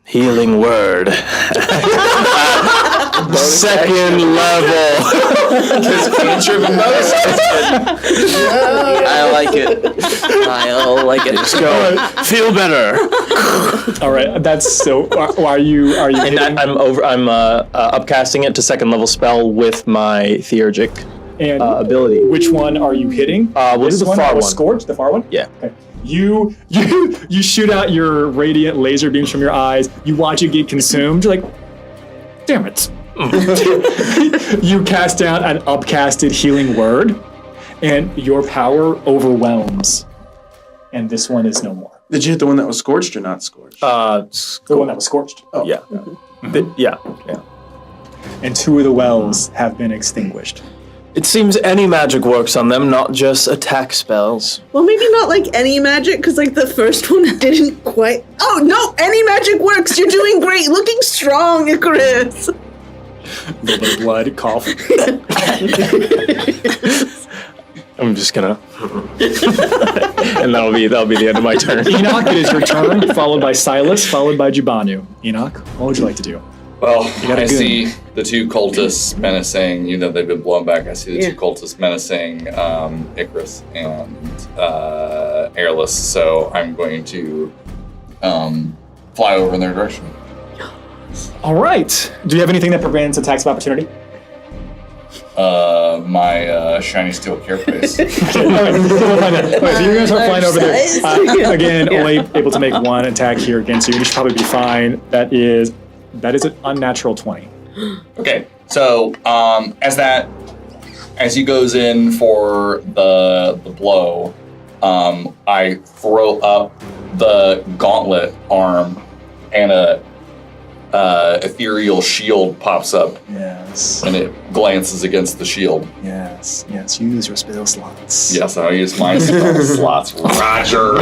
Healing word. Second level. I like it. I like it. Just go. Feel better. All right, that's so. Are you? And I'm upcasting it to second level spell with my theurgic ability. Which one are you hitting? We'll do the far one. Scourge, the far one. Yeah. Okay. You shoot out your radiant laser beams from your eyes. You watch it get consumed. You're like, damn it. You cast down an upcasted healing word, and your power overwhelms. And this one is no more. Did you hit the one that was scorched or not scorched? The one that was scorched. Oh. Yeah. Yeah. And 2 of the wells have been extinguished. It seems any magic works on them, not just attack spells. Well, maybe not like any magic, because like the first one didn't quite. Oh no, any magic works. You're doing great, looking strong, Icarus. A little bit of blood, cough. I'm just gonna, and that'll be the end of my turn. Enoch, it is your turn, followed by Silas, followed by Jubanu. Enoch, what would you like to do? Well, I see the 2 cultists menacing, they've been blown back. I see the 2 cultists menacing Icarus and Airless, so I'm going to fly over in their direction. All right. Do you have anything that prevents attacks of opportunity? My shiny steel carapace. All right, we'll find out. All right, so you're going to start flying over there. Again, only able to make 1 attack here against you. You should probably be fine. That is an unnatural 20. Okay, so as he goes in for the blow, I throw up the gauntlet arm, and a ethereal shield pops up. Yes. And it glances against the shield. Yes. Use your spell slots. Yes, I'll use my spell slots. Roger.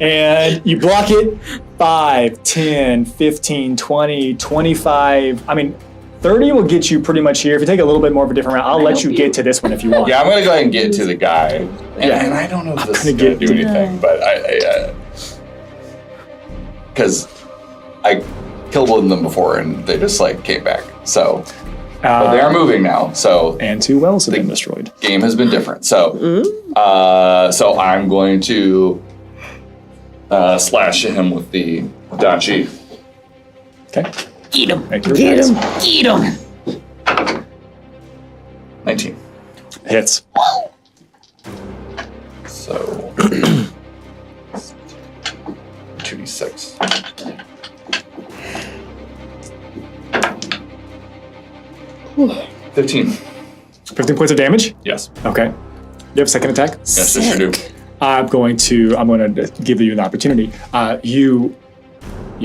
And you block it. 5, 10, 15, 20, 25. 30 will get you pretty much here. If you take a little bit more of a different route, I'll let you get to this one if you want. Yeah, I'm going to go ahead and get to the guy. And I don't know if this is going to do anything, but I because I killed one of them before and they just came back. So, but they are moving now. So, and 2 wells have been destroyed. Game has been different. So, so I'm going to slash him with the Dachi. Okay. Eat him. Get him. Eat him. 19. Hits. So 2d6. $15. 15 points of damage? Yes. Okay. You have a second attack? Yes, I sure do. I'm going to give you an opportunity. You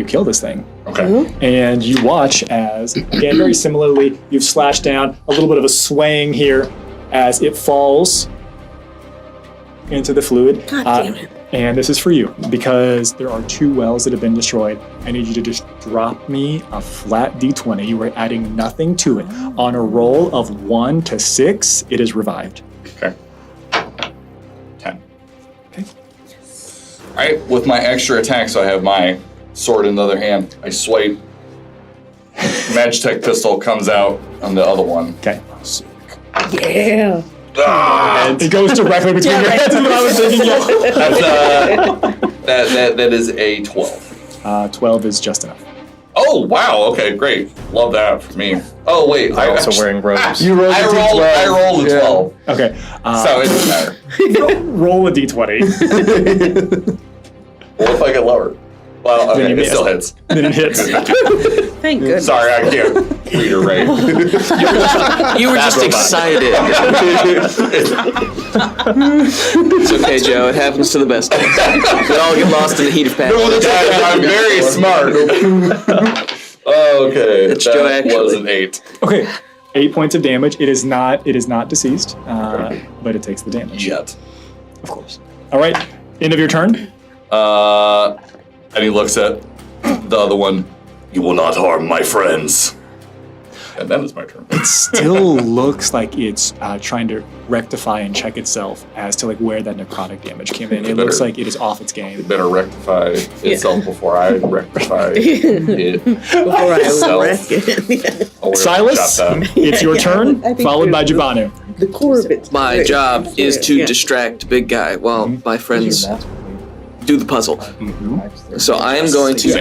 kill this thing. Okay. And you watch as, again, very similarly, you've slashed down, a little bit of a swaying here as it falls into the fluid. God damn it. And this is for you, because there are 2 wells that have been destroyed. I need you to just drop me a flat d20. You are adding nothing to it. On a roll of 1 to 6, it is revived. Okay. 10. Okay. All right, with my extra attack, so I have my sword in the other hand. I swipe. Magitech pistol comes out on the other one. Okay. Yeah. It goes directly between your heads. Is what I was thinking. That is a 12. 12 is just enough. Oh wow! Okay, great. Love that for me. Oh wait, I'm also wearing robes. I rolled a 12. Okay. So it doesn't matter. Roll a d20. What if I get lower? Well, okay, Then you it still miss. hits. Then it hits. Thank goodness. Sorry, I can't read or write. You were just excited. It's okay, Joe. It happens to the best of us. We all get lost in the heat of passion. No, that's I'm very smart. Okay, It's that Joe, actually. was an 8. Okay, 8 points of damage. It is not deceased, but it takes the damage. Yet. Of course. All right, end of your turn. And he looks at the other one. You will not harm my friends. And then it's my turn. It still looks like it's trying to rectify and check itself as to like where that necrotic damage came in. It looks like it is off its game. It better rectify itself before I rectify it. Before I Itself. wreck it. Oh, we're gonna Silas, chop that. it's your turn, I think followed by there's- Jabanu. The core of it. My job is to distract big guy while my friends do the puzzle. So I am going to I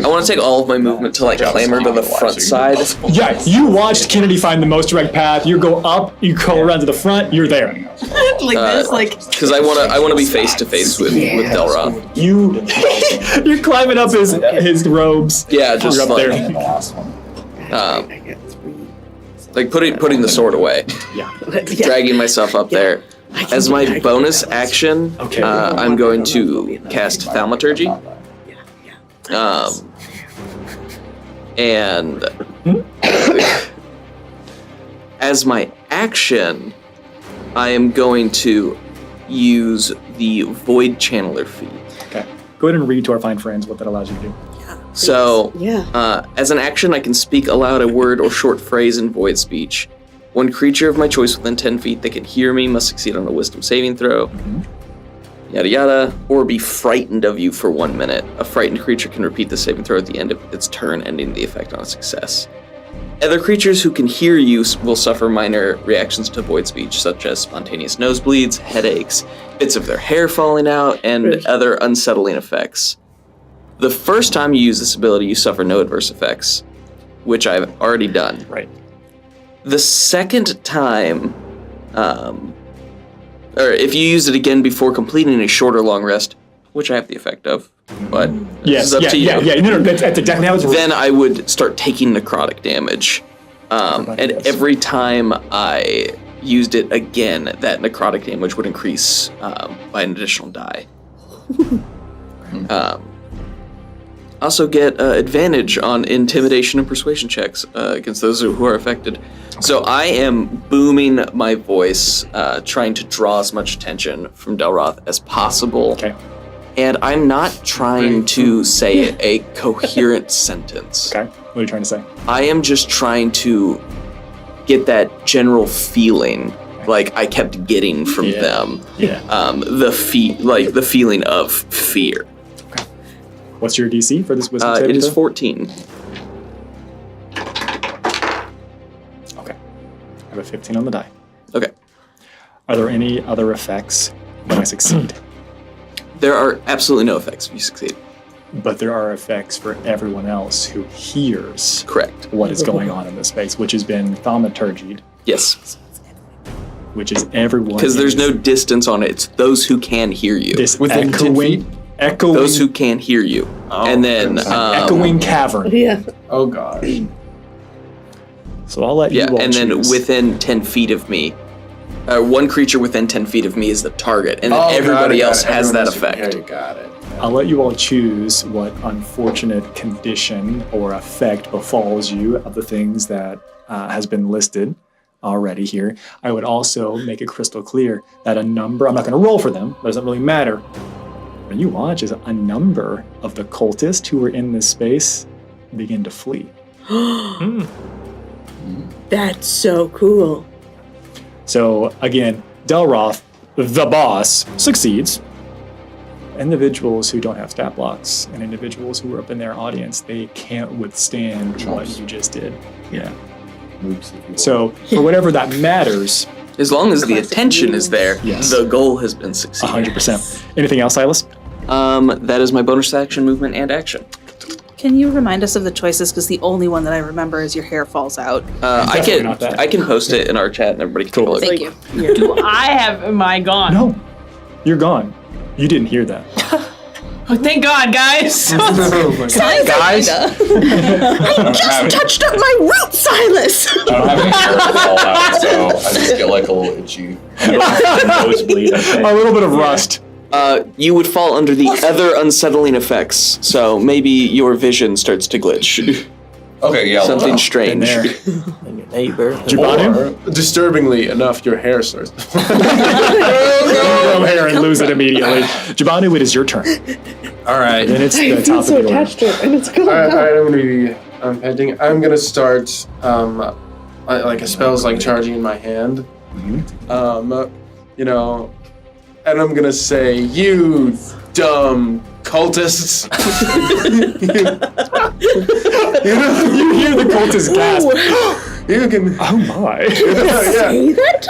want to take all of my movement to like clamber to the front side. Yeah, you watched Kennedy find the most direct path. You go up, you go around to the front, you're there. Like this, like. Because I want to be face to face with Delroth. You're climbing up his robes. Yeah, just You're up like, there. like putting the sword away. Yeah. Dragging myself up there. As my bonus action, I'm going to cast Thaumaturgy. And as my action, I am going to use the Void Channeler feat. Okay. Go ahead and read to our fine friends what that allows you to do. So, as an action, I can speak aloud a word or short phrase in void speech. One creature of my choice within 10 feet that can hear me must succeed on a wisdom saving throw. Yada yada. Or be frightened of you for 1 minute. A frightened creature can repeat the saving throw at the end of its turn, ending the effect on a success. Other creatures who can hear you will suffer minor reactions to void speech, such as spontaneous nosebleeds, headaches, bits of their hair falling out, and other unsettling effects. The first time you use this ability, you suffer no adverse effects, which I've already done. Right. The second time, or if you use it again before completing a short or long rest, which I have the effect of, but it's up to you. No, that's exactly how it's working. Then I would start taking necrotic damage. And every time I used it again, that necrotic damage would increase by an additional die. Also get advantage on intimidation and persuasion checks against those who are affected. So I am booming my voice, trying to draw as much attention from Delroth as possible. Okay. And I'm not trying to say a coherent sentence. Okay. What are you trying to say? I am just trying to get that general feeling like I kept getting from them. Yeah. The feeling of fear. What's your DC for this wisdom saving It is throw? 14. Okay. I have a 15 on the die. Okay. Are there any other effects when I succeed? There are absolutely no effects if you succeed. But there are effects for everyone else who hears Correct. what is going on in this space, which has been thaumaturgied, Yes. which is everyone. Because there's no distance on it. It's those who can hear you. This echoing Those who can hear you. And then... echoing cavern. Yeah. Oh, gosh. So I'll let you all and then choose. within 10 feet of me, one creature within 10 feet of me is the target, and then everybody else has that effect. Got it. I'll let you all choose what unfortunate condition or effect befalls you of the things that has been listed already here. I would also make it crystal clear that a number, I'm not going to roll for them, doesn't really matter. When you watch as a number of the cultists who were in this space begin to flee. That's so cool. So again, Delroth, the boss, succeeds. Individuals who don't have stat blocks and individuals who are up in their audience, they can't withstand what you just did. Yeah. So for whatever that matters, as long as the attention is there, the goal has been succeeded. 100%. Anything else, Silas? That is my bonus action, movement, and action. Can you remind us of the choices? Because the only one that I remember is your hair falls out. I can post it in our chat and everybody can Thank you. Do I have? Am I gone? No, you're gone. You didn't hear that. Oh, thank God, guys. Guys, I just touched up my root, Silas. I don't have any hair to fall out, so I just get like a little itchy. Nosebleed, I think. a little bit of rust. You would fall under the other unsettling effects, so maybe your vision starts to glitch. Okay, yeah. Something strange. And your neighbor. Or, disturbingly enough, your hair starts to Grow hair and lose it immediately. Jabanu, it is your turn. All right. And it's I the feel top so of the order. attached to it, and it's going All right, on. I'm gonna be pending. I'm gonna start like a spell's like charging in my hand. You know, and I'm gonna say, "You dumb cultists!" You hear the cultist gasp. You can. Oh my! Say that?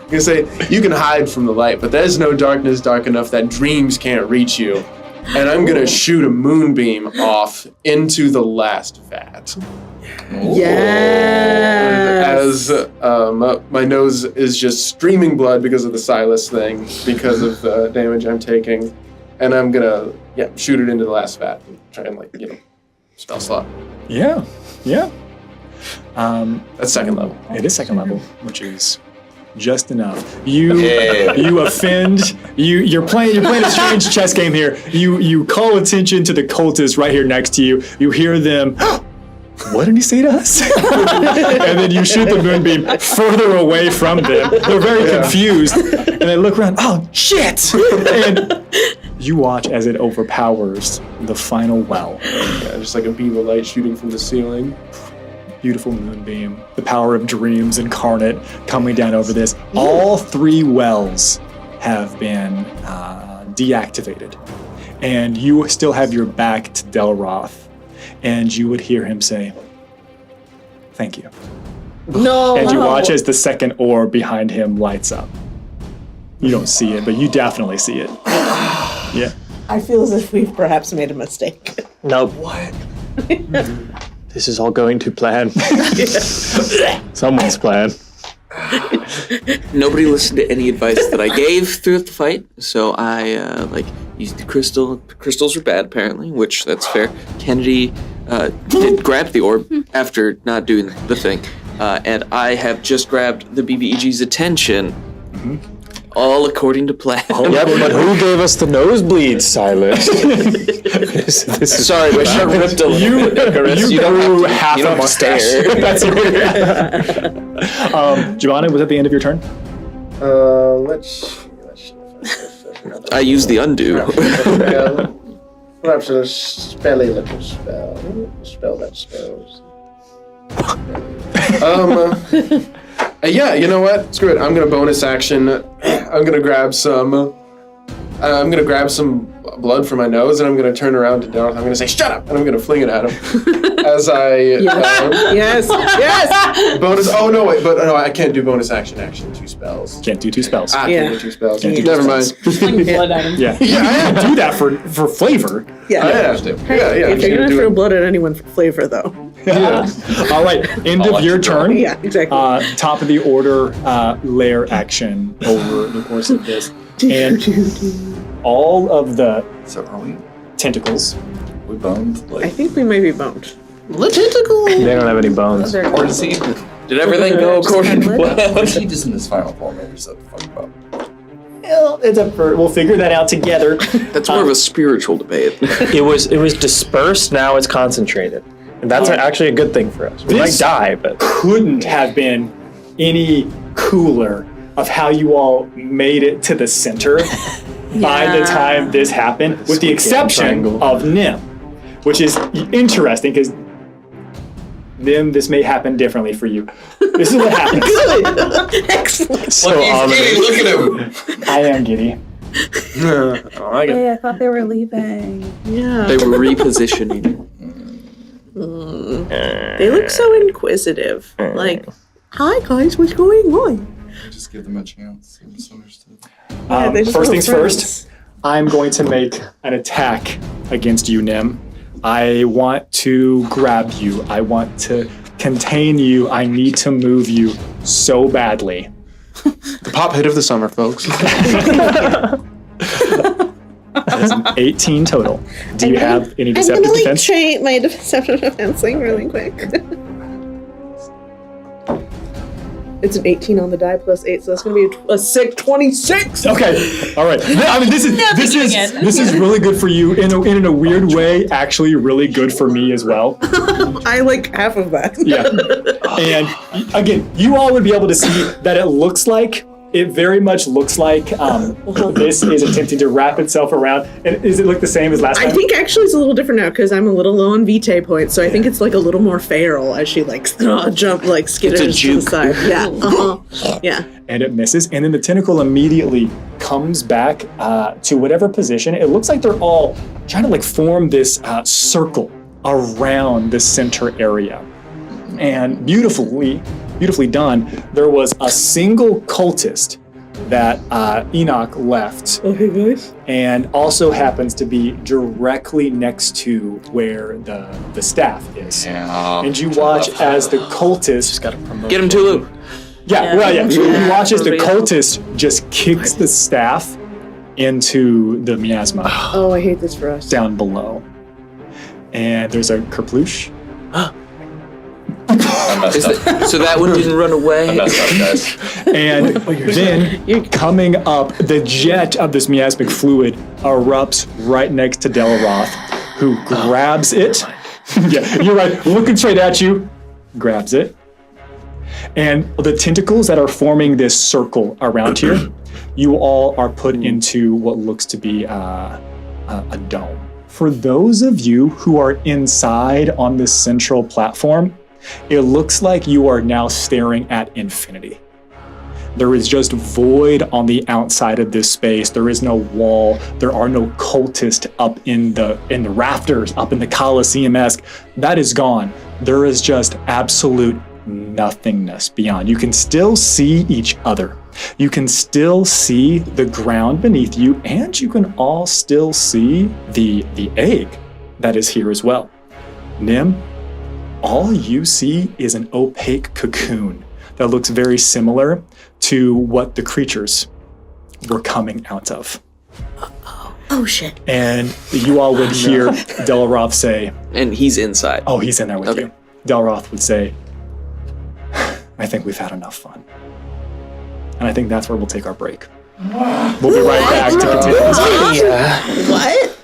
I'm gonna say you can hide from the light, but there's no darkness dark enough that dreams can't reach you. And I'm gonna shoot a moonbeam off into the last vat. Yes. As my nose is just streaming blood because of the Silas thing, because of the damage I'm taking, and I'm gonna shoot it into the last vat and try and spell slot. Yeah. That's second level. It is second level, which is just enough. You offend. You're playing a strange chess game here. You call attention to the cultists right here next to you. You hear them. What did he say to us? And then you shoot the moonbeam further away from them. They're very confused, and they look around. Oh shit! And you watch as it overpowers the final well. Yeah, just like a beam of light shooting from the ceiling. Beautiful moonbeam, the power of dreams incarnate coming down over this. All 3 wells have been deactivated, and you still have your back to Delroth, and you would hear him say, "Thank you." No. And you watch as the second orb behind him lights up. You don't see it, but you definitely see it. Yeah. I feel as if we've perhaps made a mistake. Nope. What? This is all going to plan. Someone's plan. Nobody listened to any advice that I gave throughout the fight, so I used the crystal. Crystals are bad, apparently, which that's fair. Kennedy did grab the orb after not doing the thing, and I have just grabbed the BBEG's attention. All according to plan. Yep, but who gave us the nosebleeds, Silas? this is Sorry, my shirt ripped a little bit, Icarus. You grew half you a don't have to mustache. stare. That's Giovanni, was that the end of your turn? Let's I use the undo. Perhaps a spelly little spell. Spell that spells. Yeah, you know what? Screw it. I'm gonna bonus action. I'm gonna grab some. Blood from my nose, and I'm gonna turn around to Darth. I'm gonna say, "Shut up!" and I'm gonna fling it at him. As I Yes. bonus. Oh no, wait, but no, I can't do bonus action. 2 spells. Can't do 2 spells. I can't do 2 spells. Never mind. Fling blood at him. Yeah, I do that for flavor. Yeah. I have to. Yeah. If you're gonna throw blood at anyone for flavor, though. All right, end of your turn. Yeah, exactly. Top of the order lair action over the course of this. And all of the tentacles. We boned? I think we may be boned. They don't have any bones. Or is he? Did everything go according to plan? Or is he just in his final form? Maybe shut the fuck up. Well, it's up for. We'll figure that out together. That's more of a spiritual debate. It was dispersed. Now it's concentrated, and that's actually a good thing for us. We might die, but couldn't have been any cooler of how you all made it to the center by the time this happened, with the exception of Nim, which is interesting because Nim, this may happen differently for you. This is what happens. Good. Excellent. so Look, he's giddy. Look at him. I am giddy. Hey, I thought they were leaving. Yeah. They were repositioning. They look so inquisitive. Like, hi guys, what's going on? Just give them a chance. They're misunderstood. First things first, I'm going to make an attack against you, Nim. I want to grab you. I want to contain you. I need to move you so badly. The pop hit of the summer, folks. That is an 18 total. Do you have any I'm deceptive gonna defense? try my deceptive defensing really quick. It's an 18 on the die plus 8, so that's gonna be a 26. Okay, all right. I mean, this is really good for you in a weird way. Actually, really good for me as well. I like half of that. Yeah. And again, you all would be able to see that it very much looks like this is attempting to wrap itself around. And does it look the same as last time? I think actually it's a little different now because I'm a little low on vitae points, so I think it's like a little more feral as she like jump like skitters to the side. Yeah. Yeah. And it misses, and then the tentacle immediately comes back to whatever position. It looks like they're all trying to like form this circle around the center area. And beautifully done. There was a single cultist that Enoch left. Okay, guys. And also happens to be directly next to where the staff is. Yeah. And you watch as the cultist Get him, Tulu. Yeah. You watch as the cultist just kicks the staff into the miasma. Oh, I hate this for us. Down below. And there's a kerploosh. So that one didn't run away. I messed up, guys. And then coming up, the jet of this miasmic fluid erupts right next to Delaroth, who grabs it. Yeah, you're right. Looking straight at you, grabs it. And the tentacles that are forming this circle around here, you all are put into what looks to be a dome. For those of you who are inside on this central platform, it looks like you are now staring at infinity. There is just void on the outside of this space. There is no wall. There are no cultists up in the rafters, up in the Colosseum-esque. That is gone. There is just absolute nothingness beyond. You can still see each other. You can still see the ground beneath you, and you can all still see the egg that is here as well. Nim, all you see is an opaque cocoon that looks very similar to what the creatures were coming out of. Oh shit. And you all would hear Delaroth say... And he's inside. Oh, he's in there with you. Delaroth would say, I think we've had enough fun. And I think that's where we'll take our break. We'll be right back to continue this. What?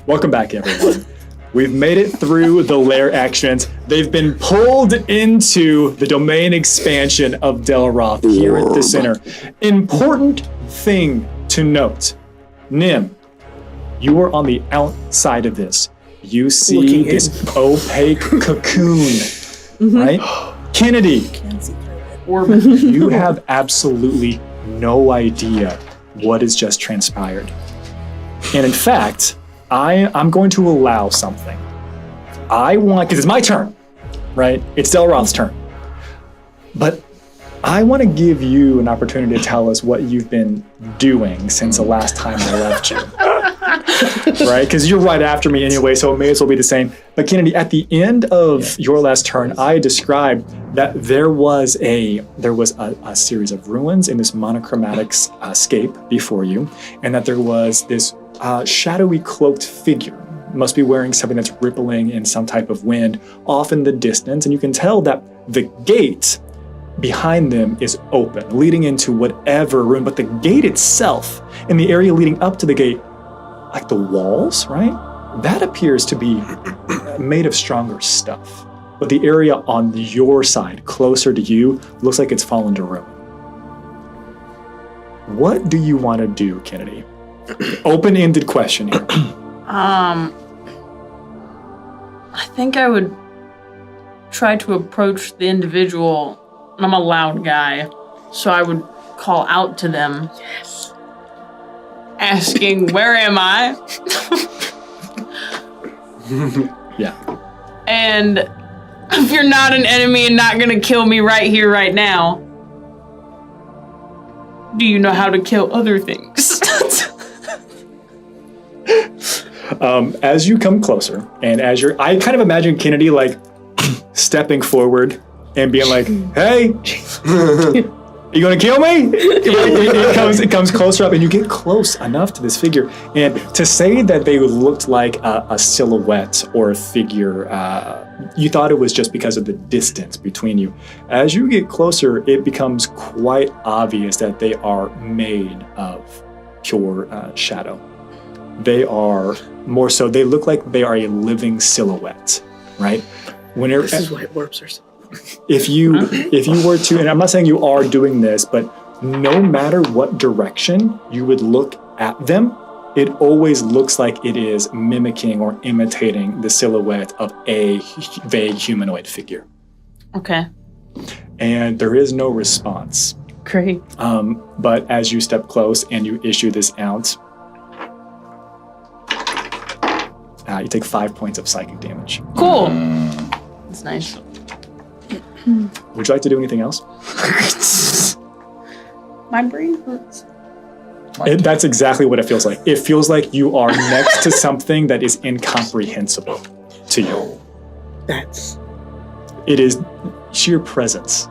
Welcome back, everyone. We've made it through the lair actions. They've been pulled into the domain expansion of Delroth here at the center. Important thing to note. Nim, you are on the outside of this. You see this opaque cocoon, right? Kennedy, you have absolutely no idea what has just transpired. And in fact, I'm going to allow something. Because it's my turn, right? It's Delroth's turn. But I want to give you an opportunity to tell us what you've been doing since the last time I left you. Right? Because you're right after me anyway, so it may as well be the same. But Kennedy, at the end of your last turn, I described that there was a series of ruins in this monochromatic scape before you, and that there was this shadowy cloaked figure, must be wearing something that's rippling in some type of wind off in the distance, and you can tell that the gate behind them is open, leading into whatever room, but the gate itself and the area leading up to the gate, like the walls, right? That appears to be made of stronger stuff. But the area on your side, closer to you, looks like it's fallen to ruin. What do you want to do, Kennedy? Open-ended question here. I think I would try to approach the individual. I'm a loud guy, so I would call out to them. Yes. Asking, where am I? Yeah. And if you're not an enemy and not gonna kill me right here, right now, do you know how to kill other things? As you come closer, and I kind of imagine Kennedy like stepping forward and being like, "Hey, you gonna kill me?" It comes closer up, and you get close enough to this figure, and to say that they looked like a silhouette or a figure, you thought it was just because of the distance between you. As you get closer, it becomes quite obvious that they are made of pure shadow. They are more so, they look like they are a living silhouette, right? This is why warps are so... If you were to, and I'm not saying you are doing this, but no matter what direction you would look at them, it always looks like it is mimicking or imitating the silhouette of a vague humanoid figure. Okay. And there is no response. Great. But as you step close and you issue this out, you take 5 points of psychic damage. Cool. That's nice. Would you like to do anything else? My brain hurts. That's exactly what it feels like. It feels like you are next to something that is incomprehensible to you. It is sheer presence.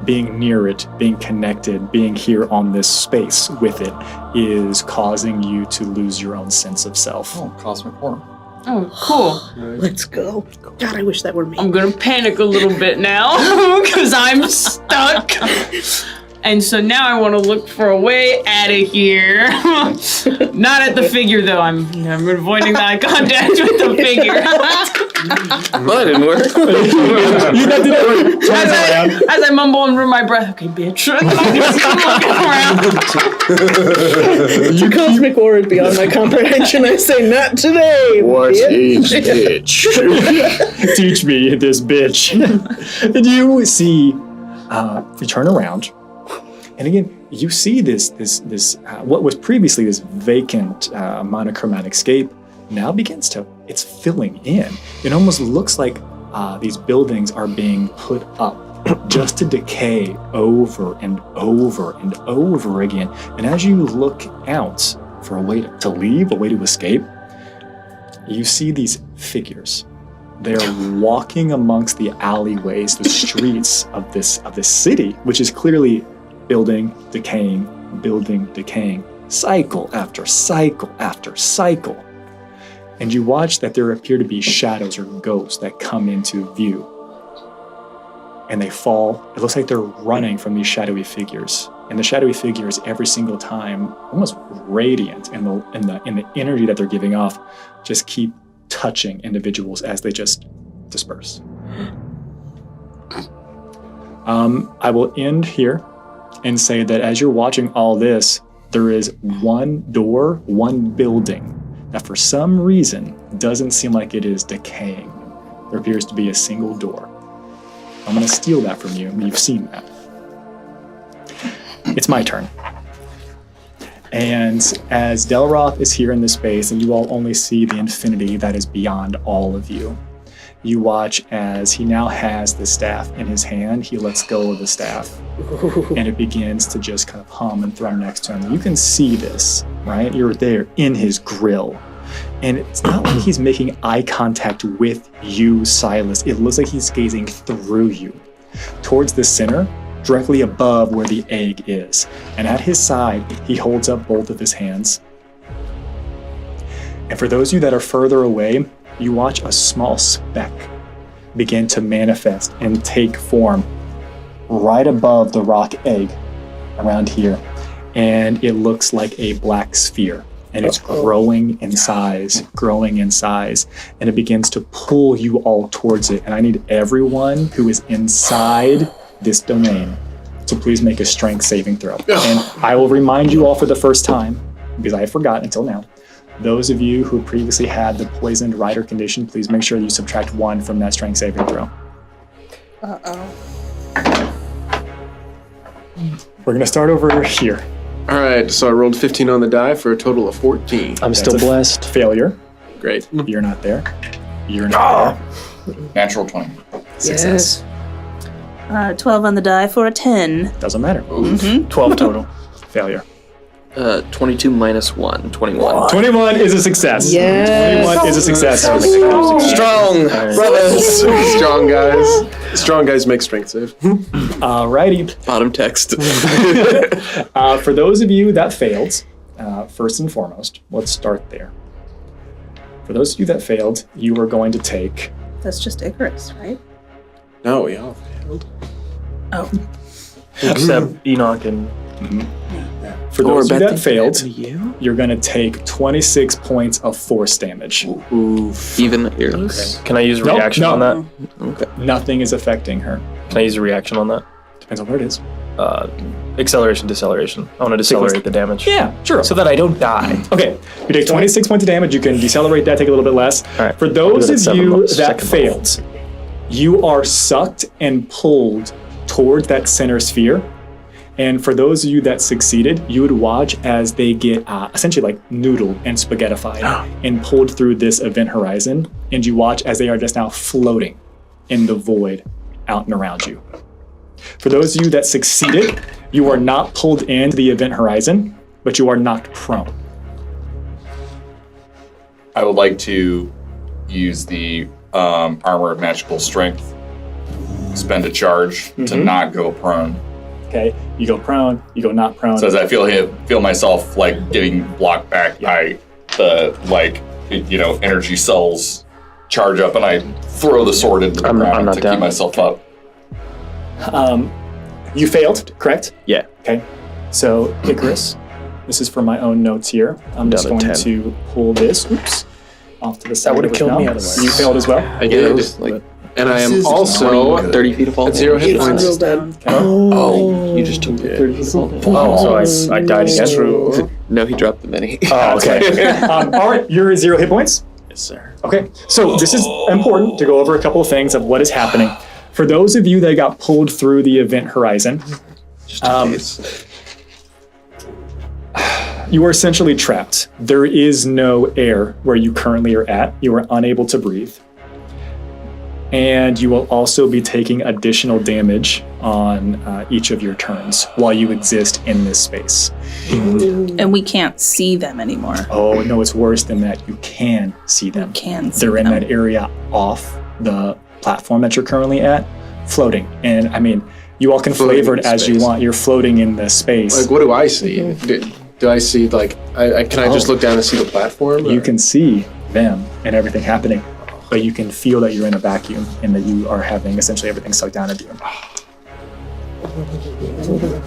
Being near it, being connected, being here on this space with it is causing you to lose your own sense of self. Oh, cosmic horror. Oh, cool. Let's go. God, I wish that were me. I'm gonna panic a little bit now because I'm stuck. And so now I want to look for a way out of here. Not at the figure, though. I'm avoiding eye contact with the figure. Well, that didn't work. As I mumble under my breath, okay, bitch. The cosmic war is beyond my comprehension. I say, not today. What is bitch? Teach me this bitch. And you see, you turn around. And again, you see this what was previously this vacant monochromatic scape now begins to, it's filling in. It almost looks like these buildings are being put up just to decay over and over and over again. And as you look out for a way to leave, a way to escape, you see these figures. They're walking amongst the alleyways, the streets of this city, which is clearly building, decaying, cycle after cycle after cycle. And you watch that there appear to be shadows or ghosts that come into view. And they fall. It looks like they're running from these shadowy figures. And the shadowy figures every single time, almost radiant in the energy that they're giving off, just keep touching individuals as they just disperse. I will end here and say that as you're watching all this, there is one door, one building that for some reason doesn't seem like it is decaying. There appears to be a single door. I'm going to steal that from you. You've seen that. It's my turn. And as Delroth is here in this space, and you all only see the infinity that is beyond all of you, you watch as he now has the staff in his hand. He lets go of the staff, and it begins to just kind of hum and thrum next to him. You can see this, right? You're there in his grill. And it's not like he's making eye contact with you, Silas. It looks like he's gazing through you, towards the center, directly above where the egg is. And at his side, he holds up both of his hands. And for those of you that are further away, you watch a small speck begin to manifest and take form right above the rock egg around here. And it looks like a black sphere. And it's growing in size, and it begins to pull you all towards it. And I need everyone who is inside this domain to please make a strength saving throw. And I will remind you all for the first time, because I forgot until now, those of you who previously had the poisoned rider condition, please make sure you subtract 1 from that strength saving throw. We're gonna start over here. All right, so I rolled 15 on the die for a total of 14. I'm still blessed. Failure. Great. You're not there. You're not there. Natural 20. Success. 12 on the die for a 10. Doesn't matter. 12 total. Failure. 22 minus 1, 21. 21 is a success. Yes. 21 is a success. Strong brothers. Strong guys. Strong guys make strength save. Alrighty. Bottom text. For those of you that failed, first and foremost, let's start there. For those of you that failed, you are going to take... That's just Icarus, right? No, we all failed. Oh. Except Enoch and... For those of you that failed, you're going to take 26 points of force damage. Even ears. Can I use a reaction on that? Okay. Nothing is affecting her. Can I use a reaction on that? Depends on where it is. Acceleration, deceleration. I want to decelerate the damage. Yeah, sure. So that I don't die. Okay, you take 26 points of damage. You can decelerate that, take a little bit less. All right. For those of you that failed, you are sucked and pulled towards that center sphere. And for those of you that succeeded, you would watch as they get essentially like noodled and spaghettified and pulled through this event horizon. And you watch as they are just now floating in the void out and around you. For those of you that succeeded, you are not pulled into the event horizon, but you are knocked prone. I would like to use the armor of magical strength, spend a charge to not go prone. Okay, you go prone, you go not prone. So as I feel myself like getting blocked back by the energy cells charge up, and I throw the sword into the ground to keep myself up. You failed, correct? Yeah. Okay. So Icarus, this is for my own notes here. I'm just going to pull this. Oops. Off to the side. That would have killed me otherwise. You failed as well. I did. And I am also 30 feet of fall. at 0 hit points. Oh, you just took 30 feet of fall. Oh, so I died again? True. No, he dropped the mini. Oh, okay. All right, you're at 0 hit points? Yes, sir. Okay, so this is important to go over a couple of things of what is happening. For those of you that got pulled through the event horizon, you are essentially trapped. There is no air where you currently are at. You are unable to breathe. And you will also be taking additional damage on each of your turns while you exist in this space. And we can't see them anymore. Oh, no, it's worse than that. You can see them. They're in that area off the platform that you're currently at, floating. And I mean, you all can flavor it as you want. You're floating in the space. Like, what do I see? Do I see, like, can I just look down and see the platform? You can see them and everything happening, but you can feel that you're in a vacuum and that you are having essentially everything sucked down of you.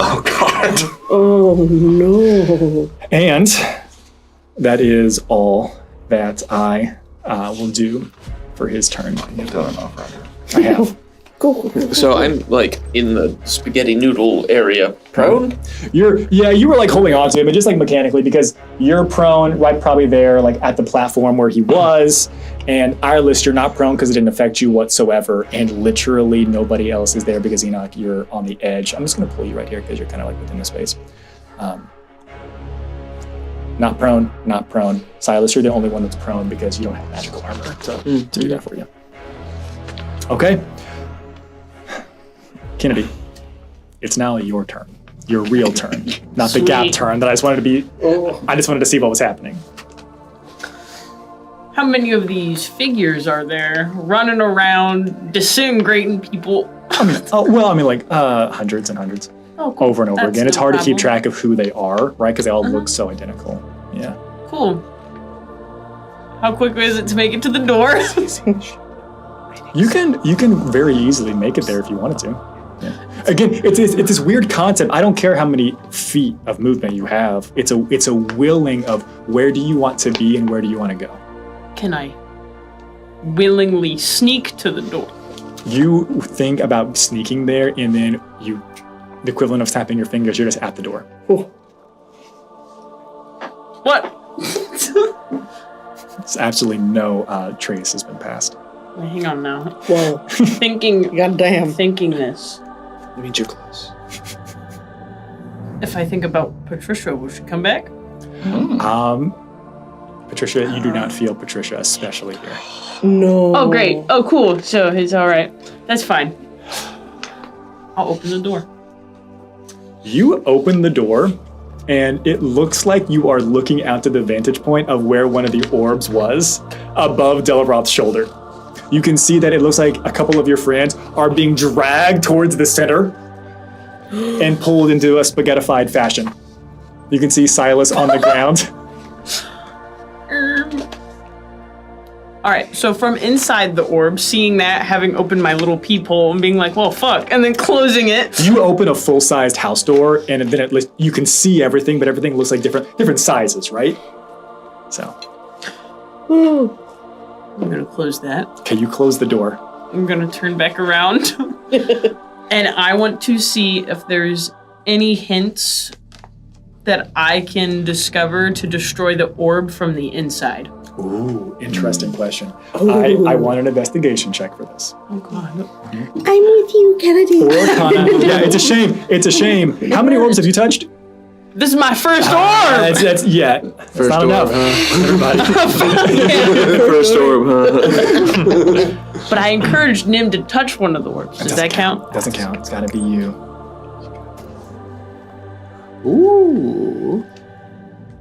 Oh God. Oh no. And that is all that I will do for his turn. You've done enough, right? I have. So I'm like in the spaghetti noodle area, prone. You were like holding on to it, but just like mechanically, because you're prone right probably there, like at the platform where he was. And Ireless, you're not prone because it didn't affect you whatsoever. And literally nobody else is there because Enoch, you're on the edge. I'm just gonna pull you right here because you're kind of like within the space. Not prone, not prone. Silas, you're the only one that's prone because you don't have magical armor to do that for you. Okay. Kennedy, it's now your turn. Your real turn. Not the gap turn that I just wanted to be. I just wanted to see what was happening. How many of these figures are there running around, disintegrating people? Hundreds and hundreds. Oh, cool. Over and over That's again. It's no hard to keep problem. track of who they are, right? Because they all look so identical. Yeah. Cool. How quick is it to make it to the door? You can very easily make it there if you wanted to. Yeah. Again, it's this weird concept. I don't care how many feet of movement you have. It's a willing of where do you want to be and where do you want to go. Can I willingly sneak to the door? You think about sneaking there, and then the equivalent of snapping your fingers, you're just at the door. What? It's absolutely no trace has been passed. Wait, hang on now. Whoa. Thinking this. Let me get close. If I think about Patricia, will she come back? Patricia, you do not feel Patricia especially here. No. Oh, great. Oh, cool. So it's all right. That's fine. I'll open the door. You open the door, and it looks like you are looking out to the vantage point of where one of the orbs was, above Delaroth's shoulder. You can see that it looks like a couple of your friends are being dragged towards the center and pulled into a spaghettified fashion. You can see Silas on the ground. All right, so from inside the orb, seeing that, having opened my little peephole and being like, well, fuck, and then closing it. You open a full-sized house door, and then you can see everything, but everything looks like different sizes, right? So. I'm gonna close that. Okay, you close the door. I'm gonna turn back around. And I want to see if there's any hints that I can discover to destroy the orb from the inside. Ooh, interesting question. I want an investigation check for this. Oh, God. I'm with you, Kennedy. Yeah, it's a shame. It's a shame. How many orbs have you touched? This is my first orb! That's First not orb, enough. Everybody. First orb, huh? But I encouraged Nim to touch one of the orbs. Does that count? Doesn't count. It's gotta be you. Ooh.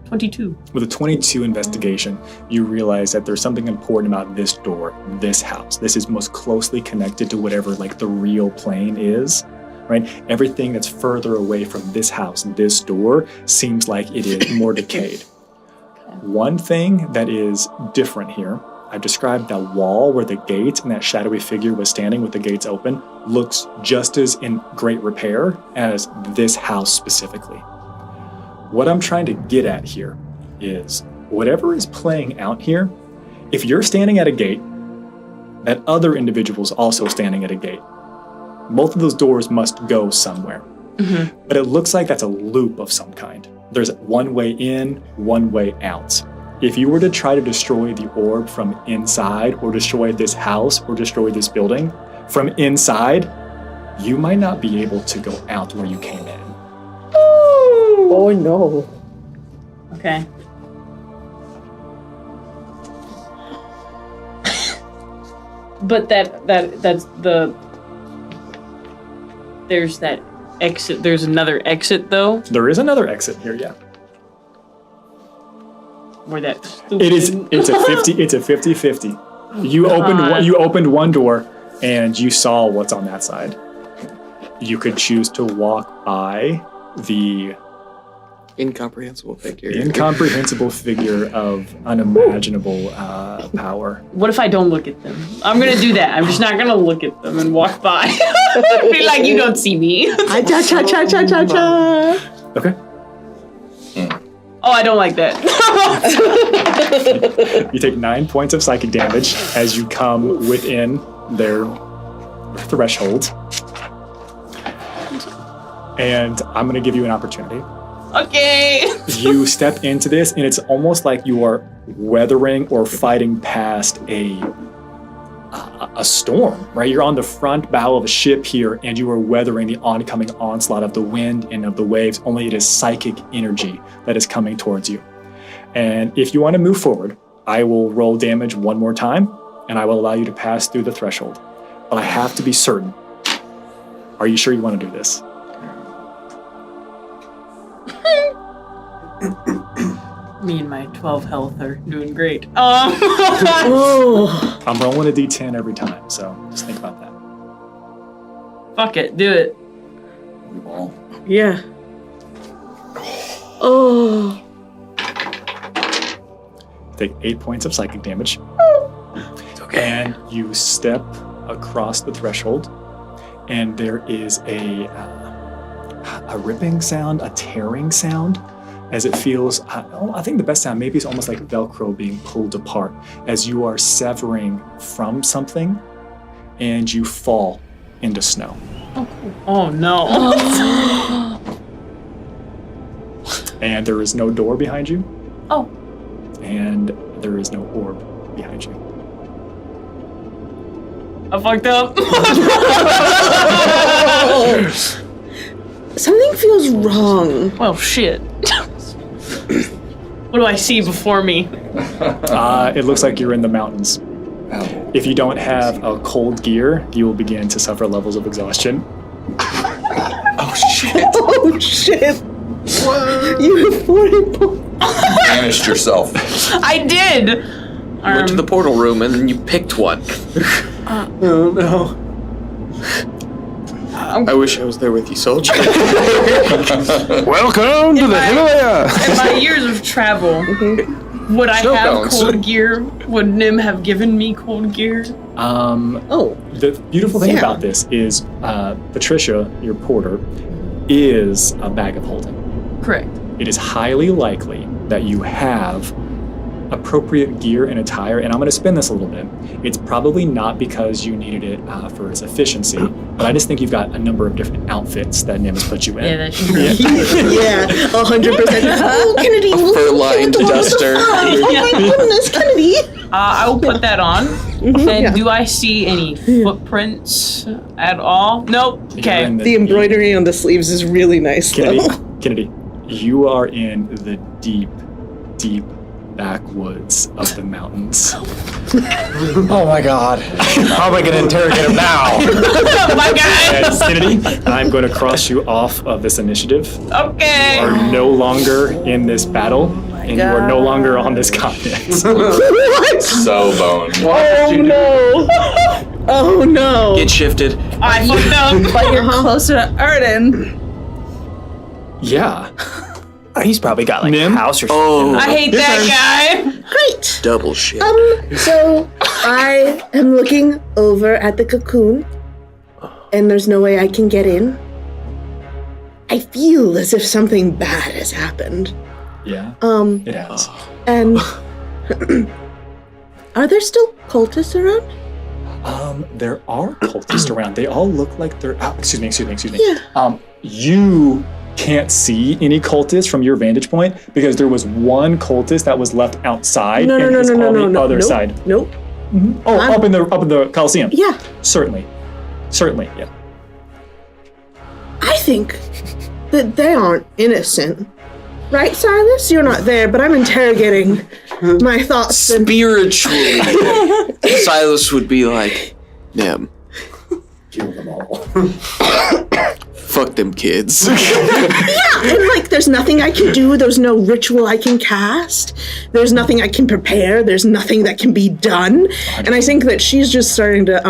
22. With a 22 investigation, you realize that there's something important about this door, this house. This is most closely connected to whatever like the real plane is, right? Everything that's further away from this house and this door seems like it is more decayed. One thing that is different here, I've described that wall where the gate and that shadowy figure was standing with the gates open looks just as in great repair as this house specifically. What I'm trying to get at here is whatever is playing out here, if you're standing at a gate, that other individual's also standing at a gate. Both of those doors must go somewhere. Mm-hmm. But it looks like that's a loop of some kind. There's one way in, one way out. If you were to try to destroy the orb from inside, or destroy this house, or destroy this building, from inside, you might not be able to go out where you came in. Oh no. Okay. But that's the... There's that exit. There's another exit, though? There is another exit here, yeah. Where that It's a 50-50. You opened one door and you saw what's on that side. You could choose to walk by the Incomprehensible figure. The incomprehensible figure of unimaginable power. What if I don't look at them? I'm gonna do that. I'm just not gonna look at them and walk by. Be like, you don't see me. Okay. Oh, I don't like that. You take 9 points of psychic damage as you come within their threshold. And I'm going to give you an opportunity. Okay. You step into this, and it's almost like you are weathering or fighting past a storm, right? You're on the front bow of a ship here, and you are weathering the oncoming onslaught of the wind and of the waves, only it is psychic energy that is coming towards you. And if you want to move forward, I will roll damage one more time, and I will allow you to pass through the threshold. But I have to be certain. Are you sure you want to do this? Me and my 12 health are doing great. I'm rolling a d10 every time, so just think about that. Fuck it, do it. Yeah. Oh. Take 8 points of psychic damage. And you step across the threshold, and there is a ripping sound, a tearing sound, as it feels, I think the best sound maybe is almost like Velcro being pulled apart as you are severing from something and you fall into snow. Oh no. And there is no door behind you. Oh. And there is no orb behind you. I fucked up. Something feels wrong. Well, shit. What do I see before me? It looks like you're in the mountains. If you don't have a cold gear, you will begin to suffer levels of exhaustion. Oh shit. Oh shit. What? You banished yourself. I did. You went to the portal room and then you picked one. Oh no. I wish I was there with you, soldier. Welcome to the Himalaya. In my years of travel, would I have cold gear? Would Nim have given me cold gear? The beautiful thing about this is Patricia, your porter, is a bag of holding. Correct. It is highly likely that you have appropriate gear and attire, and I'm going to spin this a little bit. It's probably not because you needed it for its efficiency, but I just think you've got a number of different outfits that Nim has put you in. Yeah, that's true. Yeah, 100%. Oh, Kennedy. A fur-lined duster. Oh my goodness, Kennedy. I will put that on. And do I see any footprints at all? Nope. Okay. The embroidery on the sleeves is really nice, Kennedy, you are in the deep, deep backwoods of the mountains. Oh my god. How am I going to interrogate him now? My guy! And Kennedy, I'm going to cross you off of this initiative. Okay. You are no longer in this battle, and you are no longer on this continent. What? So boned. Oh no. Oh no. Get shifted. I fucked up. But you're closer to Erden. Yeah. He's probably got like a house or something. Oh, I hate that guy. Great. Double shit. So I am looking over at the cocoon, and there's no way I can get in. I feel as if something bad has happened. Yeah. It has. And are there still cultists around? There are cultists around. They all look like they're. Excuse me. Yeah. You can't see any cultists from your vantage point because there was one cultist that was left outside No. on the other side. Nope. Mm-hmm. Oh, up in the Coliseum. Yeah. Certainly, yeah. I think that they aren't innocent. Right, Silas? You're not there, but I'm interrogating my thoughts. Spiritually, Silas would be like, Nim. Kill them all. Fuck them kids. Yeah, and like there's nothing I can do. There's no ritual I can cast. There's nothing I can prepare. There's nothing that can be done. And I think that she's just starting to,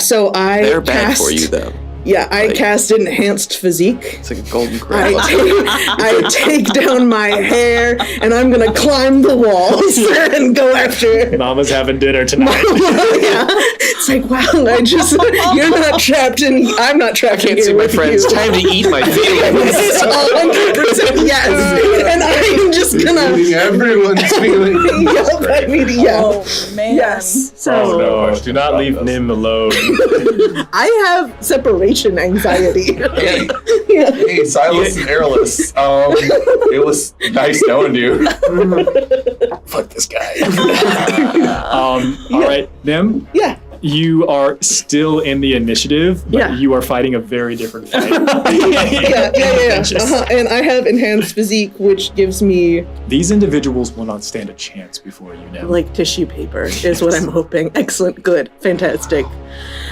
so I They're bad cast for you, though. Yeah, I cast Enhanced Physique. It's like a golden crown. I take down my hair, and I'm gonna climb the walls and go after. Mama's having dinner tonight. Yeah, it's like, wow, you're not trapped in. I'm not trapped in. I can't see my friends. Time to eat my feelings. It's 100% yes, and I'm just gonna everyone's feelings. Oh man. Yes. So Oh no! Do not leave Nim alone. I have separation anxiety. Hey, Silas and Airless. It was nice knowing you. Fuck this guy. All right, Nim. Yeah. You are still in the initiative, but you are fighting a very different fight. Yeah. And I have Enhanced Physique, which gives me These individuals will not stand a chance before you, Nim. like tissue paper, is what I'm hoping. Excellent, good, fantastic.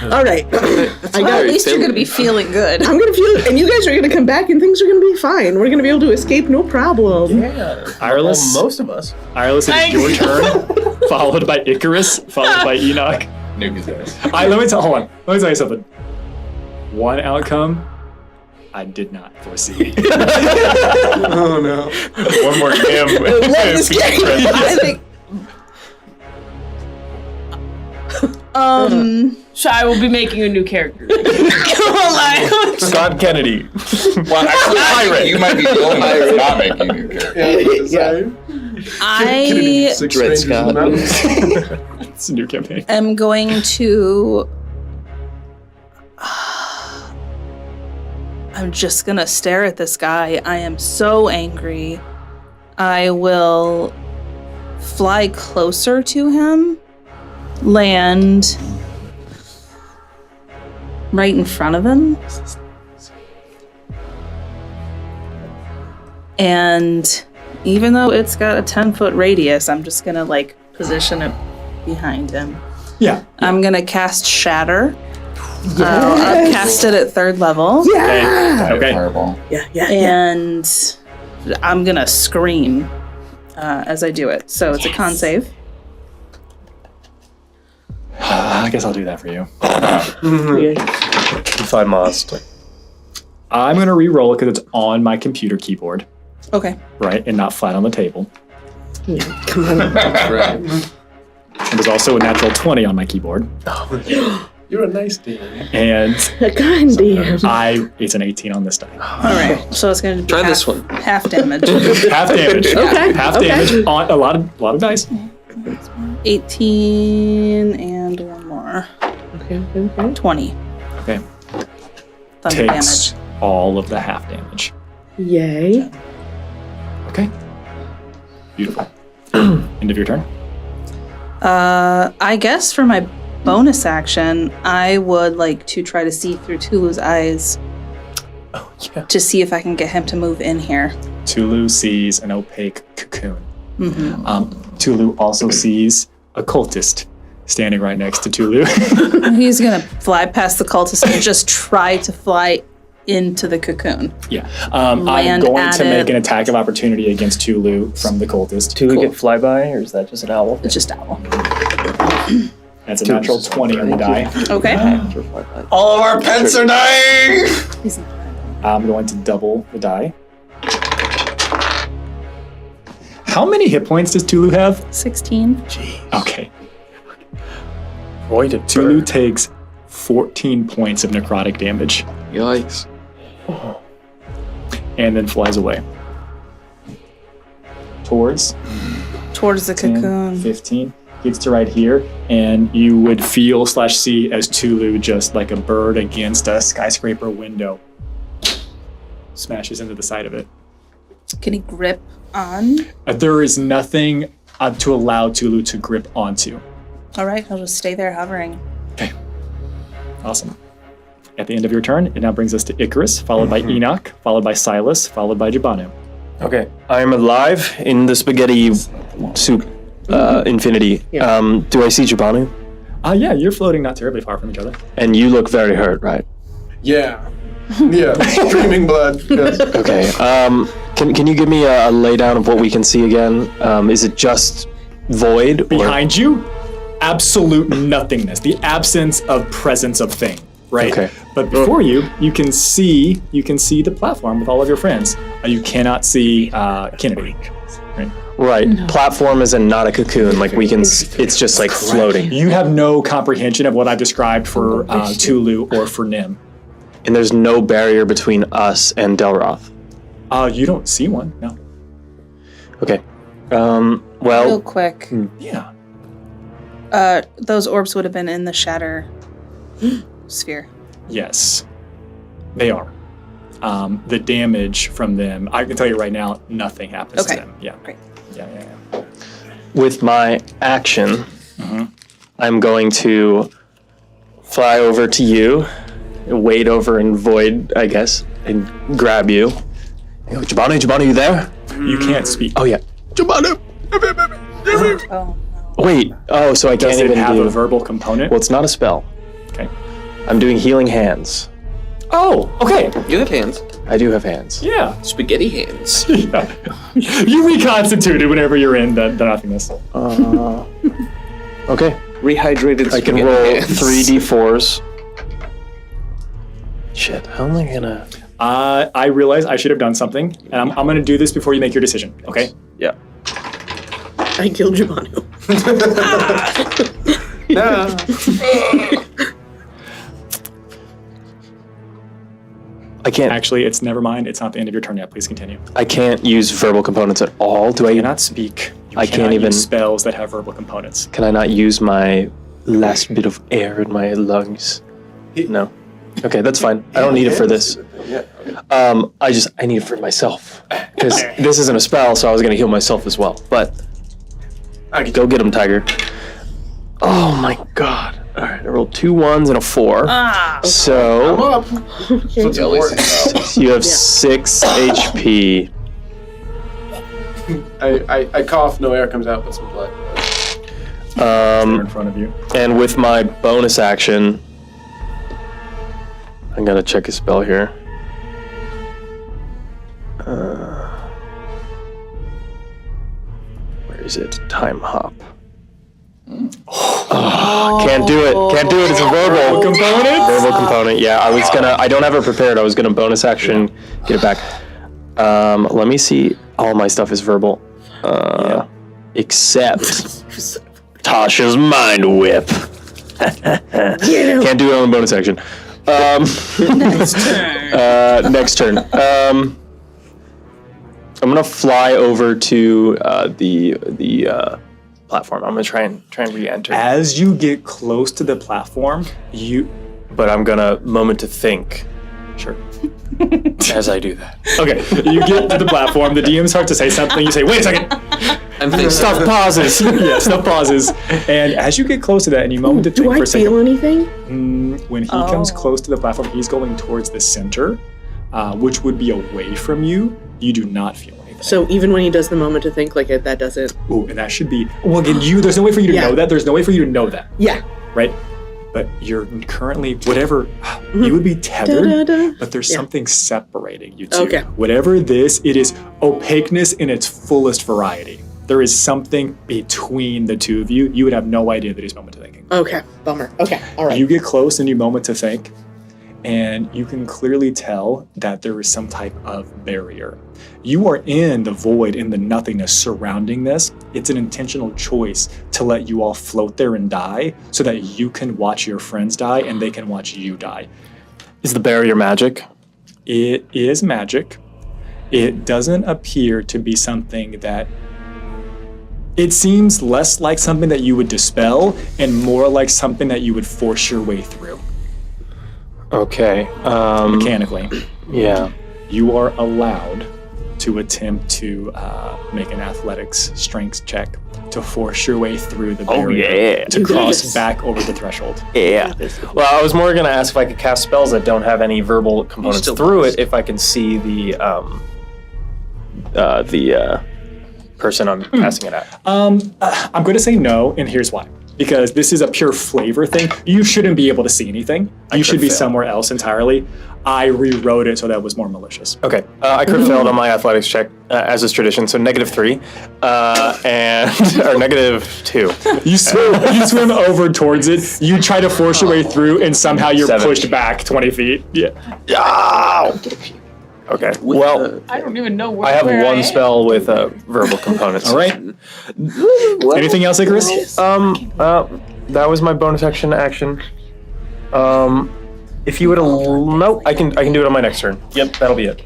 All right, At least you're gonna be feeling good. I'm gonna feel, and you guys are gonna come back, and things are gonna be fine. We're gonna be able to escape, no problem. Yeah. Irelis, Well, most of us. Irelis, it is your turn, followed by Icarus, followed by Enoch. Let me tell you something. One outcome I did not foresee. Oh no. One more Nim. I love this game. I think. So I will be making a new character. Scott Kennedy. Well, actually, you might be the only one that's not making new characters. Yeah. I Dread Scott. It's a new campaign. am going to. I'm just gonna stare at this guy. I am so angry. I will fly closer to him, land right in front of him, and even though it's got a 10-foot radius, I'm just gonna position it behind him. Yeah. I'm gonna cast Shatter. I'll cast it at 3rd level. Yeah. Okay. Fireball. Yeah. And I'm gonna scream as I do it. So it's a con save. I guess I'll do that for you. If I must. I'm going to re-roll it because it's on my computer keyboard, Okay. right? And not flat on the table. Come on. That's right. And there's also a natural 20 on my keyboard. You're a nice DM. And A kind DM. it's an 18 on this die. All right. So it's gonna be Try this one. half damage. Half damage. Okay. Half damage on a lot of dice. 18 and one more. Okay. 20. Okay. Thunder Takes damage. all of the half damage. Yay. Okay. Beautiful. End of your turn. I guess for my bonus action, I would like to try to see through Tulu's eyes. Oh, yeah. To see if I can get him to move in here. Tulu sees an opaque cocoon. Mm-hmm. Tulu also sees a cultist standing right next to Tulu. He's gonna fly past the cultist and just try to fly into the cocoon. Yeah. I'm Land going at to make it. an attack of opportunity against Tulu from the cultist. Do we get flyby, or is that just an owl? It's just owl. That's a natural 20 on the die. Okay. All of our pets are dying! I'm going to double the die. How many hit points does Tulu have? 16. Okay. Voided Tulu bird. takes 14 points of necrotic damage Yikes. and then flies away. Towards Towards the 10, cocoon. 15. Gets to right here, and you would feel / see as Tulu, just like a bird against a skyscraper window, smashes into the side of it. Can he grip on? There is nothing to allow Tulu to grip onto. All right, I'll just stay there hovering. Awesome. At the end of your turn, it now brings us to Icarus, followed by Enoch, followed by Silas, followed by Jabanu. Okay, I'm alive in the spaghetti soup infinity. Yeah. Do I see Jabanu? Yeah, you're floating not terribly far from each other. And you look very hurt, right? Yeah. Yeah. Streaming blood. Yes. Okay. Can you give me a laydown of what we can see again? Is it just void? Or? Behind you, absolute nothingness. The absence of presence of thing, right? Okay. But before you can see the platform with all of your friends. You cannot see Kennedy. Right? Right. No. Platform is not a cocoon. Like it's just like floating. You have no comprehension of what I've described for Tulu or for Nim. And there's no barrier between us and Delroth. You don't see one, no. Okay. Well. Real quick. Yeah. Those orbs would have been in the shatter sphere. Yes, they are. The damage from them, I can tell you right now, nothing happens to them. Yeah. Great. Yeah. With my action, I'm going to fly over to you, wade over and void, I guess, and grab you. Hey, Jabanu, you there? You can't speak. Oh, yeah. Jabanu! Oh. Wait. Oh, so I can't even have a verbal component? Well, it's not a spell. Okay. I'm doing healing hands. Oh, okay. You have hands. I do have hands. Yeah. Spaghetti hands. Yeah. You reconstituted whenever you're in the nothingness. Okay. Rehydrated. I can roll 3d4s. Shit, how am I gonna... I realize I should have done something, and I'm gonna do this before you make your decision, okay? Yeah. I killed Jabanu. I can't... Actually, it's never mind. It's not the end of your turn yet. Please continue. I can't use verbal components at all. Do I... You cannot speak. I can't even... use spells that have verbal components. Can I not use my last bit of air in my lungs? No. Okay, that's fine. I don't need it for this. I need it for myself. Because this isn't a spell, so I was going to heal myself as well. But go get him, Tiger. Oh my god. All right, I rolled 2 1s and a 4. So I'm up. You have 6 HP. I cough, no air comes out, but some blood. In front of you. And with my bonus action, I gotta check his spell here. Where is it? Time hop. Can't do it. Can't do it. It's a verbal component. Verbal component. Yeah, I don't have it prepared. I was gonna bonus action get it back. Let me see. All my stuff is verbal. Except Tasha's mind whip. Can't do it on the bonus action. Next turn. I'm gonna fly over to the platform. I'm gonna try and re-enter. As you get close to the platform, But I'm gonna moment to think. Sure. As I do that. Okay, you get to the platform. The DM starts to say something. You say, "Wait a second." Stuff pauses. Yeah, stuff pauses. And as you get close to that, and you moment to think for a second. Do I feel anything? When he comes close to the platform, he's going towards the center, which would be away from you. You do not feel anything. So even when he does the moment to think, like that doesn't. Ooh, and that should be. Well, again, there's no way for you to know that. There's no way for you to know that. Yeah. Right. But you're currently whatever. You would be tethered, but there's something separating you two. Okay. Whatever it is opaqueness in its fullest variety. There is something between the two of you. You would have no idea that he's moment to thinking. Okay, bummer. Okay, all right. You get close and you moment to think, and you can clearly tell that there is some type of barrier. You are in the void, in the nothingness surrounding this. It's an intentional choice to let you all float there and die so that you can watch your friends die and they can watch you die. Is the barrier magic? It is magic. It doesn't appear to be something that... It seems less like something that you would dispel and more like something that you would force your way through. Okay. Mechanically. Yeah. You are allowed to attempt to make an athletics strength check to force your way through the barrier to cross back over the threshold. Yeah. Well, I was more going to ask if I could cast spells that don't have any verbal components through it, if I can see the person I'm casting it at. I'm going to say no, and here's why. because this is a pure flavor thing. You shouldn't be able to see anything. You should be somewhere else entirely. I rewrote it so that it was more malicious. Okay, I crit failed on my athletics check, as is tradition, so -3, and or -2. You swim over towards it. You try to force your way through, and somehow you're 7. pushed back 20 feet. Yeah. Okay. Well, I don't even know where I have where one am. spell with verbal components. All right. Anything else, Icarus? That was my bonus action. If you would have, nope, I can do it on my next turn. Yep, that'll be it.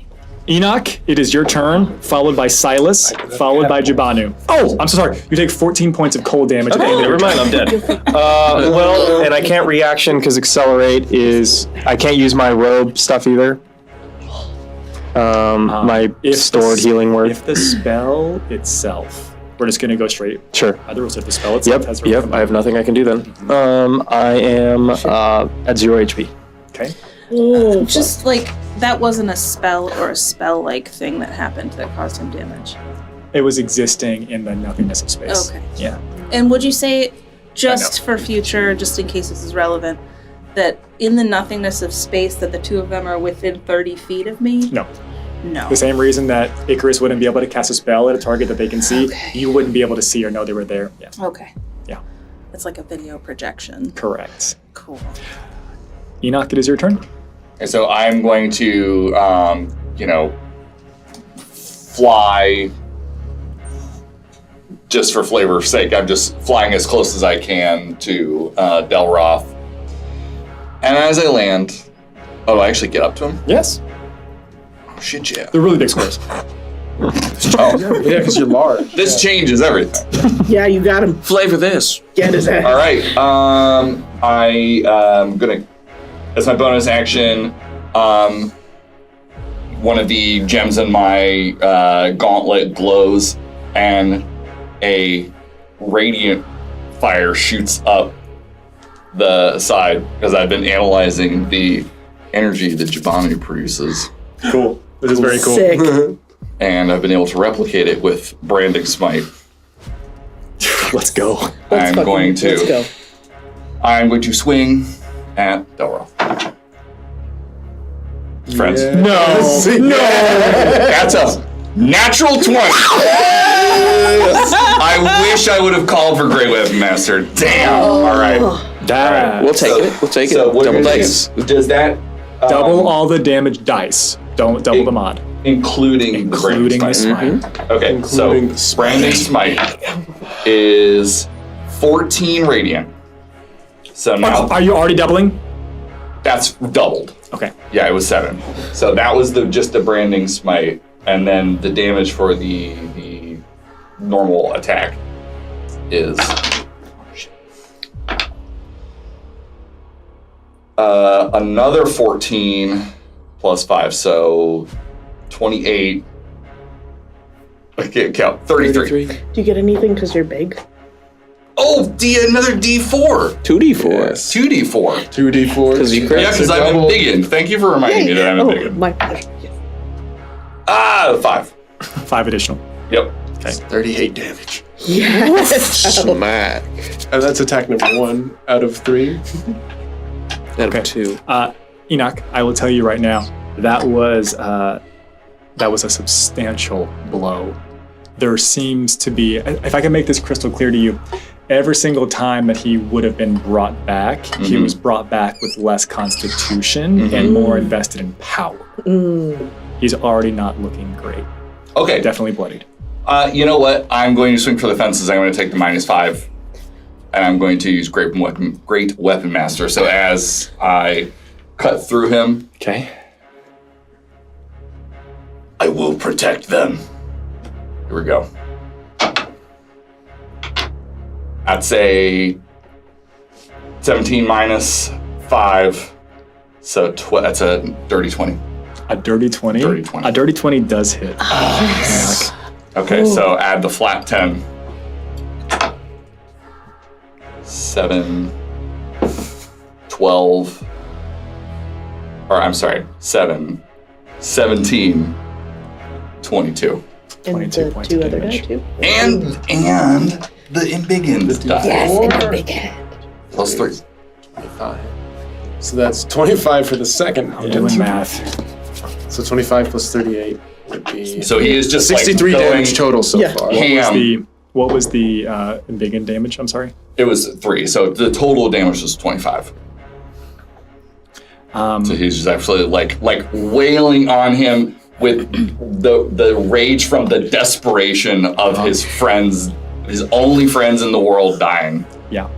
Enoch, it is your turn, followed by Silas, followed by Jabanu. Oh, I'm so sorry. You take 14 points of cold damage. at the end of your Never mind, turn. I'm dead. Well, and I can't reaction because accelerate is, I can't use my robe stuff either. My stored healing word. If the spell itself, we're just going to go straight. Sure. Other rules, if the spell itself has Yep, I have nothing I can do then. I am at 0 HP. Okay. Just like that wasn't a spell or a spell-like thing that happened that caused him damage. It was existing in the nothingness of space. Okay. Yeah. And would you say, just for future, just in case this is relevant, that in the nothingness of space that the two of them are within 30 feet of me? No. No. The same reason that Icarus wouldn't be able to cast a spell at a target that they can see, you wouldn't be able to see or know they were there. Yeah. Okay. Yeah. It's like a video projection. Correct. Cool. Enoch, it is your turn. And so I'm going to, fly just for flavor's sake. I'm just flying as close as I can to Delroth. And as I land, do I actually get up to him? Yes. Oh, shit, yeah. They're really big squares. Oh. Yeah, because you're large. This changes everything. Yeah, you got him. Flavor this. Get his ass. All right. I am gonna, as my bonus action, one of the gems in my gauntlet glows, and a radiant fire shoots up the side because I've been analyzing the energy that Jabanu produces. Cool. This is very cool. Sick. And I've been able to replicate it with Branding Smite. Let's go. I'm going to swing at Delroth. Friends. Yeah. No. That's a natural 20. I wish I would have called for Great Weapon Master. Damn. All right. We'll take it. We'll take it. So Double dice. Does that Double all the damage dice. Don't double the mod. including the smite? Okay, Including so Branding Smite is 14 radiant. So now Are you already doubling? that's doubled. Okay. Yeah, it was 7. So that was just the Branding Smite, and then the damage for the normal attack is another 14 plus 5, so 28. I can't count. 33. Do you get anything because you're big? Oh, another D4. 2d4. 2D4. 2d4. Because you crit. Yeah, because I'm a biggin. Thank you for reminding me that I'm a biggin. My pleasure. 5. 5 additional. Yep. Okay. 38 damage. Yes. Smack. And that's attack number 1 out of 3. Out of 2. Enoch, I will tell you right now, that was a substantial blow. There seems to be, if I can make this crystal clear to you, every single time that he would have been brought back, he was brought back with less constitution and more invested in power. He's already not looking great. Okay. Definitely bloodied. You know what? I'm going to swing for the fences. I'm going to take the -5, and I'm going to use Great Weapon Master. So as I cut through him, okay, I will protect them. Here we go. That's a 17 minus 5, so that's a dirty 20. A dirty 20? Dirty 20. A dirty 20 does hit. Yes. Okay, so add the flat 10. 7, 12, or I'm sorry, 7, 17, 22. And 22 the points 2 of other die damage. too. And the embiggened die. Yes, and the big head. Plus 3. 25. So that's 25 for the second. I'm doing math. So 25 plus 38 would be. So he is just 63 like damage total so far. What was the embiggened damage? I'm sorry. It was 3. So the total damage was 25. So he's just actually like wailing on him with the rage from the desperation of his friends, his only friends in the world dying. Yeah.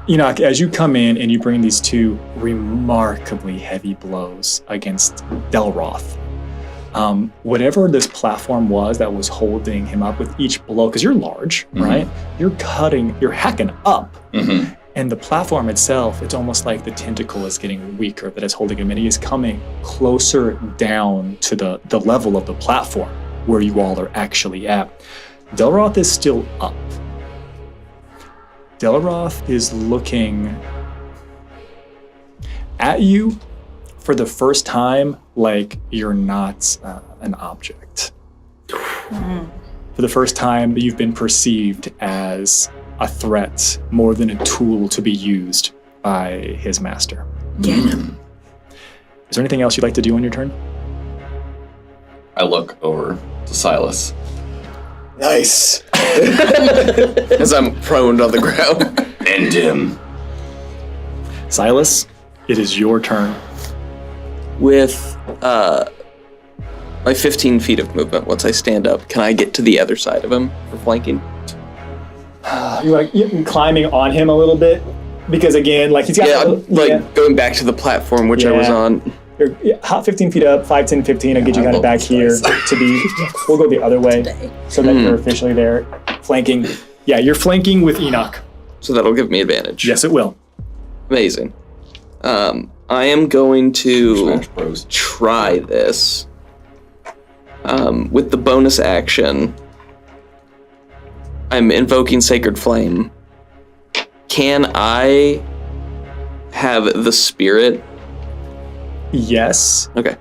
Enoch, as you come in and you bring these 2 remarkably heavy blows against Delroth, whatever this platform was that was holding him up with each blow, because you're large, right? You're hacking up. And the platform itself, it's almost like the tentacle is getting weaker that is holding him, and he is coming closer down to the level of the platform where you all are actually at. Delroth is still up. Delroth is looking at you for the first time like you're not an object. For the first time, you've been perceived as a threat more than a tool to be used by his master. Get him. Is there anything else you'd like to do on your turn? I look over to Silas. Nice. As I'm prone on the ground. End him. Silas, it is your turn. With my 15 feet of movement, once I stand up, can I get to the other side of him for flanking? You're climbing on him a little bit because again, like he's got going back to the platform which I was on. You're 15 feet up, 5, 10, 15. I'll get you kind of back here to be. We'll go the other way so that you're officially there, flanking. Yeah, you're flanking with Enoch. So that'll give me advantage. Yes, it will. Amazing. I am going to try this with the bonus action. I'm invoking Sacred Flame. Can I have the spirit? Yes. Okay.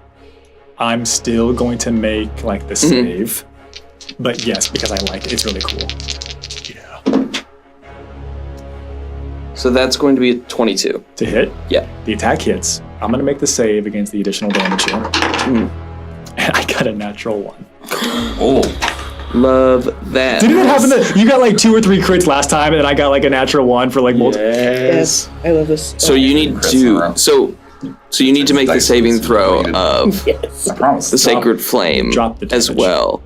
I'm still going to make like the save, but yes, because I like it. It's really cool. Yeah. So that's going to be a 22 to hit. Yeah. The attack hits. I'm going to make the save against the additional damage here, and I got a natural 1. Oh. Love that. Didn't it happen that you got like 2 or 3 crits last time, and I got like a natural 1 for like multiple? Yes. I love this. So you need to. So you need to make the saving throw of the Sacred Flame as well.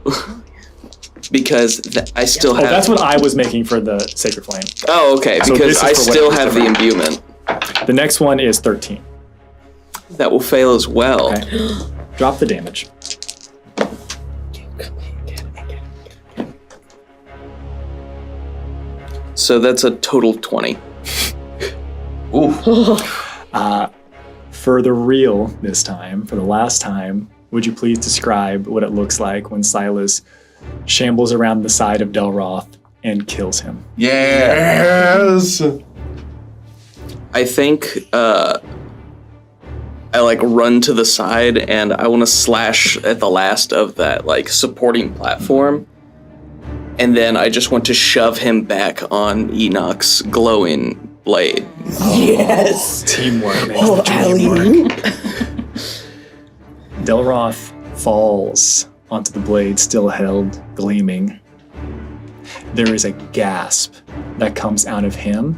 Because I still have. Oh, that's what I was making for the Sacred Flame. Oh, okay. Because I still have the imbuement. The next one is 13. That will fail as well. Okay. Drop the damage. So that's a total 20. Ooh. For the real this time, for the last time, would you please describe what it looks like when Silas shambles around the side of Delroth and kills him? Yes! I think I like run to the side and I want to slash at the last of that like supporting platform. And then I just want to shove him back on Enoch's glowing blade. Yes. Teamwork. Oh, alley-oop. Delroth falls onto the blade, still held, gleaming. There is a gasp that comes out of him,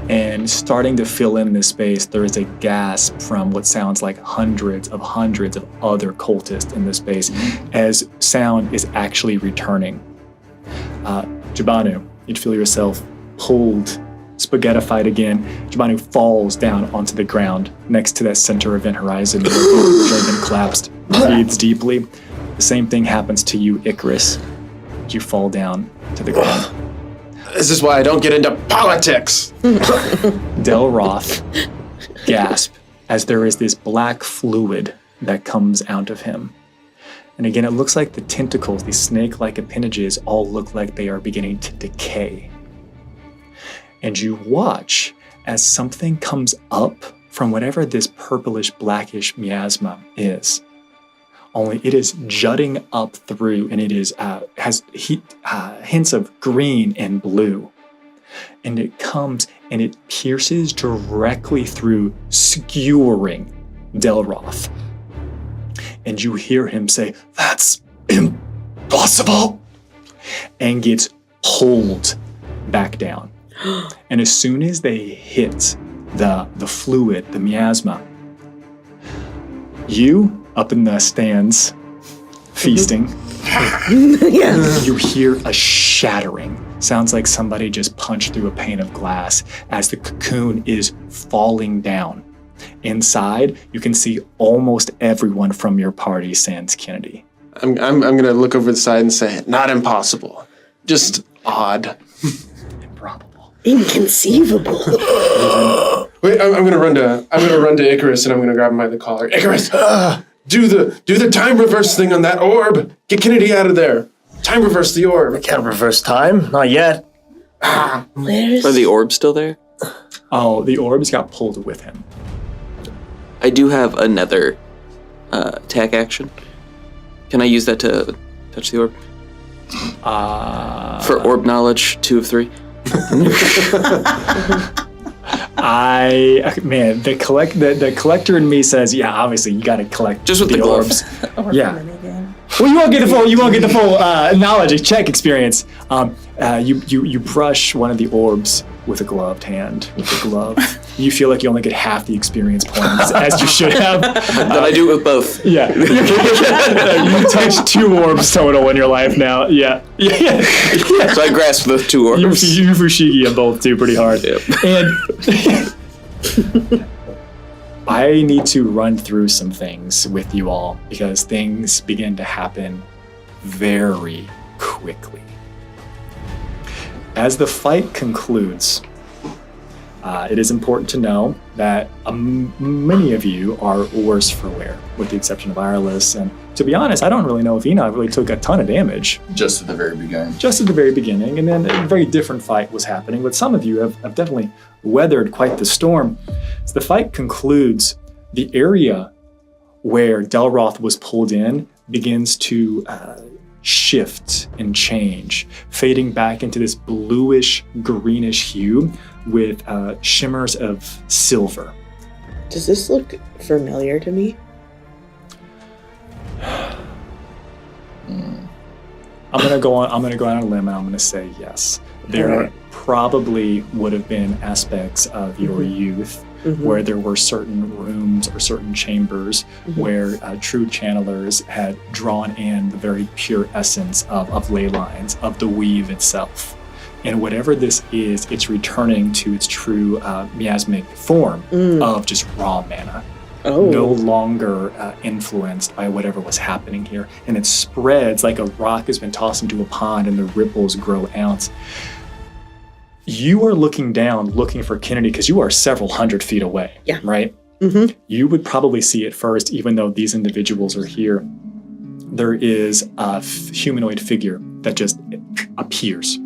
and starting to fill in this space, there is a gasp from what sounds like hundreds of other cultists in this space, as sound is actually returning. Jabanu, you'd feel yourself pulled, spaghettified again. Jabanu falls down onto the ground next to that center event horizon where Draven collapsed, breathes deeply. The same thing happens to you, Icarus. You fall down to the ground. This is why I don't get into politics. Delroth gasp as there is this black fluid that comes out of him. And again, it looks like the tentacles, these snake-like appendages, all look like they are beginning to decay. And you watch as something comes up from whatever this purplish, blackish miasma is. only it is jutting up through, and it is has hints of green and blue. And it comes and it pierces directly through, skewering Delroth. And you hear him say, "That's impossible," and gets pulled back down. And as soon as they hit the fluid, the miasma, you up in the stands feasting, you hear a shattering. Sounds like somebody just punched through a pane of glass as the cocoon is falling down. Inside, you can see almost everyone from your party, sans Kennedy. I'm gonna look over the side and say, not impossible, just odd. Inconceivable. Wait, I'm gonna run to Icarus and I'm gonna grab him by the collar. Icarus, do the time reverse thing on that orb. Get Kennedy out of there. Time reverse the orb. I can't reverse time, not yet. Are the orbs still there? Oh, the orbs got pulled with him. I do have another attack action. Can I use that to touch the orb? For orb knowledge, 2 of 3. The collector in me says, yeah, obviously you got to collect just with the orbs. Yeah. Well, you won't get the full knowledge check experience. You brush one of the orbs with a gloved hand. With a glove, you feel like you only get half the experience points as you should have. Then I do it with both. Yeah. You touch 2 orbs total in your life now. Yeah. So I grasp those 2 orbs. You Fushigi them both too pretty hard. Yep. And I need to run through some things with you all because things begin to happen very quickly. As the fight concludes, it is important to know that many of you are worse for wear, with the exception of Ireless. And to be honest, I don't really know if Enoch really took a ton of damage. Just at the very beginning. Just at the very beginning, and then a very different fight was happening. But some of you have definitely weathered quite the storm. As the fight concludes, the area where Delroth was pulled in begins to shift and change, fading back into this bluish, greenish hue with shimmers of silver. Does this look familiar to me? I'm gonna go out on a limb and I'm gonna say yes. There probably would have been aspects of your youth where there were certain rooms or certain chambers where true channelers had drawn in the very pure essence of ley lines, of the weave itself. And whatever this is, it's returning to its true miasmic form of just raw mana. No longer influenced by whatever was happening here. And it spreads like a rock has been tossed into a pond and the ripples grow out. You are looking down, looking for Kennedy because you are several hundred feet away, right? You would probably see it first, even though these individuals are here. There is a humanoid figure that just appears.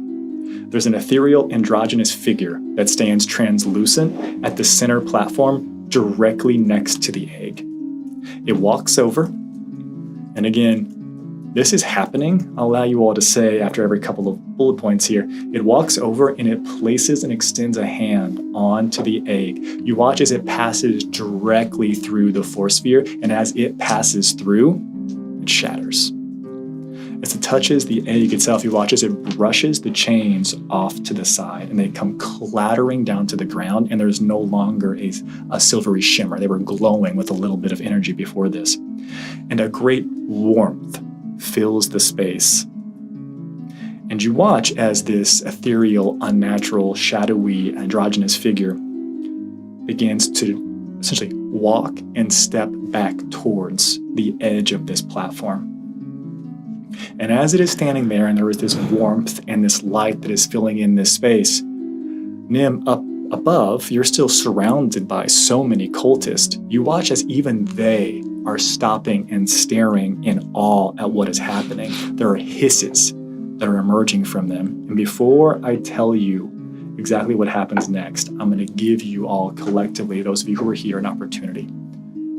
There's an ethereal androgynous figure that stands translucent at the center platform directly next to the egg. It walks over, and again, this is happening. I'll allow you all to say after every couple of bullet points here. It walks over and it places and extends a hand onto the egg. You watch as it passes directly through the force sphere, and as it passes through, it shatters. As it touches the egg itself, you watch as it brushes the chains off to the side, and they come clattering down to the ground, and there's no longer a silvery shimmer. They were glowing with a little bit of energy before this. And a great warmth fills the space. And you watch as this ethereal, unnatural, shadowy, androgynous figure begins to essentially walk and step back towards the edge of this platform. And as it is standing there, and there is this warmth and this light that is filling in this space, Nim, up above, you're still surrounded by so many cultists. You watch as even they are stopping and staring in awe at what is happening. There are hisses that are emerging from them. And before I tell you exactly what happens next, I'm going to give you all collectively, those of you who are here, an opportunity.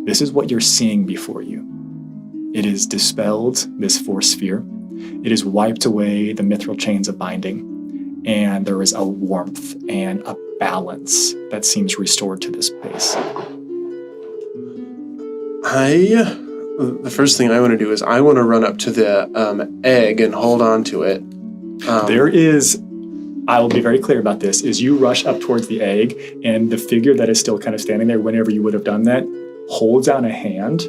This is what you're seeing before you. It is dispelled, this force sphere. It has wiped away the mithril chains of binding, and there is a warmth and a balance that seems restored to this space. The first thing I want to do is I want to run up to the egg and hold on to it. There is, I will be very clear about this, is you rush up towards the egg, and the figure that is still kind of standing there whenever you would have done that holds out a hand,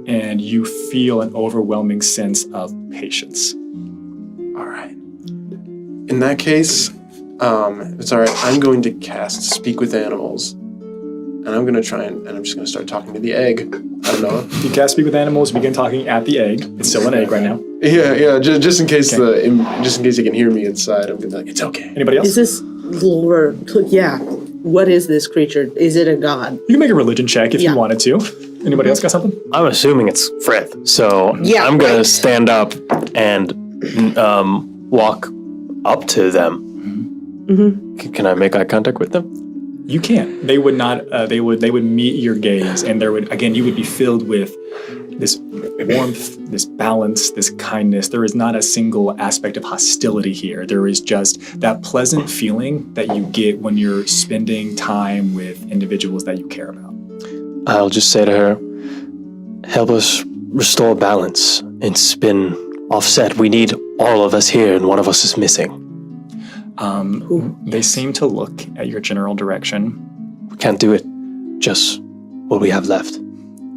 and you feel an overwhelming sense of patience. All right. In that case, it's all right. I'm going to cast Speak with Animals. And I'm going to try and I'm just going to start talking to the egg. I don't know. You cast Speak with Animals, begin talking at the egg. It's still an egg right now. Yeah. Just in case just in case you can hear me inside, I'm going to be like, it's okay. Anybody else? Is this lore? Yeah. What is this creature? Is it a god? You can make a religion check if you wanted to. Anybody else got something? I'm assuming it's Frith, so I'm going to stand up and walk up to them. Mm-hmm. Can I make eye contact with them? You can't. They would not. They would meet your gaze, and you would be filled with this warmth, this balance, this kindness. There is not a single aspect of hostility here. There is just that pleasant feeling that you get when you're spending time with individuals that you care about. I'll just say to her, help us restore balance. It's been offset. We need all of us here, and one of us is missing. They seem to look at your general direction. We can't do it. Just what we have left.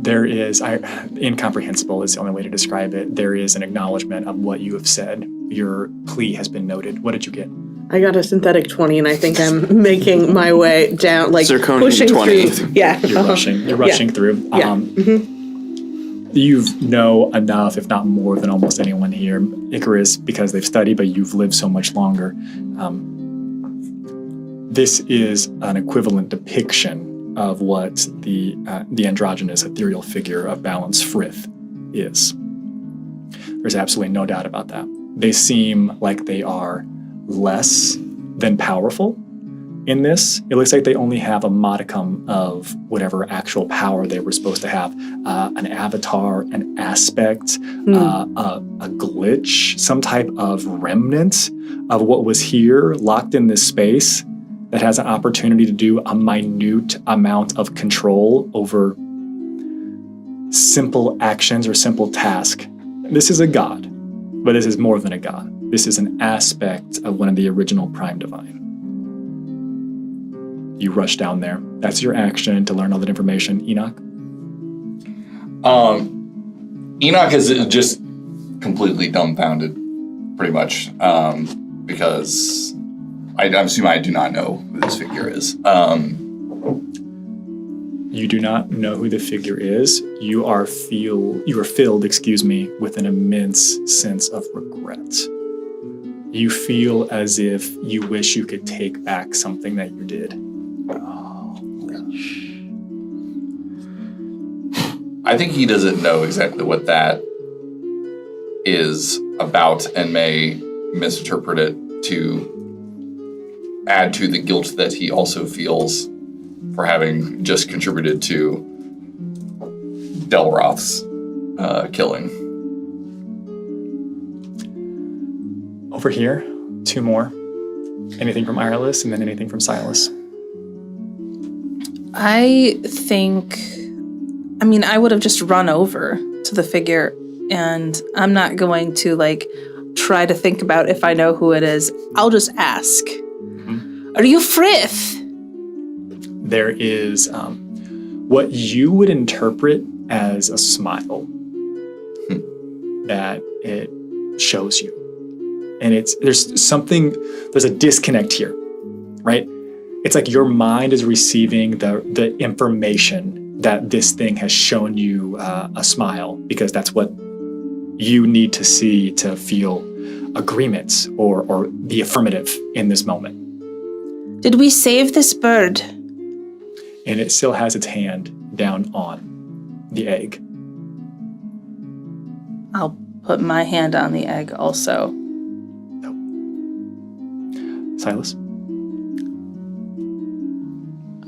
There is, incomprehensible is the only way to describe it. There is an acknowledgement of what you have said. Your plea has been noted. What did you get? I got a synthetic 20, and I think I'm making my way down, like Zirconian pushing 20. through. Yeah. You're rushing through. Yeah. You know enough, if not more than almost anyone here. Icarus, because they've studied, but you've lived so much longer. This is an equivalent depiction of what the androgynous ethereal figure of Balance Frith is. There's absolutely no doubt about that. They seem like they are less than powerful in this. It looks like they only have a modicum of whatever actual power they were supposed to have. An avatar, an aspect, a glitch, some type of remnant of what was here locked in this space that has an opportunity to do a minute amount of control over simple actions or simple tasks. This is a god, but this is more than a god. This is an aspect of one of the original Prime Divine. You rush down there. That's your action to learn all that information. Enoch? Enoch is just completely dumbfounded, pretty much, because I'm assuming I do not know who this figure is. You do not know who the figure is. You are filled, with an immense sense of regret. You feel as if you wish you could take back something that you did. I think he doesn't know exactly what that is about and may misinterpret it to add to the guilt that he also feels for having just contributed to Delroth's killing. Over here, 2 more. Anything from Irelis and then anything from Silas. I would have just run over to the figure, and I'm not going to try to think about if I know who it is. I'll just ask. Mm-hmm. Are you Frith? There is what you would interpret as a smile that it shows you. And there's a disconnect here, right? It's like your mind is receiving the information that this thing has shown you a smile, because that's what you need to see to feel agreement or the affirmative in this moment. Did we save this bird? And it still has its hand down on the egg. I'll put my hand on the egg also. Silas?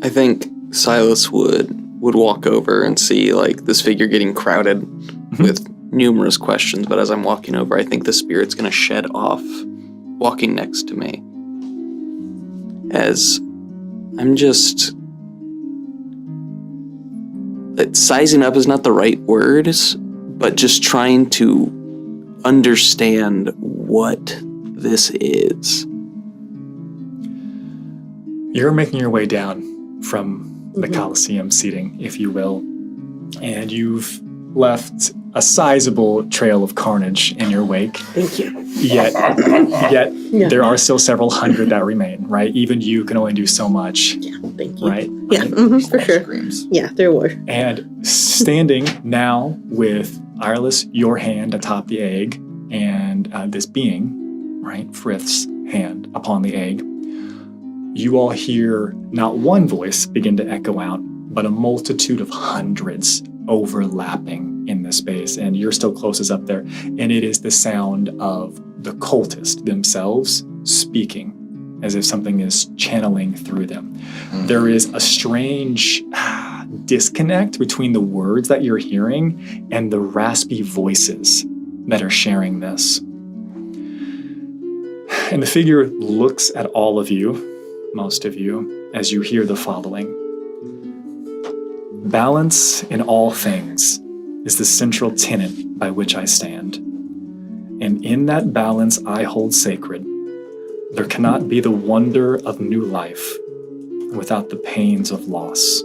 I think Silas would walk over and see this figure getting crowded with numerous questions, but as I'm walking over, I think the spirit's going to shed off walking next to me. As I'm just... sizing up is not the right words, but just trying to understand what this is. You're making your way down from the Colosseum seating, if you will, and you've left a sizable trail of carnage in your wake. Thank you. Yet there are still several hundred that remain, right? Even you can only do so much. Yeah, thank you. Right? Yeah, for sure. Yeah, there were. And standing now with Ireless, your hand atop the egg, and this being, right, Frith's hand upon the egg, you all hear not one voice begin to echo out, but a multitude of hundreds overlapping in the space. And you're still closest up there. And it is the sound of the cultists themselves speaking, as if something is channeling through them. There is a strange disconnect between the words that you're hearing and the raspy voices that are sharing this. And the figure looks at all of you, most of you, as you hear the following. Balance in all things is the central tenet by which I stand. And in that balance I hold sacred. There cannot be the wonder of new life without the pains of loss.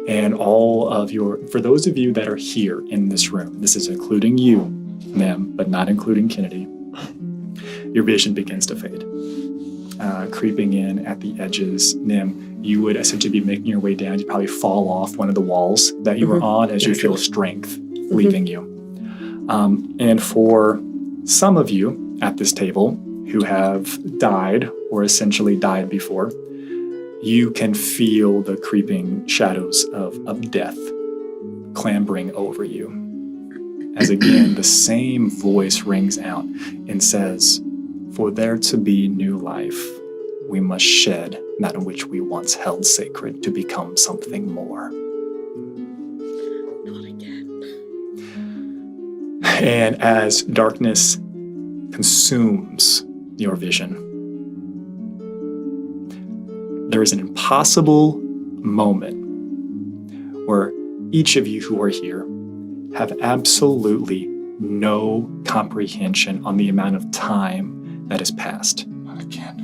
And all of for those of you that are here in this room, this is including you, Nim, but not including Kennedy, your vision begins to fade. Creeping in at the edges, Nim, you would essentially be making your way down. You'd probably fall off one of the walls that you were on as you feel strength leaving you. And for some of you at this table who have died or essentially died before, you can feel the creeping shadows of death clambering over you. As again, the same voice rings out and says, "For there to be new life, we must shed that which we once held sacred to become something more." Not again. And as darkness consumes your vision, there is an impossible moment where each of you who are here have absolutely no comprehension on the amount of time that has passed. Not again.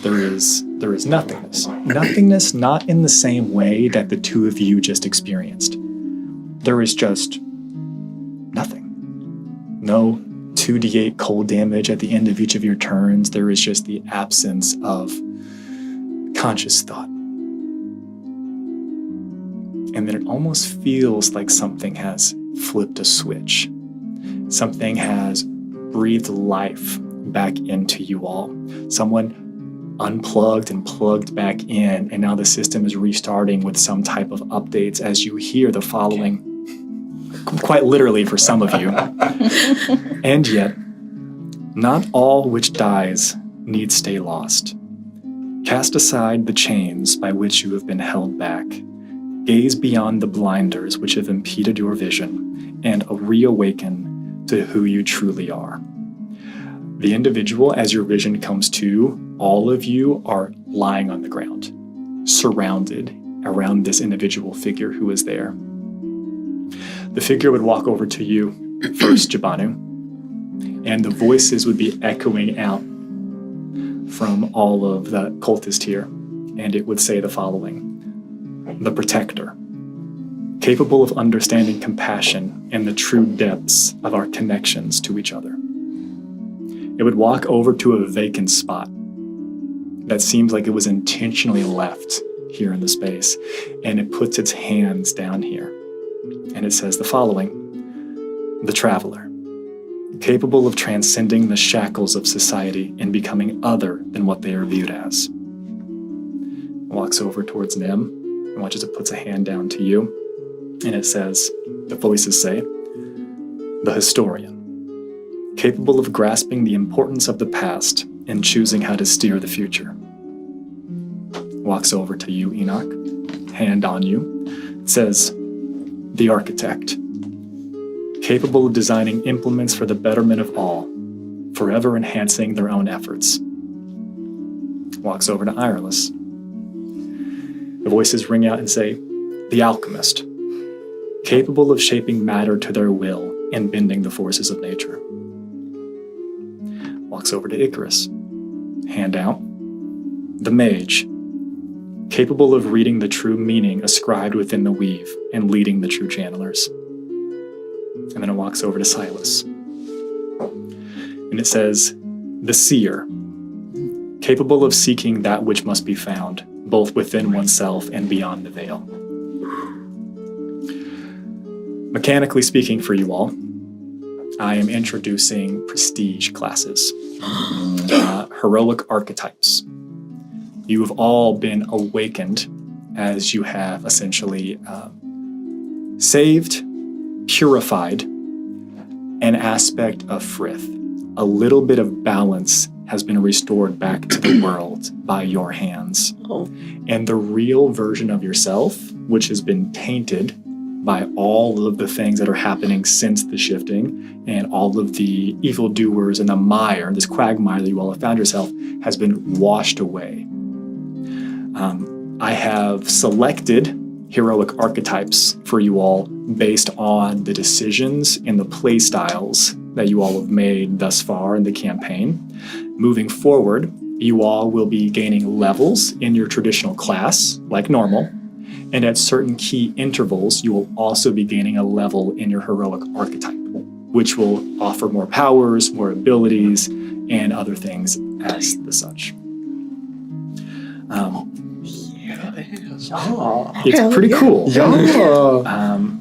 There is nothingness. Nothingness not in the same way that the two of you just experienced. There is just nothing. No 2d8 cold damage at the end of each of your turns. There is just the absence of conscious thought. And then it almost feels like something has flipped a switch. Something has breathed life back into you all. Someone unplugged and plugged back in, and now the system is restarting with some type of updates as you hear the following, quite literally for some of you. And yet, not all which dies need stay lost. Cast aside the chains by which you have been held back. Gaze beyond the blinders which have impeded your vision, and reawaken to who you truly are. The individual, as your vision comes to, all of you are lying on the ground, surrounded around this individual figure who is there. The figure would walk over to you first, Jabanu, and the voices would be echoing out from all of the cultists here, and it would say the following. The Protector, capable of understanding compassion and the true depths of our connections to each other. It would walk over to a vacant spot that seems like it was intentionally left here in the space, and it puts its hands down here. And it says the following. The Traveler, capable of transcending the shackles of society and becoming other than what they are viewed as. Walks over towards Nim and watches it puts a hand down to you. And it says, the voices say, the Historian, capable of grasping the importance of the past and choosing how to steer the future. Walks over to you, Enoch, hand on you. It says, the Architect, capable of designing implements for the betterment of all, forever enhancing their own efforts. Walks over to Ireless. The voices ring out and say, the alchemist, capable of shaping matter to their will and bending the forces of nature. Walks over to Icarus. Hand out. The mage, capable of reading the true meaning ascribed within the weave and leading the true channelers. And then it walks over to Silas. And it says, the seer, capable of seeking that which must be found, both within oneself and beyond the veil. Mechanically speaking for you all, I am introducing prestige classes, heroic archetypes. You have all been awakened as you have essentially saved, purified an aspect of Frith. A little bit of balance has been restored back to the world by your hands. And the real version of yourself, which has been tainted by all of the things that are happening since the shifting and all of the evildoers and the mire, this quagmire that you all have found yourself, has been washed away. I have selected heroic archetypes for you all based on the decisions and the play styles that you all have made thus far in the campaign. Moving forward, you all will be gaining levels in your traditional class, like normal, and at certain key intervals, you will also be gaining a level in your heroic archetype, which will offer more powers, more abilities, and other things as the such. It's pretty cool.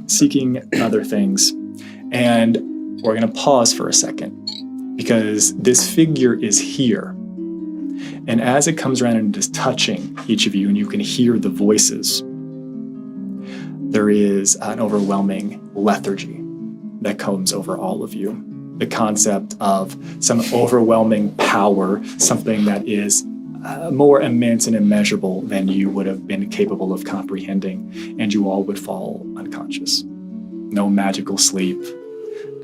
Seeking other things. And we're going to pause for a second because this figure is here. And as it comes around and is touching each of you and you can hear the voices, there is an overwhelming lethargy that comes over all of you. The concept of some overwhelming power, something that is more immense and immeasurable than you would have been capable of comprehending, and you all would fall unconscious. No magical sleep.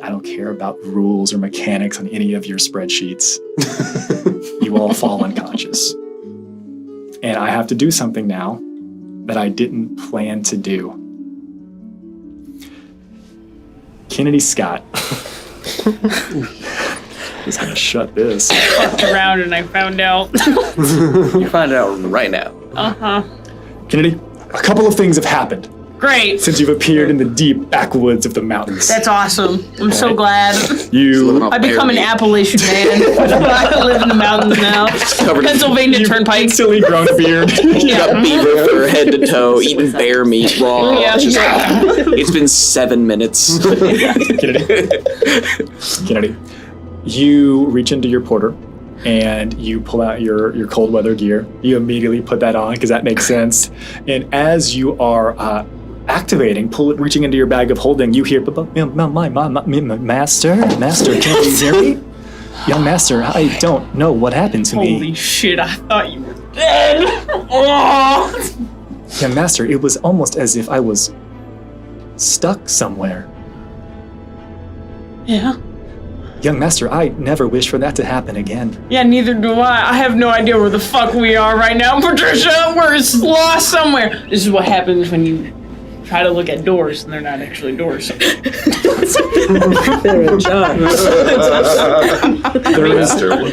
I don't care about rules or mechanics on any of your spreadsheets. You all fall unconscious. And I have to do something now that I didn't plan to do. Kennedy Scott. Just gonna shut this. I fucked around and I found out. You find out right now. Uh-huh. Kennedy, a couple of things have happened. Great. Since you've appeared in the deep backwoods of the mountains. That's awesome. I'm so glad. I've become an Appalachian man. I live in the mountains now. Pennsylvania Turnpike. Silly grown beard. You got beaver fur head to toe, eating bear meat raw. Yeah. It's been 7 minutes. Kennedy, you reach into your porter and you pull out your cold weather gear. You immediately put that on because that makes sense. And as you are activating, reaching into your bag of holding, you hear, Master, can you hear me? Young Master, I don't know what happened to me. Holy shit, I thought you were dead. Young Master, it was almost as if I was stuck somewhere. Yeah? Young Master, I never wish for that to happen again. Yeah, neither do I. I have no idea where the fuck we are right now, Patricia. We're lost somewhere. This is what happens when you try to look at doors and they're not actually doors. They're ajar.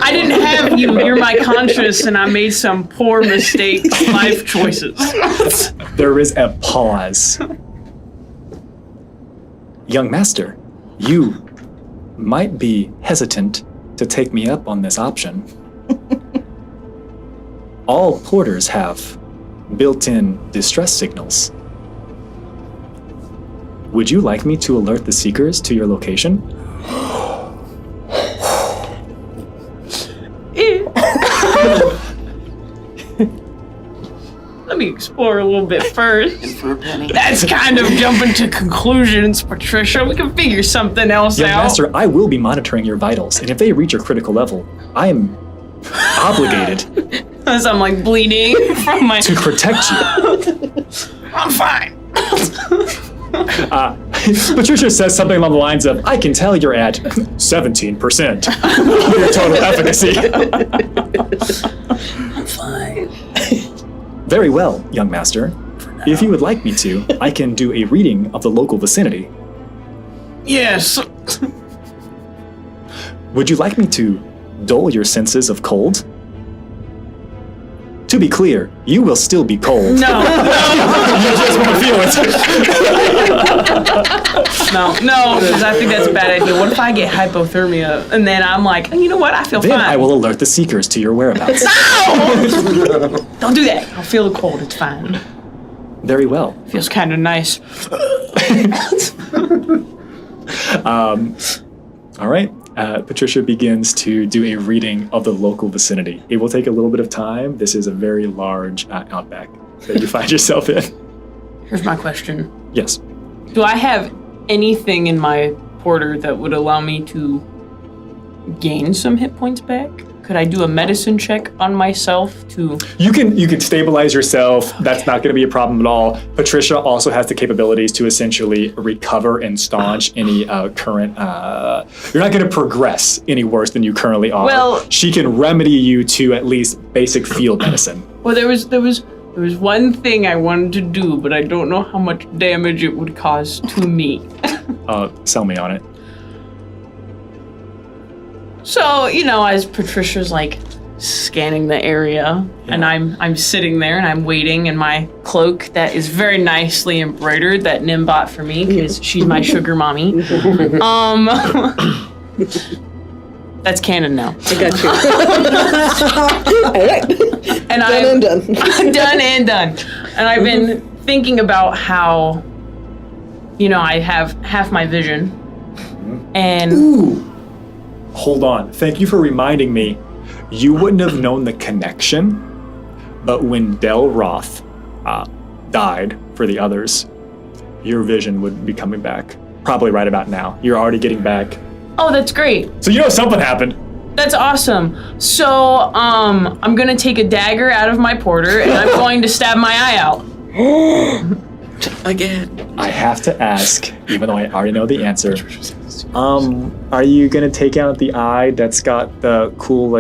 I didn't have you. You're my conscience, and I made some poor mistake life choices. There is a pause. Young Master, you might be hesitant to take me up on this option. All porters have built-in distress signals. Would you like me to alert the seekers to your location? Let me explore a little bit first. That's kind of jumping to conclusions, Patricia. We can figure something else Young out. Master, I will be monitoring your vitals, and if they reach a critical level, I am obligated As I'm like bleeding from my... to protect you. I'm fine. Patricia says something along the lines of, I can tell you're at 17% your total efficacy. I'm fine. Very well, young master. If you would like me to, I can do a reading of the local vicinity. Yes. Would you like me to dull your senses of cold? To be clear, you will still be cold. No. You just won't feel it. No, because I think that's a bad idea. What if I get hypothermia and then I'm like, you know what? I feel Then fine. I will alert the seekers to your whereabouts. Don't do that. I'll feel the cold. It's fine. Very well. Feels kind of nice. All right. Patricia begins to do a reading of the local vicinity. It will take a little bit of time. This is a very large outback that you find yourself in. Here's my question. Yes. Do I have anything in my porter that would allow me to gain some hit points back? Could I do a medicine check on myself to... You can stabilize yourself. That's not going to be a problem at all. Patricia also has the capabilities to essentially recover and staunch any current... you're not going to progress any worse than you currently are. Well... She can remedy you to at least basic field medicine. Well, there was one thing I wanted to do, but I don't know how much damage it would cause to me. Sell me on it. So, as Patricia's like scanning the area, and I'm sitting there and I'm waiting in my cloak that is very nicely embroidered that Nim bought for me because she's my sugar mommy. That's canon now. I got you. All right. And done. Done and done. And I've been thinking about how, I have half my vision. And Ooh. Hold on. Thank you for reminding me. You wouldn't have known the connection, but when Del Roth died for the others, your vision would be coming back. Probably right about now. You're already getting back. oh, that's great. So you know something happened. That's awesome. So, I'm gonna take a dagger out of my porter and I'm going to stab my eye out. Again. I have to ask, even though I already know the answer. Are you gonna take out the eye that's got the cool,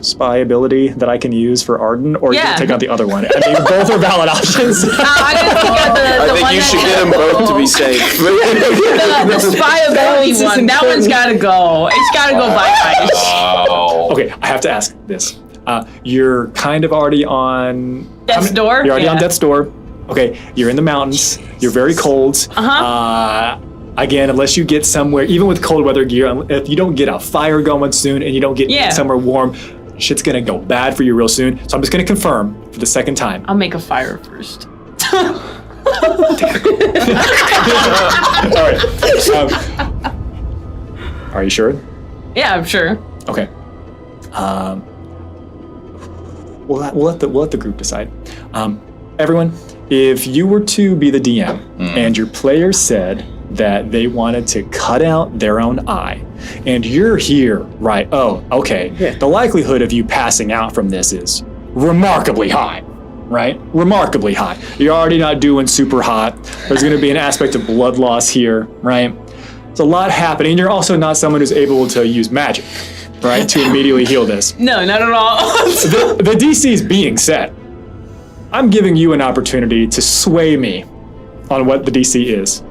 spy ability that I can use for Arden, or are you gonna take out the other one? I mean, both are valid options. I'm gonna take out I think you should get them both to be safe. the spy ability one. That one's gotta go. It's gotta go by ice. Okay, I have to ask this. You're kind of already on Death's Door? You're already on Yeah. Death's Door. Okay, you're in the mountains. You're very cold. Again, unless you get somewhere, even with cold weather gear, if you don't get a fire going soon and you don't get somewhere warm, shit's gonna go bad for you real soon. So I'm just gonna confirm for the second time. I'll make a fire first. All right. Are you sure? Yeah, I'm sure. Okay. We'll let the group decide. Everyone, if you were to be the DM and your player said that they wanted to cut out their own eye, and you're here, right? Oh, okay. Yeah. The likelihood of you passing out from this is remarkably high, right? Remarkably high. You're already not doing super hot. There's going to be an aspect of blood loss here, right? There's a lot happening. You're also not someone who's able to use magic, right, to immediately heal this. No, not at all. The DC's being set. I'm giving you an opportunity to sway me on what the DC is.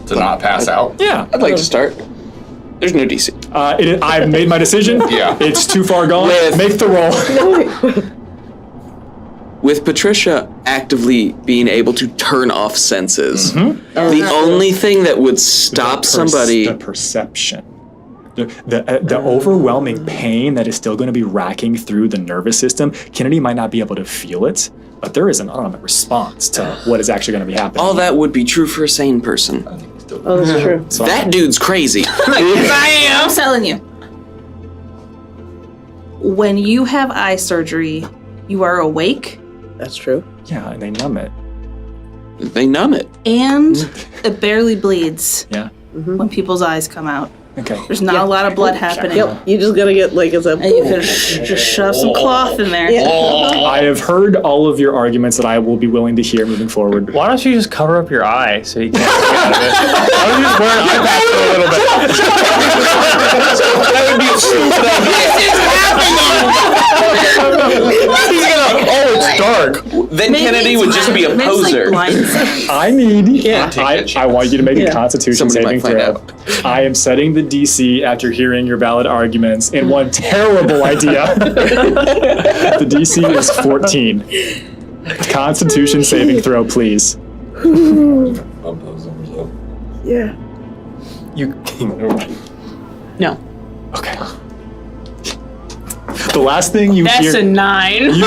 To not pass out? Yeah. I'd like to start. There's no DC. I've made my decision. Yeah. It's too far gone. Make the roll. With Patricia actively being able to turn off senses, the only thing that would stop somebody... The perception. The overwhelming pain that is still going to be racking through the nervous system, Kennedy might not be able to feel it, but there is an autonomic response to what is actually going to be happening. All that would be true for a sane person. Oh, that's true. So that dude's crazy. I'm telling you. When you have eye surgery, you are awake. That's true. Yeah, and they numb it. They numb it. And it barely bleeds Yeah. when people's eyes come out. Okay. There's not a lot of blood happening. Yep, you just gotta get like as a. And you can just shove some cloth in there. I have heard all of your arguments that I will be willing to hear moving forward. Why don't you just cover up your eye so you can't see out of it? Why don't you just wear an eye patch for a little bit? That would be a stupid idea. It's dark. Then Maybe Kennedy it's would just be a maybe it's like poser. blind sense. I want you to make a Constitution Somebody saving might throw. I am setting the DC after hearing your valid arguments in one terrible idea. The DC is 14. Constitution saving throw, please. Yeah. You. No. Okay. The last thing you That's hear. a 9. You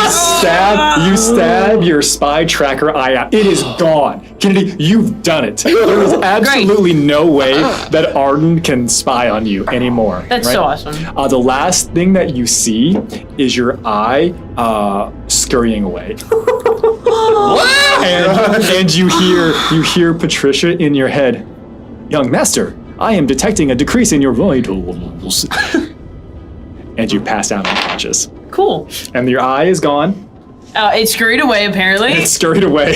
stab your spy tracker eye out. It is gone. Kennedy, you've done it. There is absolutely no way that Arden can spy on you anymore. That's right? so awesome. The last thing that you see is your eye scurrying away. and you hear Patricia in your head. Young master, I am detecting a decrease in your vitals. And you pass out unconscious. Cool. And your eye is gone. It scurried away, apparently. It scurried away.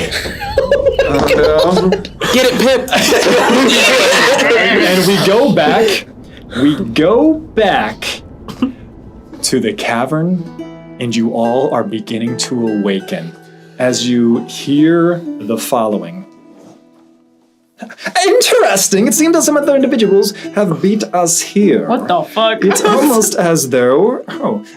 Get it, Pip. And we go back to the cavern, and you all are beginning to awaken as you hear the following. Interesting. It seems that some other individuals have beat us here. What the fuck? It's almost as though,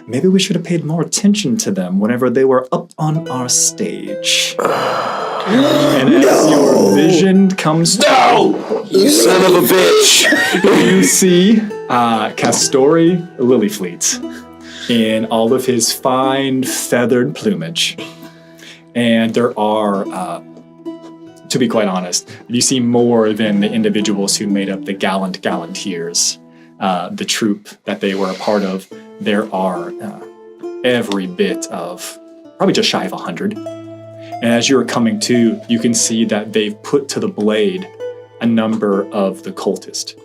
maybe we should have paid more attention to them whenever they were up on our stage. And as your vision comes to you son of a bitch! You see Castori Lilyfleet in all of his fine feathered plumage. And there are, to be quite honest, you see more than the individuals who made up the Gallanteers, the troop that they were a part of. There are every bit of, probably just shy of 100. And as you're coming to, you can see that they've put to the blade a number of the cultists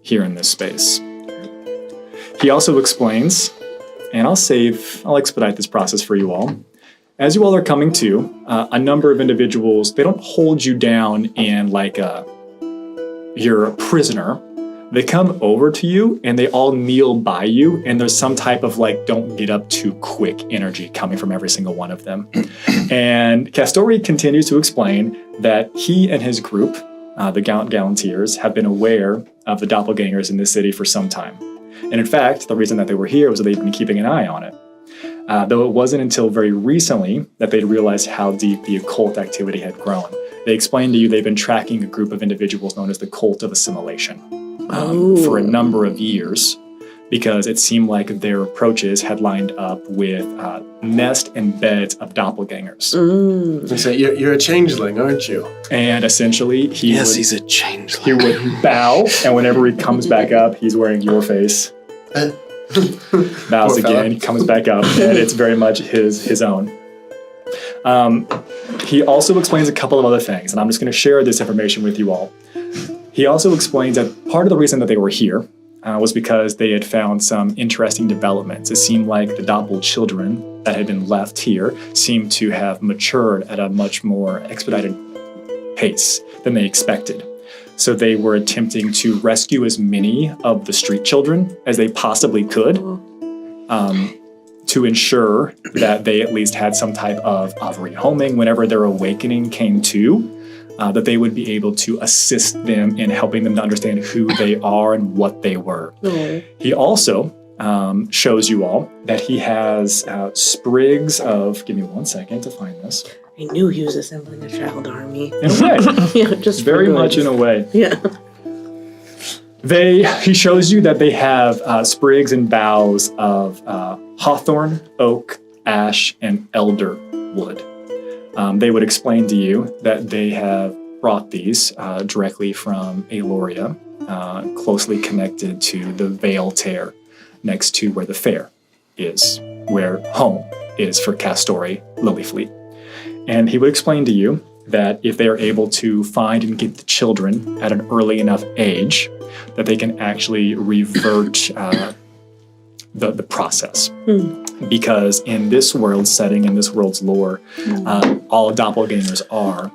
here in this space. He also explains, and I'll expedite this process for you all. As you all are coming to, a number of individuals, they don't hold you down in like you're a prisoner. They come over to you and they all kneel by you, and there's some type of like, don't get up too quick energy coming from every single one of them. And Castori continues to explain that he and his group, the Gallanteers, have been aware of the doppelgangers in this city for some time. And in fact, the reason that they were here was that they'd been keeping an eye on it. Though it wasn't until very recently that they'd realized how deep the occult activity had grown. They explained to you they've been tracking a group of individuals known as the Cult of Assimilation for a number of years, because it seemed like their approaches had lined up with nest and beds of doppelgangers. So you're a changeling, aren't you? And essentially, he's a changeling. He would bow, and whenever he comes back up, he's wearing your face. Bows again, he comes back up, and it's very much his own. He also explains a couple of other things, and I'm just going to share this information with you all. He also explains that part of the reason that they were here was because they had found some interesting developments. It seemed like the Doppel children that had been left here seemed to have matured at a much more expedited pace than they expected. So they were attempting to rescue as many of the street children as they possibly could to ensure that they at least had some type of rehoming whenever their awakening came to, that they would be able to assist them in helping them to understand who they are and what they were. He also shows you all that he has sprigs of, give me 1 second to find this. I knew he was assembling a child army. In a way. Yeah, just very much in a way. Yeah. He shows you that they have sprigs and boughs of hawthorn, oak, ash, and elder wood. They would explain to you that they have brought these directly from Aloria, closely connected to the Vale Tear, next to where the fair is, where home is for Castori Lilyfleet. And he would explain to you that if they are able to find and get the children at an early enough age, that they can actually revert the process. Because in this world setting, in this world's lore, all doppelgangers are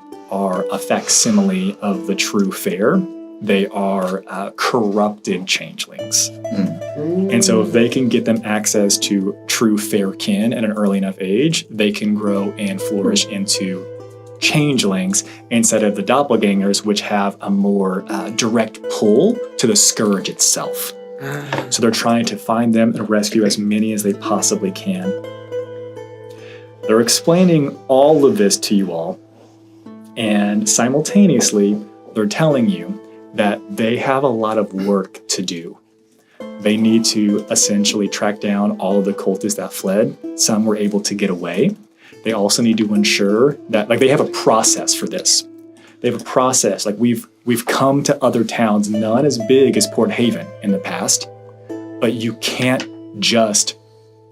a facsimile of the true fair. They are corrupted changelings. And so if they can get them access to true fair kin at an early enough age, they can grow and flourish into changelings instead of the doppelgangers, which have a more direct pull to the Scourge itself. So they're trying to find them and rescue as many as they possibly can. They're explaining all of this to you all, and simultaneously, they're telling you that they have a lot of work to do. They need to essentially track down all of the cultists that fled. Some were able to get away. They also need to ensure that, like, they have a process for this. They have a process. Like, we've come to other towns, none as big as Port Haven in the past, but you can't just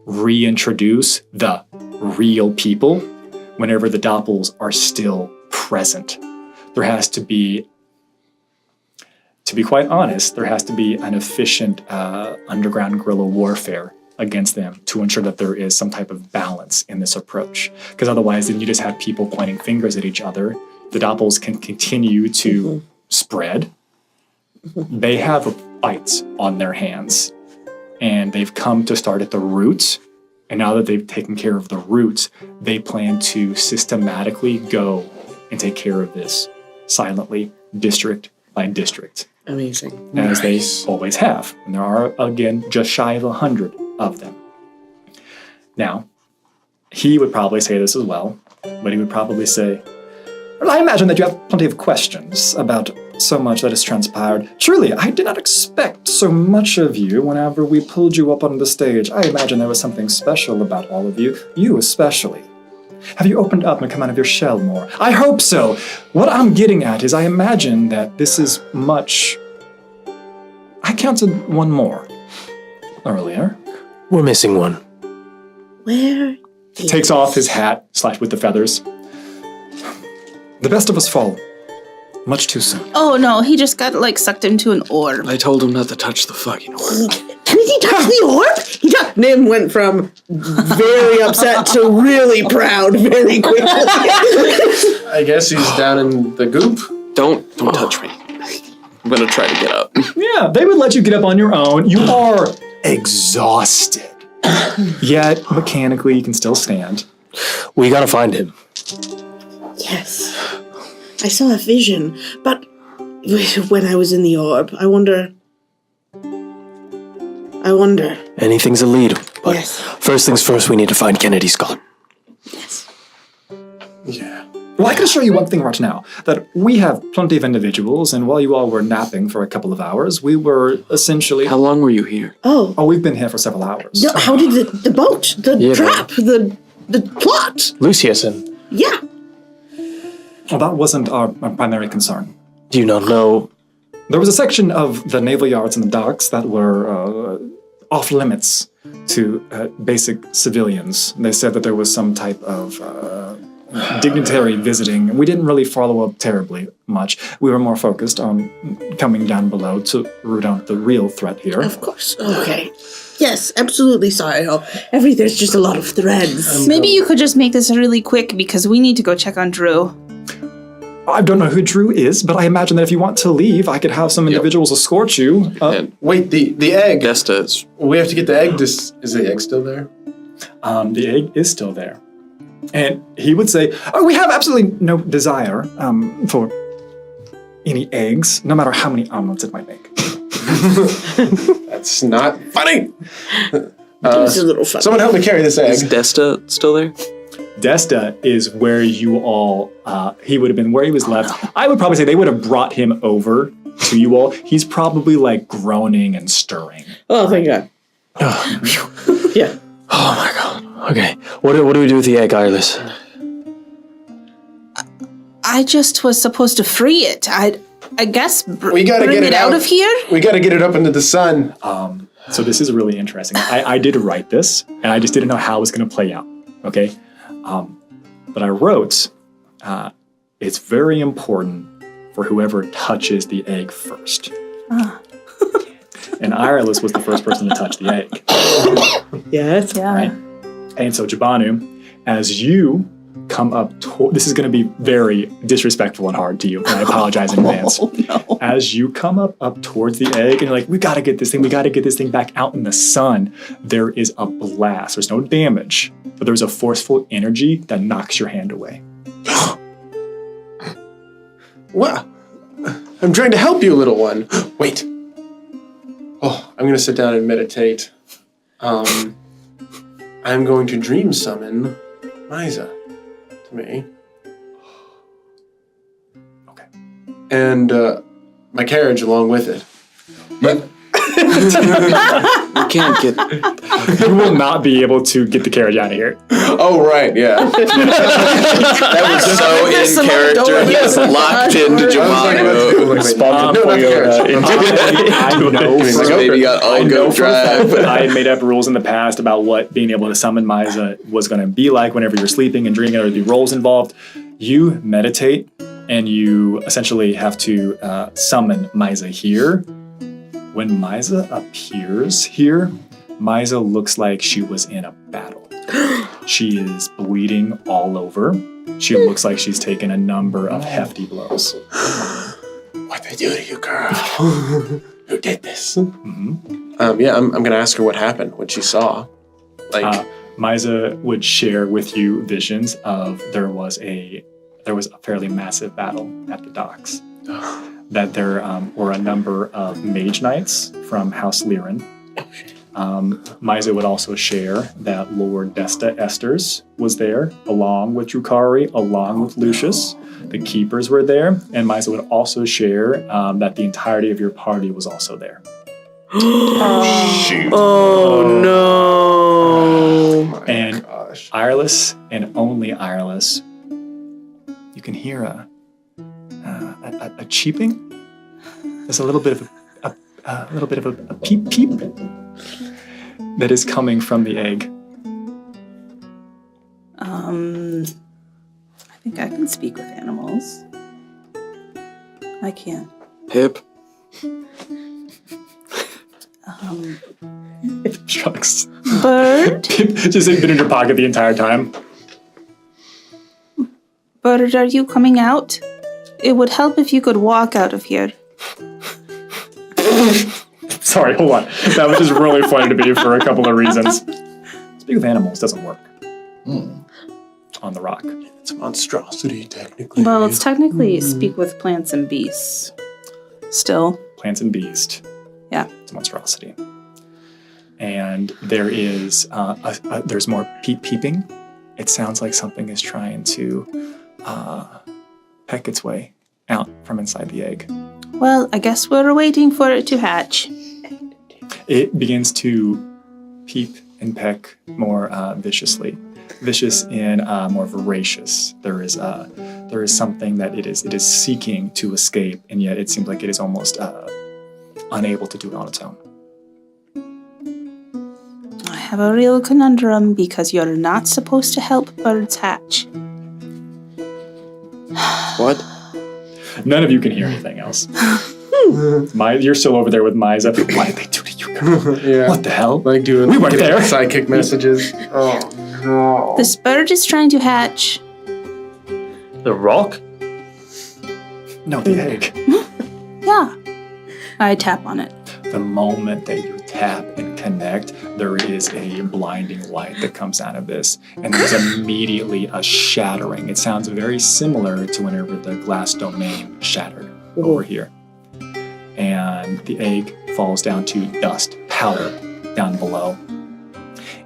reintroduce the real people whenever the doppels are still present. There has to be quite honest, there has to be an efficient underground guerrilla warfare against them to ensure that there is some type of balance in this approach. Because otherwise, then you just have people pointing fingers at each other. The doppels can continue to spread. They have fights on their hands, and they've come to start at the roots. And now that they've taken care of the roots, they plan to systematically go and take care of this silently, district by district. Amazing. As they always have. And there are, again, just shy of 100 of them. Now, he would probably say this as well, but he would probably say, well, I imagine that you have plenty of questions about so much that has transpired. Truly, I did not expect so much of you whenever we pulled you up on the stage. I imagine there was something special about all of you, you especially. Have you opened up and come out of your shell more? I hope so. What I'm getting at is I imagine that this is much... I counted one more earlier. We're missing one. Where? Takes off his hat, slashed with the feathers. The best of us fall much too soon. Oh no, he just got sucked into an orb. I told him not to touch the fucking orb. Did he touch the orb? Nim went from very upset to really proud very quickly. I guess he's down in the goop. Don't touch me. I'm gonna try to get up. Yeah, they would let you get up on your own. You are exhausted. Yet, mechanically, you can still stand. We gotta find him. Yes. I saw a vision, but when I was in the orb, I wonder. Anything's a lead, but yes. First things first, we need to find Kennedy Scott. Yes. Yeah. Well, I can assure you one thing right now, that we have plenty of individuals, and while you all were napping for a couple of hours, we were essentially... How long were you here? Oh, we've been here for several hours. No, how did the boat, the trap, the plot? Lucius and... Yeah. Well, that wasn't our primary concern. Do you not know... There was a section of the naval yards and the docks that were off limits to basic civilians. They said that there was some type of dignitary visiting. We didn't really follow up terribly much. We were more focused on coming down below to root out the real threat here. Of course. Okay. Yes, absolutely. Sorry. There's just a lot of threads. Maybe you could just make this really quick because we need to go check on Drew. I don't know who Drew is, but I imagine that if you want to leave, I could have some individuals escort you. Wait, the egg. Desta. We have to get the egg. Is the egg still there? The egg is still there. And he would say, we have absolutely no desire for any eggs, no matter how many omelets it might make. That's not funny. It's a little funny. Someone help me carry this egg. Is Desta still there? Desta is where you all, he would have been where he was left. I would probably say they would have brought him over to you all. He's probably groaning and stirring. Oh, thank God. Yeah. Oh my God. Okay. What do we do with the egg, Iris? I just was supposed to free it. I guess we gotta bring get it out of here? We gotta get it up into the sun. So this is really interesting. I did write this, and I just didn't know how it was going to play out. Okay? But I wrote, it's very important for whoever touches the egg first. And Irelis was the first person to touch the egg. Yes. Yeah. Right? And so, Jabanu, as you come up, this is going to be very disrespectful and hard to you, and I apologize in advance. No. As you come up towards the egg, and you're like, we got to get this thing back out in the sun, there is a blast. There's no damage, but there's a forceful energy that knocks your hand away. Wow. I'm trying to help you, little one. Wait. Oh, I'm going to sit down and meditate. I'm going to dream summon Misa to me. Okay. And my carriage along with it. You can't get. You will not be able to get the carriage out of here. Oh, right, yeah. That was so in character. He was locked into Jabanu. I know for a fact that I had made up rules in the past about what being able to summon Misa was going to be like whenever you're sleeping and dreaming. There would be roles involved. You meditate, and you essentially have to summon Misa here. When Misa appears here, Misa looks like she was in a battle. She is bleeding all over. She looks like she's taken a number of hefty blows. What'd they do to you, girl? Who did this? Yeah, I'm going to ask her what happened, what she saw. Misa would share with you visions of there was a fairly massive battle at the docks. That there were a number of mage knights from House Liren. Misa would also share that Lord Desta Esters was there, along with Drukari, along with Lucius. The keepers were there, and Misa would also share that the entirety of your party was also there. Shoot. Oh no. And Irelis, and only Irelis, you can hear a cheeping. There's a little bit of a peep peep that is coming from the egg. I think I can speak with animals. I can. Pip. Shucks. Bird? Just been in your pocket the entire time. Bird, are you coming out? It would help if you could walk out of here. Sorry, hold on. That was just really funny to me for a couple of reasons. Speak with animals doesn't work. On the rock. It's a monstrosity, technically. Well, it's technically speak with plants and beasts. Still. Plants and beasts. Yeah. It's a monstrosity. And there is, there's more peeping. It sounds like something is trying to peck its way out from inside the egg. Well, I guess we're waiting for it to hatch. It begins to peep and peck more viciously. Vicious and more voracious. There is something that it is seeking to escape, and yet it seems like it is almost unable to do it on its own. I have a real conundrum because you're not supposed to help birds hatch. What? None of you can hear anything else. You're still over there with Misa. Why did they do to you? Yeah. What the hell? Like doing We weren't there. Psychic messages. Oh no. This bird is trying to hatch. The rock? No, the egg. Yeah. I tap on it. The moment that you tap and connect, there is a blinding light that comes out of this, and there's immediately a shattering. It sounds very similar to whenever the glass domain shattered over here. And the egg falls down to dust, powder down below.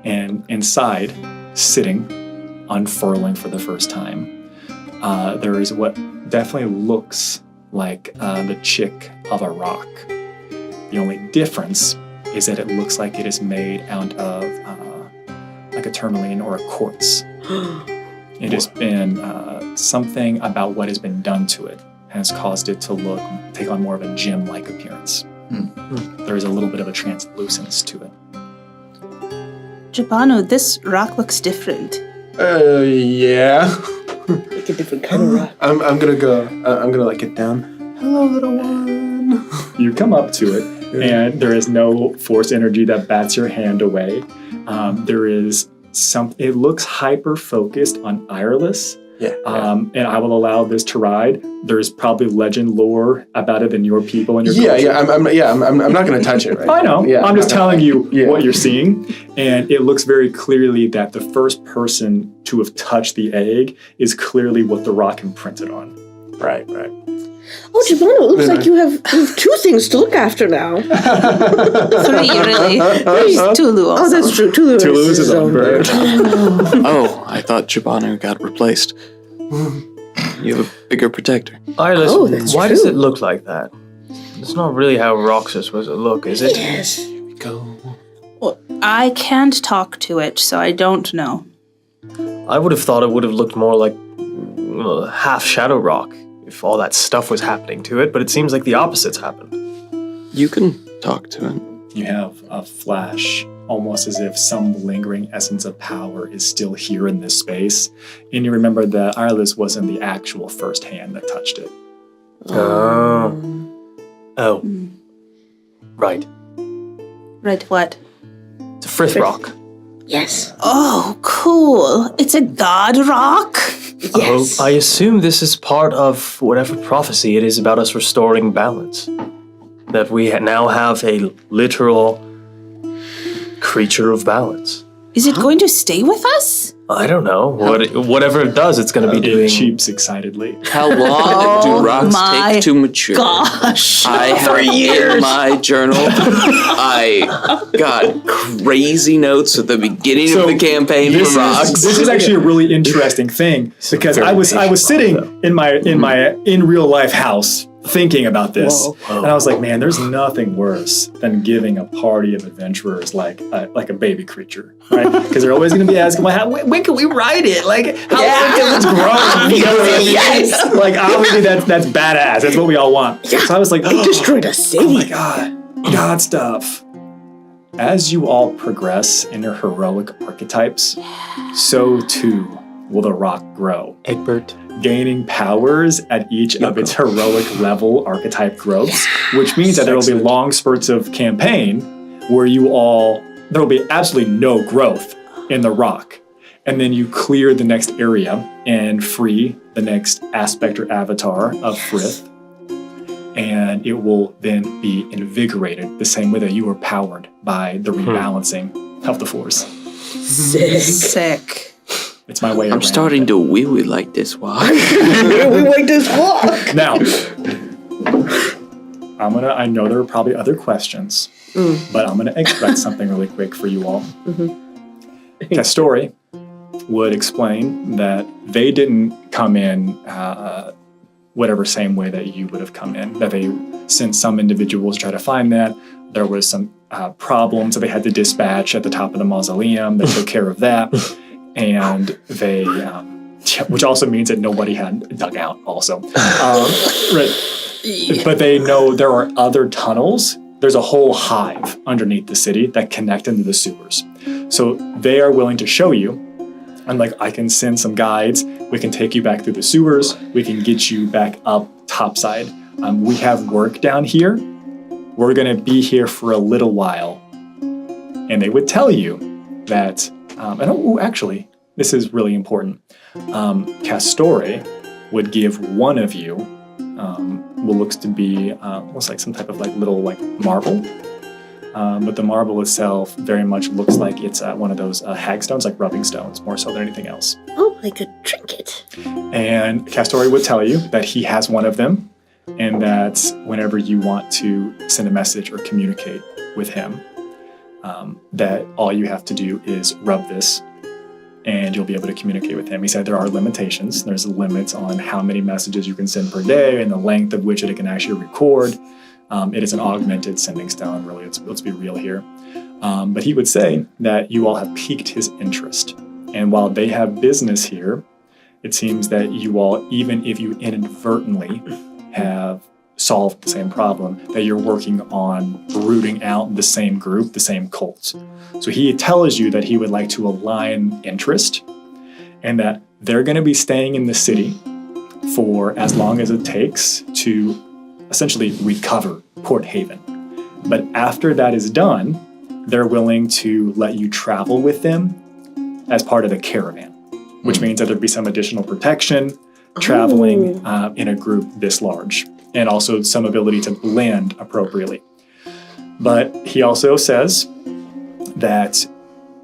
And inside, sitting, unfurling for the first time, there is what definitely looks like the chick of a rock. The only difference is that it looks like it is made out of like a tourmaline or a quartz. It has been something about what has been done to it has caused it to take on more of a gem-like appearance. There is a little bit of a translucence to it. Jabanu, this rock looks different. Yeah. Like a different kind of rock. I'm gonna go. I'm gonna like get down. Hello, little one. You come up to it, and there is no force energy that bats your hand away. There is some. It looks hyper focused on Ireless. Yeah. And I will allow this to ride. There's probably legend lore about it in your people and your culture. I'm not going to touch it. Right I know. now. Yeah, I'm just telling you what you're seeing, and it looks very clearly that the first person to have touched the egg is clearly what the rock imprinted on. Right. Oh, Jabana, it looks like you have 2 things to look after now. 3, really. There's Tulu also. Oh, that's true. Tulu is his own bird. Oh, I thought Jabanu got replaced. You have a bigger protector. Ireless, that's why true. does it look like that? It's not really how rocks are supposed to look, is it? Yes. Here we go. Well, I can't talk to it, so I don't know. I would have thought it would have looked more like half shadow rock if all that stuff was happening to it, but it seems like the opposite's happened. You can talk to it. You have a flash, almost as if some lingering essence of power is still here in this space. And you remember that Ireless wasn't the actual first hand that touched it. Oh. Right. Right, what? It's a frith rock. Yes. Oh, cool. It's a god rock? Yes. Oh, I assume this is part of whatever prophecy it is about us restoring balance. That we now have a literal creature of balance. Is it going to stay with us? I don't know. Whatever it does, it's going to be doing. It cheeps excitedly. How long do rocks take to mature? Gosh. I have in my journal. I got crazy notes at the beginning of the campaign for rocks. This is actually a really interesting thing because I was sitting in my in real life house thinking about this, and I was like, man, there's nothing worse than giving a party of adventurers like a baby creature, right? Because they're always going to be asking, well, when can we ride it? Like, how long till it's grown? You know what I mean? Yes. Like, obviously that's badass. That's what we all want. Yeah. So I was like, They destroyed a city. oh my god stuff. As you all progress in your heroic archetypes, so too will the rock grow. Egbert. Gaining powers at each of its heroic level archetype growths, which means that there will be long spurts of campaign where there will be absolutely no growth in the rock. And then you clear the next area and free the next aspect or avatar of Frith. And it will then be invigorated the same way that you were powered by the rebalancing of the force. Sick. It's my way I'm starting to wee-wee like this walk. We like this walk. Now, I know there are probably other questions, but I'm gonna express something really quick for you all. Castori would explain that they didn't come in whatever same way that you would have come in, that they sent some individuals to try to find that. There was some problems that they had to dispatch at the top of the mausoleum. They took care of that. And they, which also means that nobody had dug out also. Right. But they know there are other tunnels. There's a whole hive underneath the city that connect into the sewers. So they are willing to show you. And like, I can send some guides. We can take you back through the sewers. We can get you back up topside. We have work down here. We're going to be here for a little while. And they would tell you that actually, this is really important. Castore would give one of you what looks to be almost like some type of little marble. But the marble itself very much looks like it's one of those hagstones, like rubbing stones, more so than anything else. Oh, like a trinket. And Castore would tell you that he has one of them, and that whenever you want to send a message or communicate with him, that all you have to do is rub this and you'll be able to communicate with him. He said there are limitations. There's limits on how many messages you can send per day and the length of which it can actually record. It is an augmented sending stone, really. Let's be real here. But he would say that you all have piqued his interest. And while they have business here, it seems that you all, even if you inadvertently have solved the same problem, that you're working on rooting out the same group, the same cults. So he tells you that he would like to align interest, and that they're going to be staying in the city for as long as it takes to essentially recover Port Haven. But after that is done, they're willing to let you travel with them as part of the caravan, which means that there'd be some additional protection traveling in a group this large, and also some ability to blend appropriately. But he also says that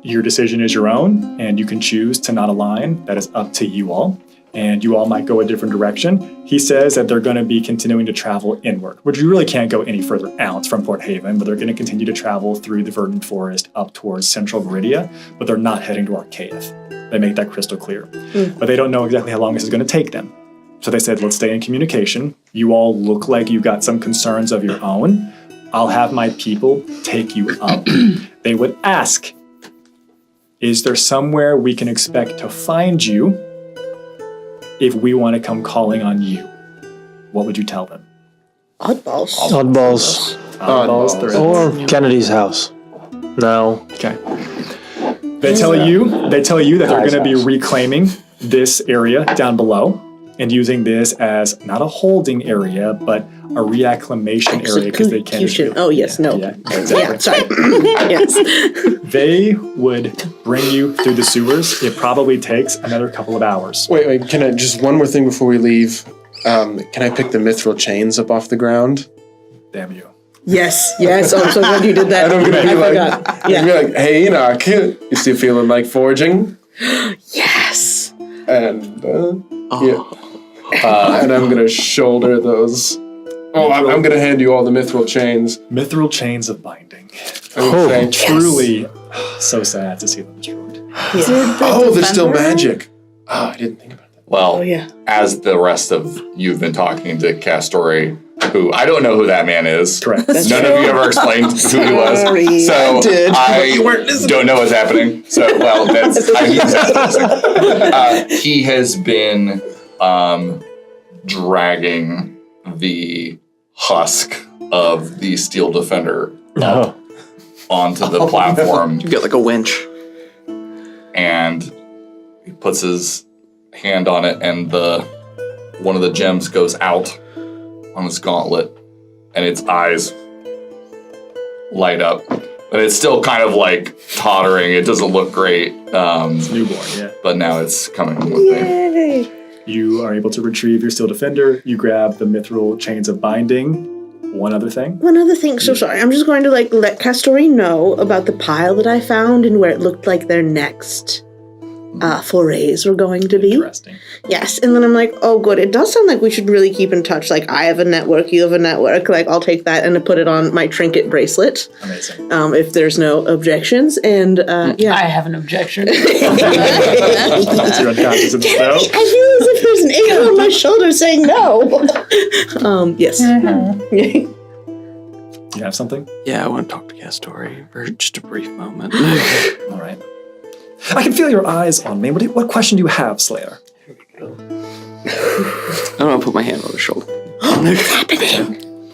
your decision is your own, and you can choose to not align. That is up to you all, and you all might go a different direction. He says that they're going to be continuing to travel inward, which you really can't go any further out from Port Haven, but they're going to continue to travel through the verdant forest up towards Central Viridia, but they're not heading to Archaeath. They make that crystal clear. But they don't know exactly how long this is going to take them. So they said, let's stay in communication. You all look like you've got some concerns of your own. I'll have my people take you up. They would ask, is there somewhere we can expect to find you if we want to come calling on you? What would you tell them? Oddballs. Oddballs. Or Kennedy's house. No. Okay. They tell you that they're going to be reclaiming this area down below and using this as not a holding area, but a reacclimation area because they can't. Oh, yes, no. Yeah, exactly. Yeah, sorry. Yes. They would bring you through the sewers. It probably takes another couple of hours. Wait, can I, just one more thing before we leave. Can I pick the mithril chains up off the ground? Damn you. Yes. Oh, I'm so glad you did that. And I'm gonna be like, forgot. Yeah. be like, hey Enoch, you still feeling like forging? Yes. And and I'm gonna shoulder those. I'm gonna hand you all the mithril chains. Mithril chains of binding. Truly, so sad to see them destroyed. They're still magic. I didn't think about that. Well, as the rest of you've been talking to Castori, who I don't know who that man is. Correct. None of you ever explained who he was. So I don't know what's happening. So, he has been dragging the husk of the Steel Defender up onto the platform. You get like a winch. And he puts his hand on it, and one of the gems goes out on his gauntlet, and its eyes light up. But it's still kind of like tottering. It doesn't look great. It's newborn, yeah. But now it's coming with me. You are able to retrieve your Steel Defender. You grab the mithril chains of binding. One other thing. So sorry. I'm just going to let Castori know about the pile that I found and where it looked like their next forays were going to be. Interesting. Yes, and then I'm like, oh, good. It does sound like we should really keep in touch. Like, I have a network, you have a network. Like, I'll take that and put it on my trinket bracelet. Amazing. If there's no objections. And, yeah. I have an objection. You're unconscious in the snow. I feel as if there's an echo on my shoulder saying no. Yes. You have something? Yeah, I want to talk to Castori for just a brief moment. All right. I can feel your eyes on me. What question do you have, Slayer? I want to put my hand on his shoulder. What's happening?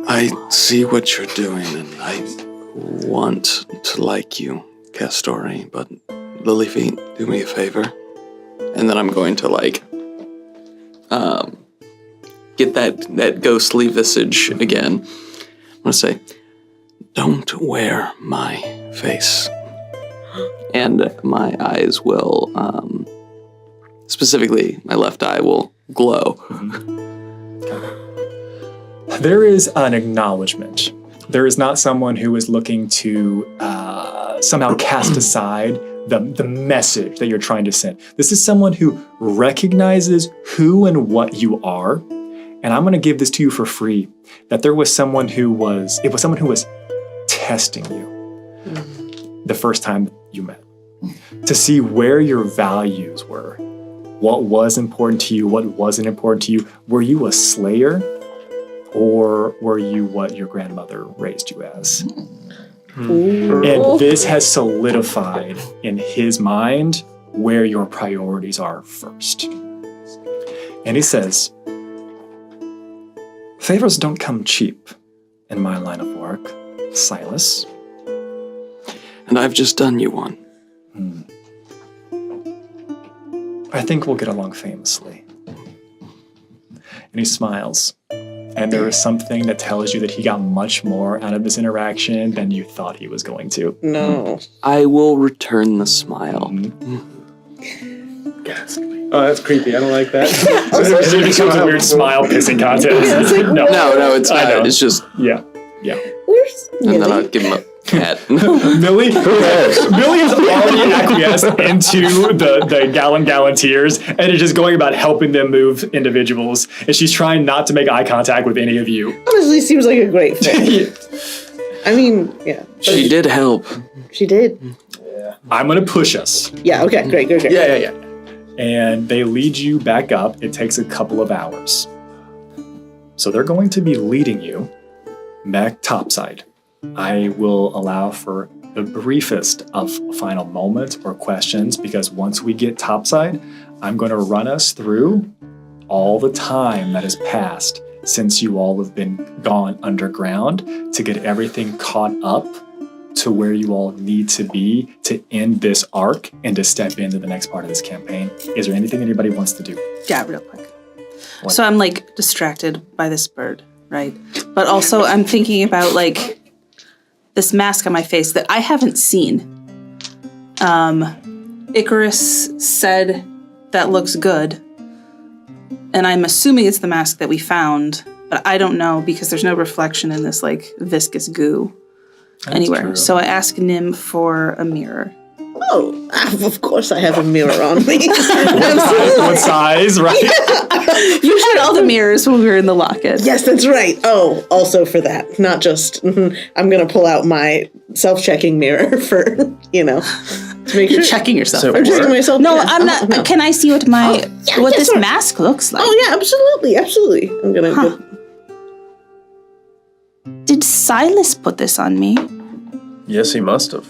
I see what you're doing, and I want to like you, Castori, but Lilyfeet, do me a favor. And then I'm going to get that ghostly visage again. I'm going to say, don't wear my face. And my eyes will, specifically my left eye will glow. There is an acknowledgement. There is not someone who is looking to somehow cast aside the message that you're trying to send. This is someone who recognizes who and what you are. And I'm going to give this to you for free, that there was someone who was testing you the first time you met, to see where your values were, what was important to you, what wasn't important to you. Were you a slayer, or were you what your grandmother raised you as? And this has solidified in his mind where your priorities are first. And he says, favors don't come cheap in my line of work, Silas. And I've just done you one. I think we'll get along famously. And he smiles. And there is something that tells you that he got much more out of this interaction than you thought he was going to. No. I will return the smile. Oh, that's creepy. I don't like that. It becomes a weird smile pissing contest. No, it's not. It's just... Yeah. Where's And then I'll give him a pet. Millie has already acquiesced into the gallon tears and is just going about helping them move individuals. And she's trying not to make eye contact with any of you. Honestly, seems like a great fit. I mean, yeah. She did help. She did. Yeah. I'm going to push us. Yeah, okay, great. Yeah. And they lead you back up. It takes a couple of hours. So they're going to be leading you back topside. I will allow for the briefest of final moments or questions because once we get topside, I'm going to run us through all the time that has passed since you all have been gone underground to get everything caught up to where you all need to be to end this arc and to step into the next part of this campaign. Is there anything anybody wants to do? Yeah, real quick. So I'm like distracted by this bird, right? But also I'm thinking about like this mask on my face that I haven't seen. Icarus said that looks good. And I'm assuming it's the mask that we found, but I don't know because there's no reflection in this like viscous goo anywhere. True. So I asked Nim for a mirror. Oh, of course I have a mirror on me. What size, right? You had all the mirrors when we were in the locket. Yes, that's right. Oh, also for that. Not just, I'm going to pull out my self-checking mirror for, to make You're checking yourself. I'm checking myself. No, yeah. I'm not. No. Can I see what this mask looks like? Oh, yeah, absolutely. I'm going to Did Silas put this on me? Yes, he must have.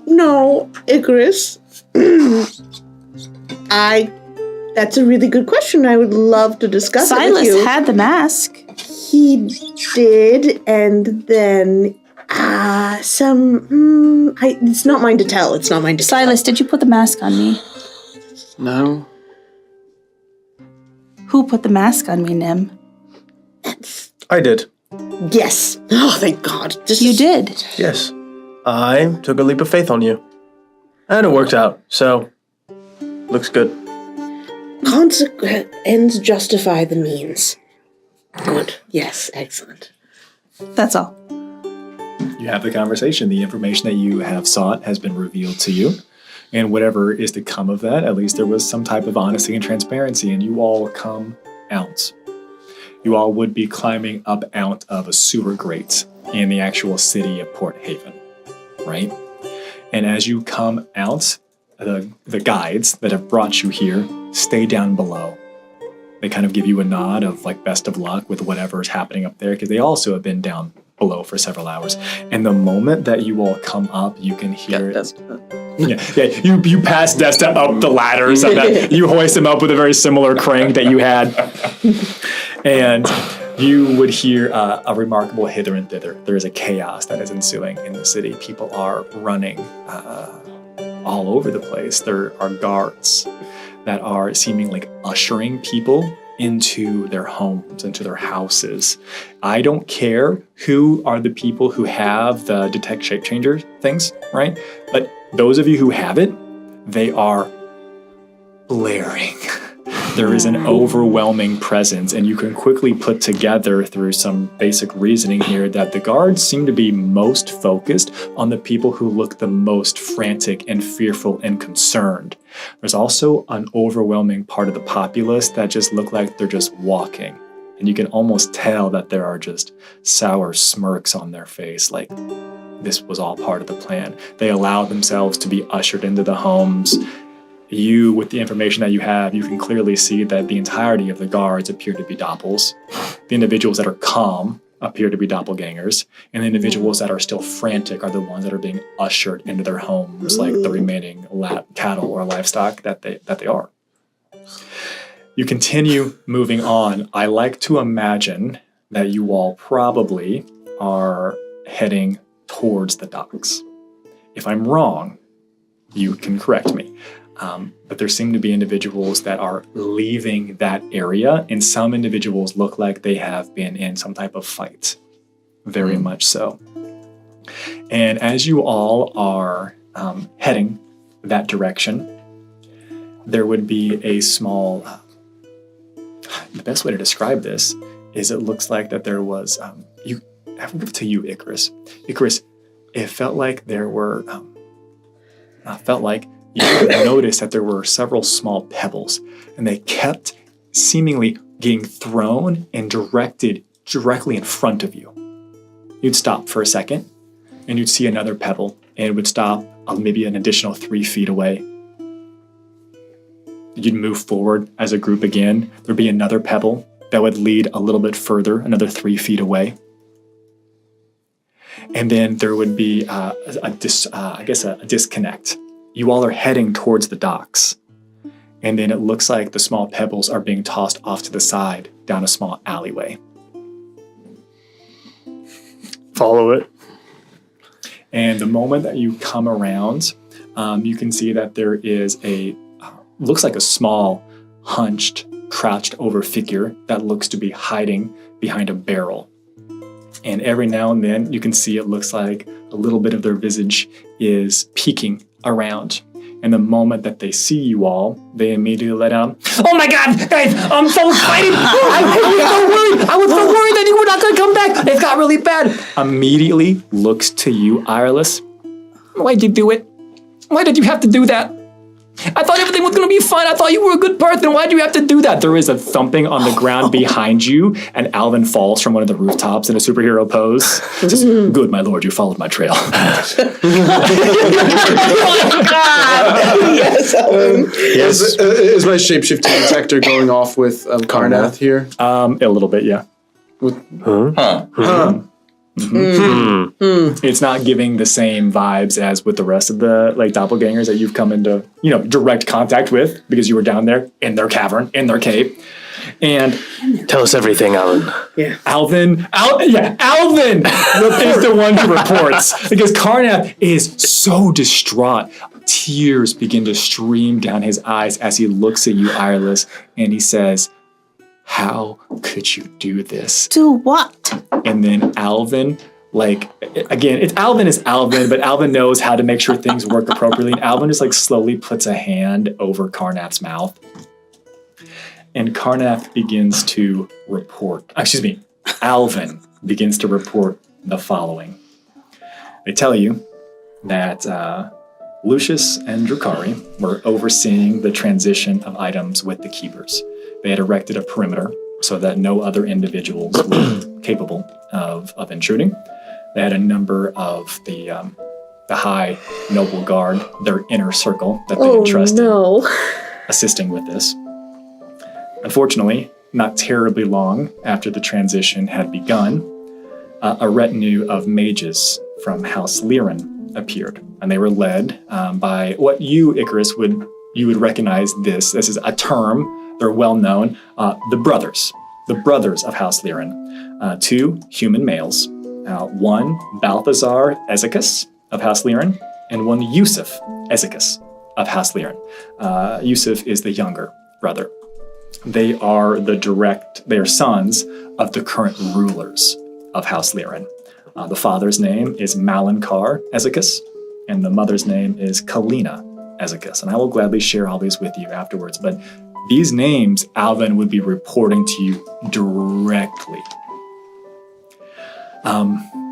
No, Icarus. That's a really good question. I would love to discuss it with you. Silas had the mask. He did, and then it's not mine to tell. Silas, did you put the mask on me? No. Who put the mask on me, Nim? I did. Yes. Oh, thank God. You did? Yes. I took a leap of faith on you. And it worked out, so looks good. Ends justify the means. Good. Yes, excellent. That's all. You have the conversation. The information that you have sought has been revealed to you. And whatever is to come of that, at least there was some type of honesty and transparency, and you all come out. You all would be climbing up out of a sewer grate in the actual city of Port Haven, right? And as you come out, the guides that have brought you here stay down below. They kind of give you a nod of like best of luck with whatever's happening up there because they also have been down below for several hours. And the moment that you all come up, you can hear you pass Desta up the ladders and that you hoist him up with a very similar crank that you had. And you would hear a remarkable hither and thither. There is a chaos that is ensuing in the city. People are running all over the place. There are guards that are seemingly ushering people into their homes, into their houses. I don't care who are the people who have the detect shape changer things, right? But those of you who have it, they are blaring. There is an overwhelming presence, and you can quickly put together through some basic reasoning here that the guards seem to be most focused on the people who look the most frantic and fearful and concerned. There's also an overwhelming part of the populace that just look like they're just walking, and you can almost tell that there are just sour smirks on their face, like this was all part of the plan. They allow themselves to be ushered into the homes. You, with the information that you have, you can clearly see that the entirety of the guards appear to be doppels. The individuals that are calm appear to be doppelgangers, and the individuals that are still frantic are the ones that are being ushered into their homes, like the remaining cattle or livestock that they are. You continue moving on. I like to imagine that you all probably are heading towards the docks. If I'm wrong, you can correct me. But there seem to be individuals that are leaving that area, and some individuals look like they have been in some type of fight. Very much so. And as you all are heading that direction, there would be a small... the best way to describe this is it looks like that there was... I will give it to you, Icarus. Icarus, it felt like there were... you noticed that there were several small pebbles, and they kept seemingly getting thrown and directed directly in front of you. You'd stop for a second, and you'd see another pebble, and it would stop maybe an additional 3 feet away. You'd move forward as a group again. There'd be another pebble that would lead a little bit further, another 3 feet away. And then there would be a disconnect. You all are heading towards the docks. And then it looks like the small pebbles are being tossed off to the side down a small alleyway. Follow it. And the moment that you come around, you can see that there is looks like a small, hunched, crouched over figure that looks to be hiding behind a barrel. And every now and then you can see it looks like a little bit of their visage is peeking around. And the moment that they see you all, they immediately let out, "Oh my God, guys, I'm so excited! I was so worried that you were not going to come back. It got really bad." Immediately looks to you, Ireless. "Why'd you do it? Why did you have to do that? I thought everything was going to be fine. I thought you were a good person. Why'd you have to do that?" There is a thumping on the ground behind you, and Alvin falls from one of the rooftops in a superhero pose. Just, "Good, my lord, you followed my trail." Yes, Alvin. Yes. Is my shapeshifting detector going off with Karnath here? A little bit, yeah. It's not giving the same vibes as with the rest of the doppelgangers that you've come into direct contact with, because you were down there in their cavern, in their cave. And tell us everything, Alvin. Yeah, Alvin is the one who reports, because Karnath is so distraught. Tears begin to stream down his eyes as he looks at you, Ireless, and he says, "How could you do this?" Do what? And then Alvin, Alvin is Alvin, but Alvin knows how to make sure things work appropriately. And Alvin just slowly puts a hand over Karnath's mouth. And Karnath begins to report. Alvin begins to report the following. They tell you that Lucius and Drukari were overseeing the transition of items with the keepers. They had erected a perimeter so that no other individuals were capable of intruding. They had a number of the high noble guard, their inner circle that they entrusted, assisting with this. Unfortunately, not terribly long after the transition had begun, a retinue of mages from House Liren appeared, and they were led by what you, Icarus, would recognize this. This is a term. They're well known. The brothers of House Liren. 2 human males. 1 Balthazar Ezekis of House Liren, and 1 Yusuf Ezekis of House Liren. Yusuf is the younger brother. They are sons of the current rulers of House Liren. The father's name is Malankar Ezekis, and the mother's name is Kalina Ezekis. And I will gladly share all these with you afterwards, but these names Alvin would be reporting to you directly.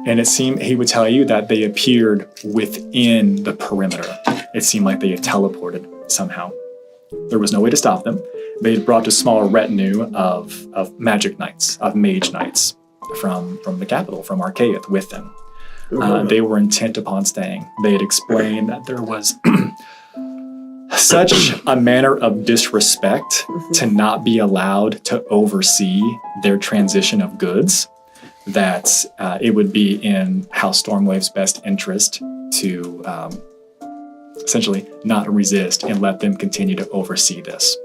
And he would tell you that they appeared within the perimeter. It seemed like they had teleported somehow. There was no way to stop them. They had brought a small retinue of magic knights, of mage knights from the capital, from Archaeath, with them. They were intent upon staying. They had explained that there was such a manner of disrespect to not be allowed to oversee their transition of goods that it would be in House Stormwave's best interest to essentially not resist and let them continue to oversee this.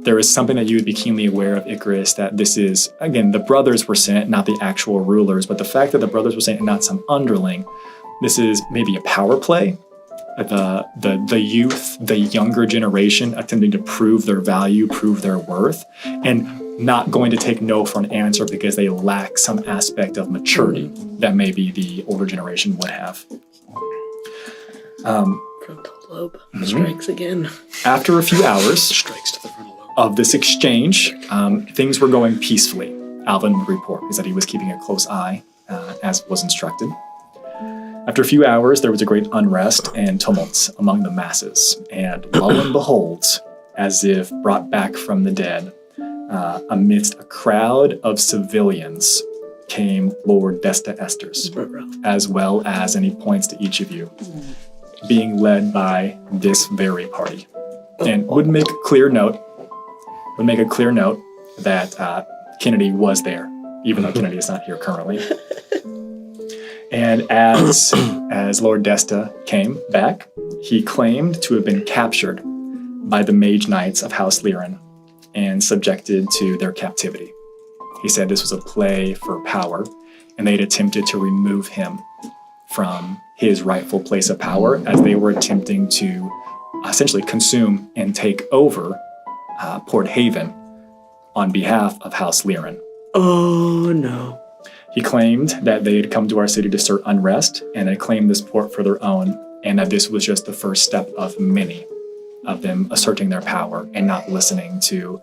There is something that you would be keenly aware of, Icarus, that this is, again, the brothers were sent, not the actual rulers, but the fact that the brothers were sent and not some underling, this is maybe a power play. the youth, the younger generation attempting to prove their value, prove their worth, and not going to take no for an answer because they lack some aspect of maturity that maybe the older generation would have. Frontal lobe strikes again. After a few hours of this exchange, things were going peacefully. Alvin would report is that he was keeping a close eye, as was instructed. After a few hours, there was a great unrest and tumults among the masses, and lo and behold, as if brought back from the dead, amidst a crowd of civilians came Lord Desta Esters, as well as, and he points to each of you, being led by this very party. And would make a clear note that Kennedy was there, even though Kennedy is not here currently. And as Lord Desta came back, he claimed to have been captured by the Mage Knights of House Liren and subjected to their captivity. He said this was a play for power, and they'd attempted to remove him from his rightful place of power as they were attempting to essentially consume and take over Port Haven on behalf of House Liren. Oh, no. He claimed that they had come to our city to stir unrest and had claimed this port for their own, and that this was just the first step of many of them asserting their power and not listening to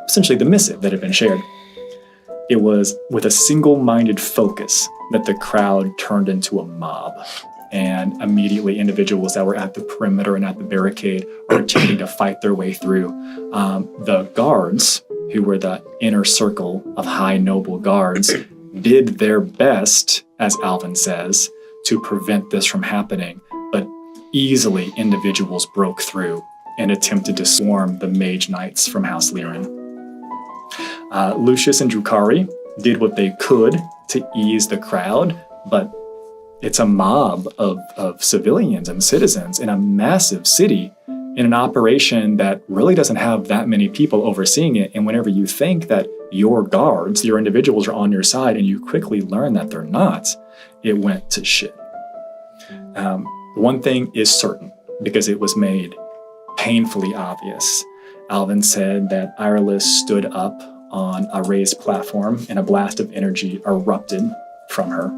essentially the missive that had been shared. It was with a single-minded focus that the crowd turned into a mob, and immediately individuals that were at the perimeter and at the barricade were attempting to fight their way through. The guards, who were the inner circle of high noble guards, did their best, as Alvin says, to prevent this from happening, but easily individuals broke through and attempted to swarm the Mage Knights from House Liren. Lucius and Drukari did what they could to ease the crowd, but it's a mob of civilians and citizens in a massive city in an operation that really doesn't have that many people overseeing it. And whenever you think that your guards, your individuals are on your side and you quickly learn that they're not, it went to shit. One thing is certain, because it was made painfully obvious. Alvin said that Irelis stood up on a raised platform and a blast of energy erupted from her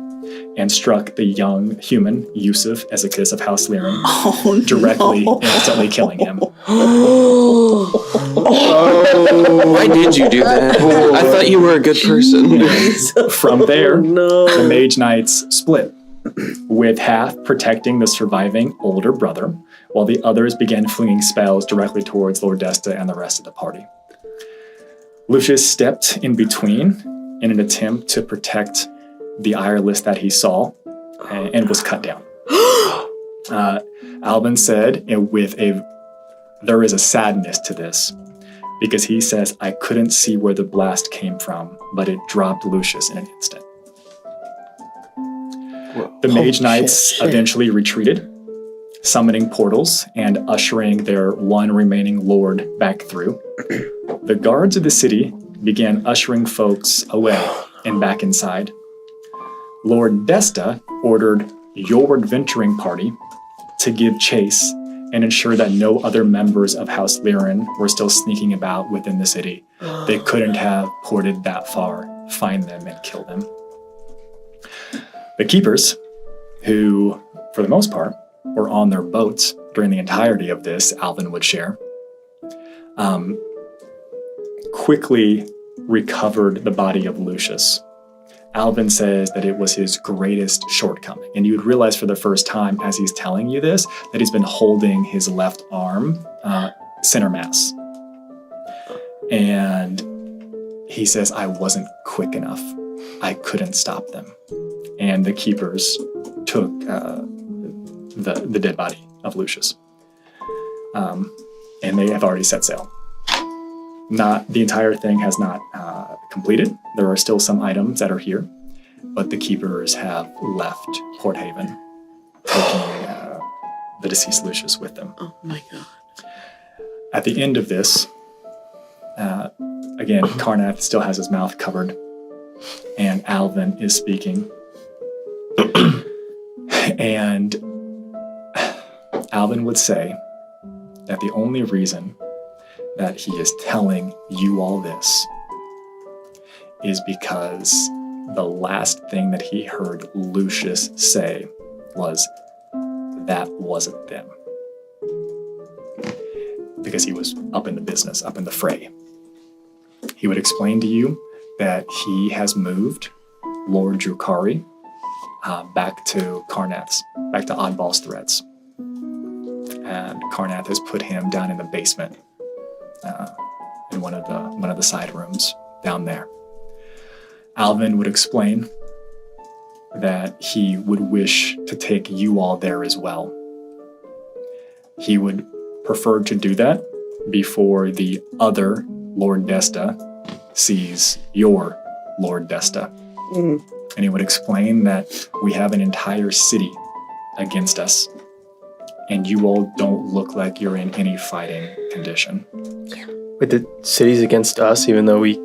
and struck the young human, Yusuf Ezekis of House Liren, directly, instantly killing him. Why did you do that? I thought you were a good person. From there, the Mage Knights split, with half protecting the surviving older brother, while the others began flinging spells directly towards Lord Desta and the rest of the party. Lucius stepped in between in an attempt to protect the Irelis that he saw and was cut down. Alvin said, there is a sadness to this, because he says, I couldn't see where the blast came from, but it dropped Lucius in an instant. The Mage Knights eventually retreated, summoning portals and ushering their one remaining lord back through. The guards of the city began ushering folks away and back inside. Lord Desta ordered your adventuring party to give chase and ensure that no other members of House Liren were still sneaking about within the city. They couldn't have ported that far, find them, and kill them. The keepers, who, for the most part, were on their boats during the entirety of this, Alvin would share, quickly recovered the body of Lucius. Alvin says that it was his greatest shortcoming. And you would realize for the first time as he's telling you this, that he's been holding his left arm center mass. And he says, I wasn't quick enough. I couldn't stop them. And the keepers took the dead body of Lucius. And they have already set sail. The entire thing has not completed. There are still some items that are here, but the keepers have left Port Haven, taking the deceased Lucius with them. Oh my god. At the end of this, again, Karnath still has his mouth covered, and Alvin is speaking. And Alvin would say that the only reason that he is telling you all this is because the last thing that he heard Lucius say was, "That wasn't them." Because he was up in the business, up in the fray. He would explain to you that he has moved Lord Drukari back to Karnath's, back to Oddball's Threads. And Karnath has put him down in the basement, in one of the side rooms down there. Alvin would explain that he would wish to take you all there as well. He would prefer to do that before the other Lord Desta sees your Lord Desta. And he would explain that we have an entire city against us, and you all don't look like you're in any fighting condition. Wait, the city's against us, even though we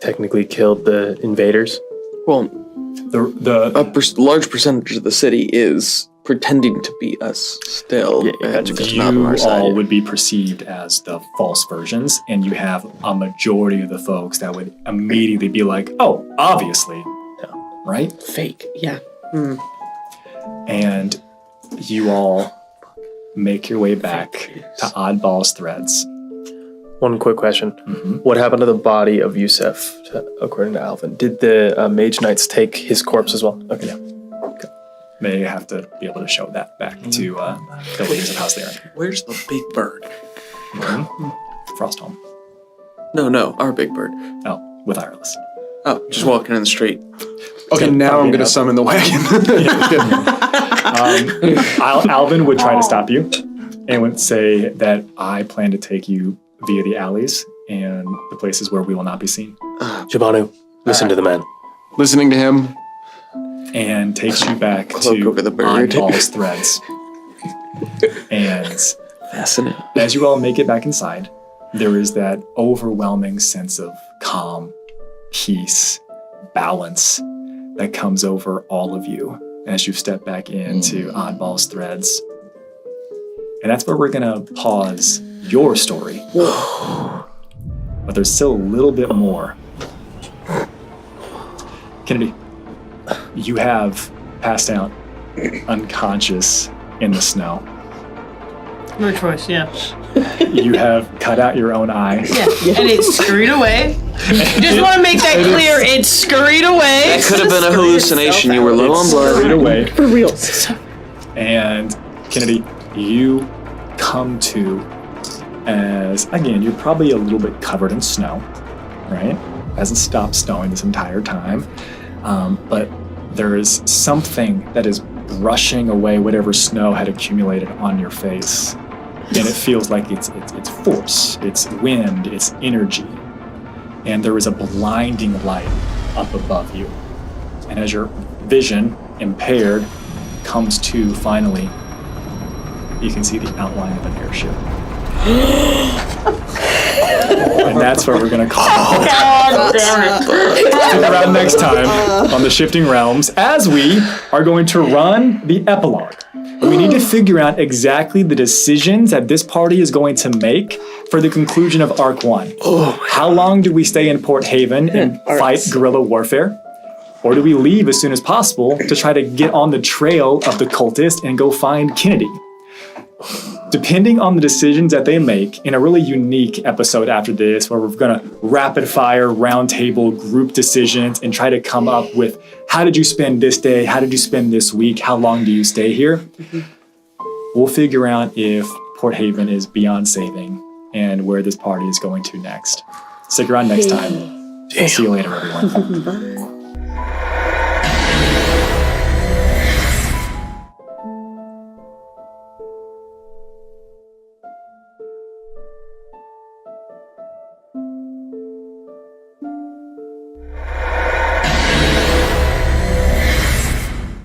technically killed the invaders? Well, large percentage of the city is pretending to be us still. You all would be perceived as the false versions, and you have a majority of the folks that would immediately be like, "Oh, obviously." Right? Fake, yeah. And you all make your way back to Oddball's Threads. One quick question. What happened to the body of Yusef, according to Alvin? Did the Mage Knights take his corpse as well? Okay. Yeah. They have to be able to show that back to the ladies of House there. Where's the big bird? Frostholm. No, our big bird. Oh, with Irelis. Oh, just walking in the street. Okay, now I'm going to summon the wagon. Alvin would try to stop you and would say that I plan to take you via the alleys and the places where we will not be seen. Jabanu, listen to the man. Listening to him. And takes you back to Oddball's Threads. And fascinating. As you all make it back inside, there is that overwhelming sense of calm, peace, balance that comes over all of you as you step back into Oddball's Threads. And that's where we're gonna pause your story. But there's still a little bit more. Kennedy, you have passed out unconscious in the snow. No choice, yeah. You have cut out your own eye. Yeah, and it scurried away. Just want to make that clear. It scurried away. That could have been a hallucination. You were low on blood. Scurried away. For real. And Kennedy, you come to as, again, you're probably a little bit covered in snow, right? Hasn't stopped snowing this entire time. But there is something that is brushing away whatever snow had accumulated on your face. And it feels like it's force, it's wind, it's energy. And there is a blinding light up above you. And as your vision, impaired, comes to finally, you can see the outline of an airship. And that's where we're going to call it. God damn it. Stick around next time on the Shifting Realms as we are going to run the epilogue. We need to figure out exactly the decisions that this party is going to make for the conclusion of Arc 1. How long do we stay in Port Haven and fight guerrilla warfare? Or do we leave as soon as possible to try to get on the trail of the cultist and go find Kennedy? Depending on the decisions that they make in a really unique episode after this, where we're going to rapid fire, round table, group decisions and try to come up with how did you spend this day? How did you spend this week? How long do you stay here? We'll figure out if Port Haven is beyond saving and where this party is going to next. Stick around next time. See you later, everyone. Bye.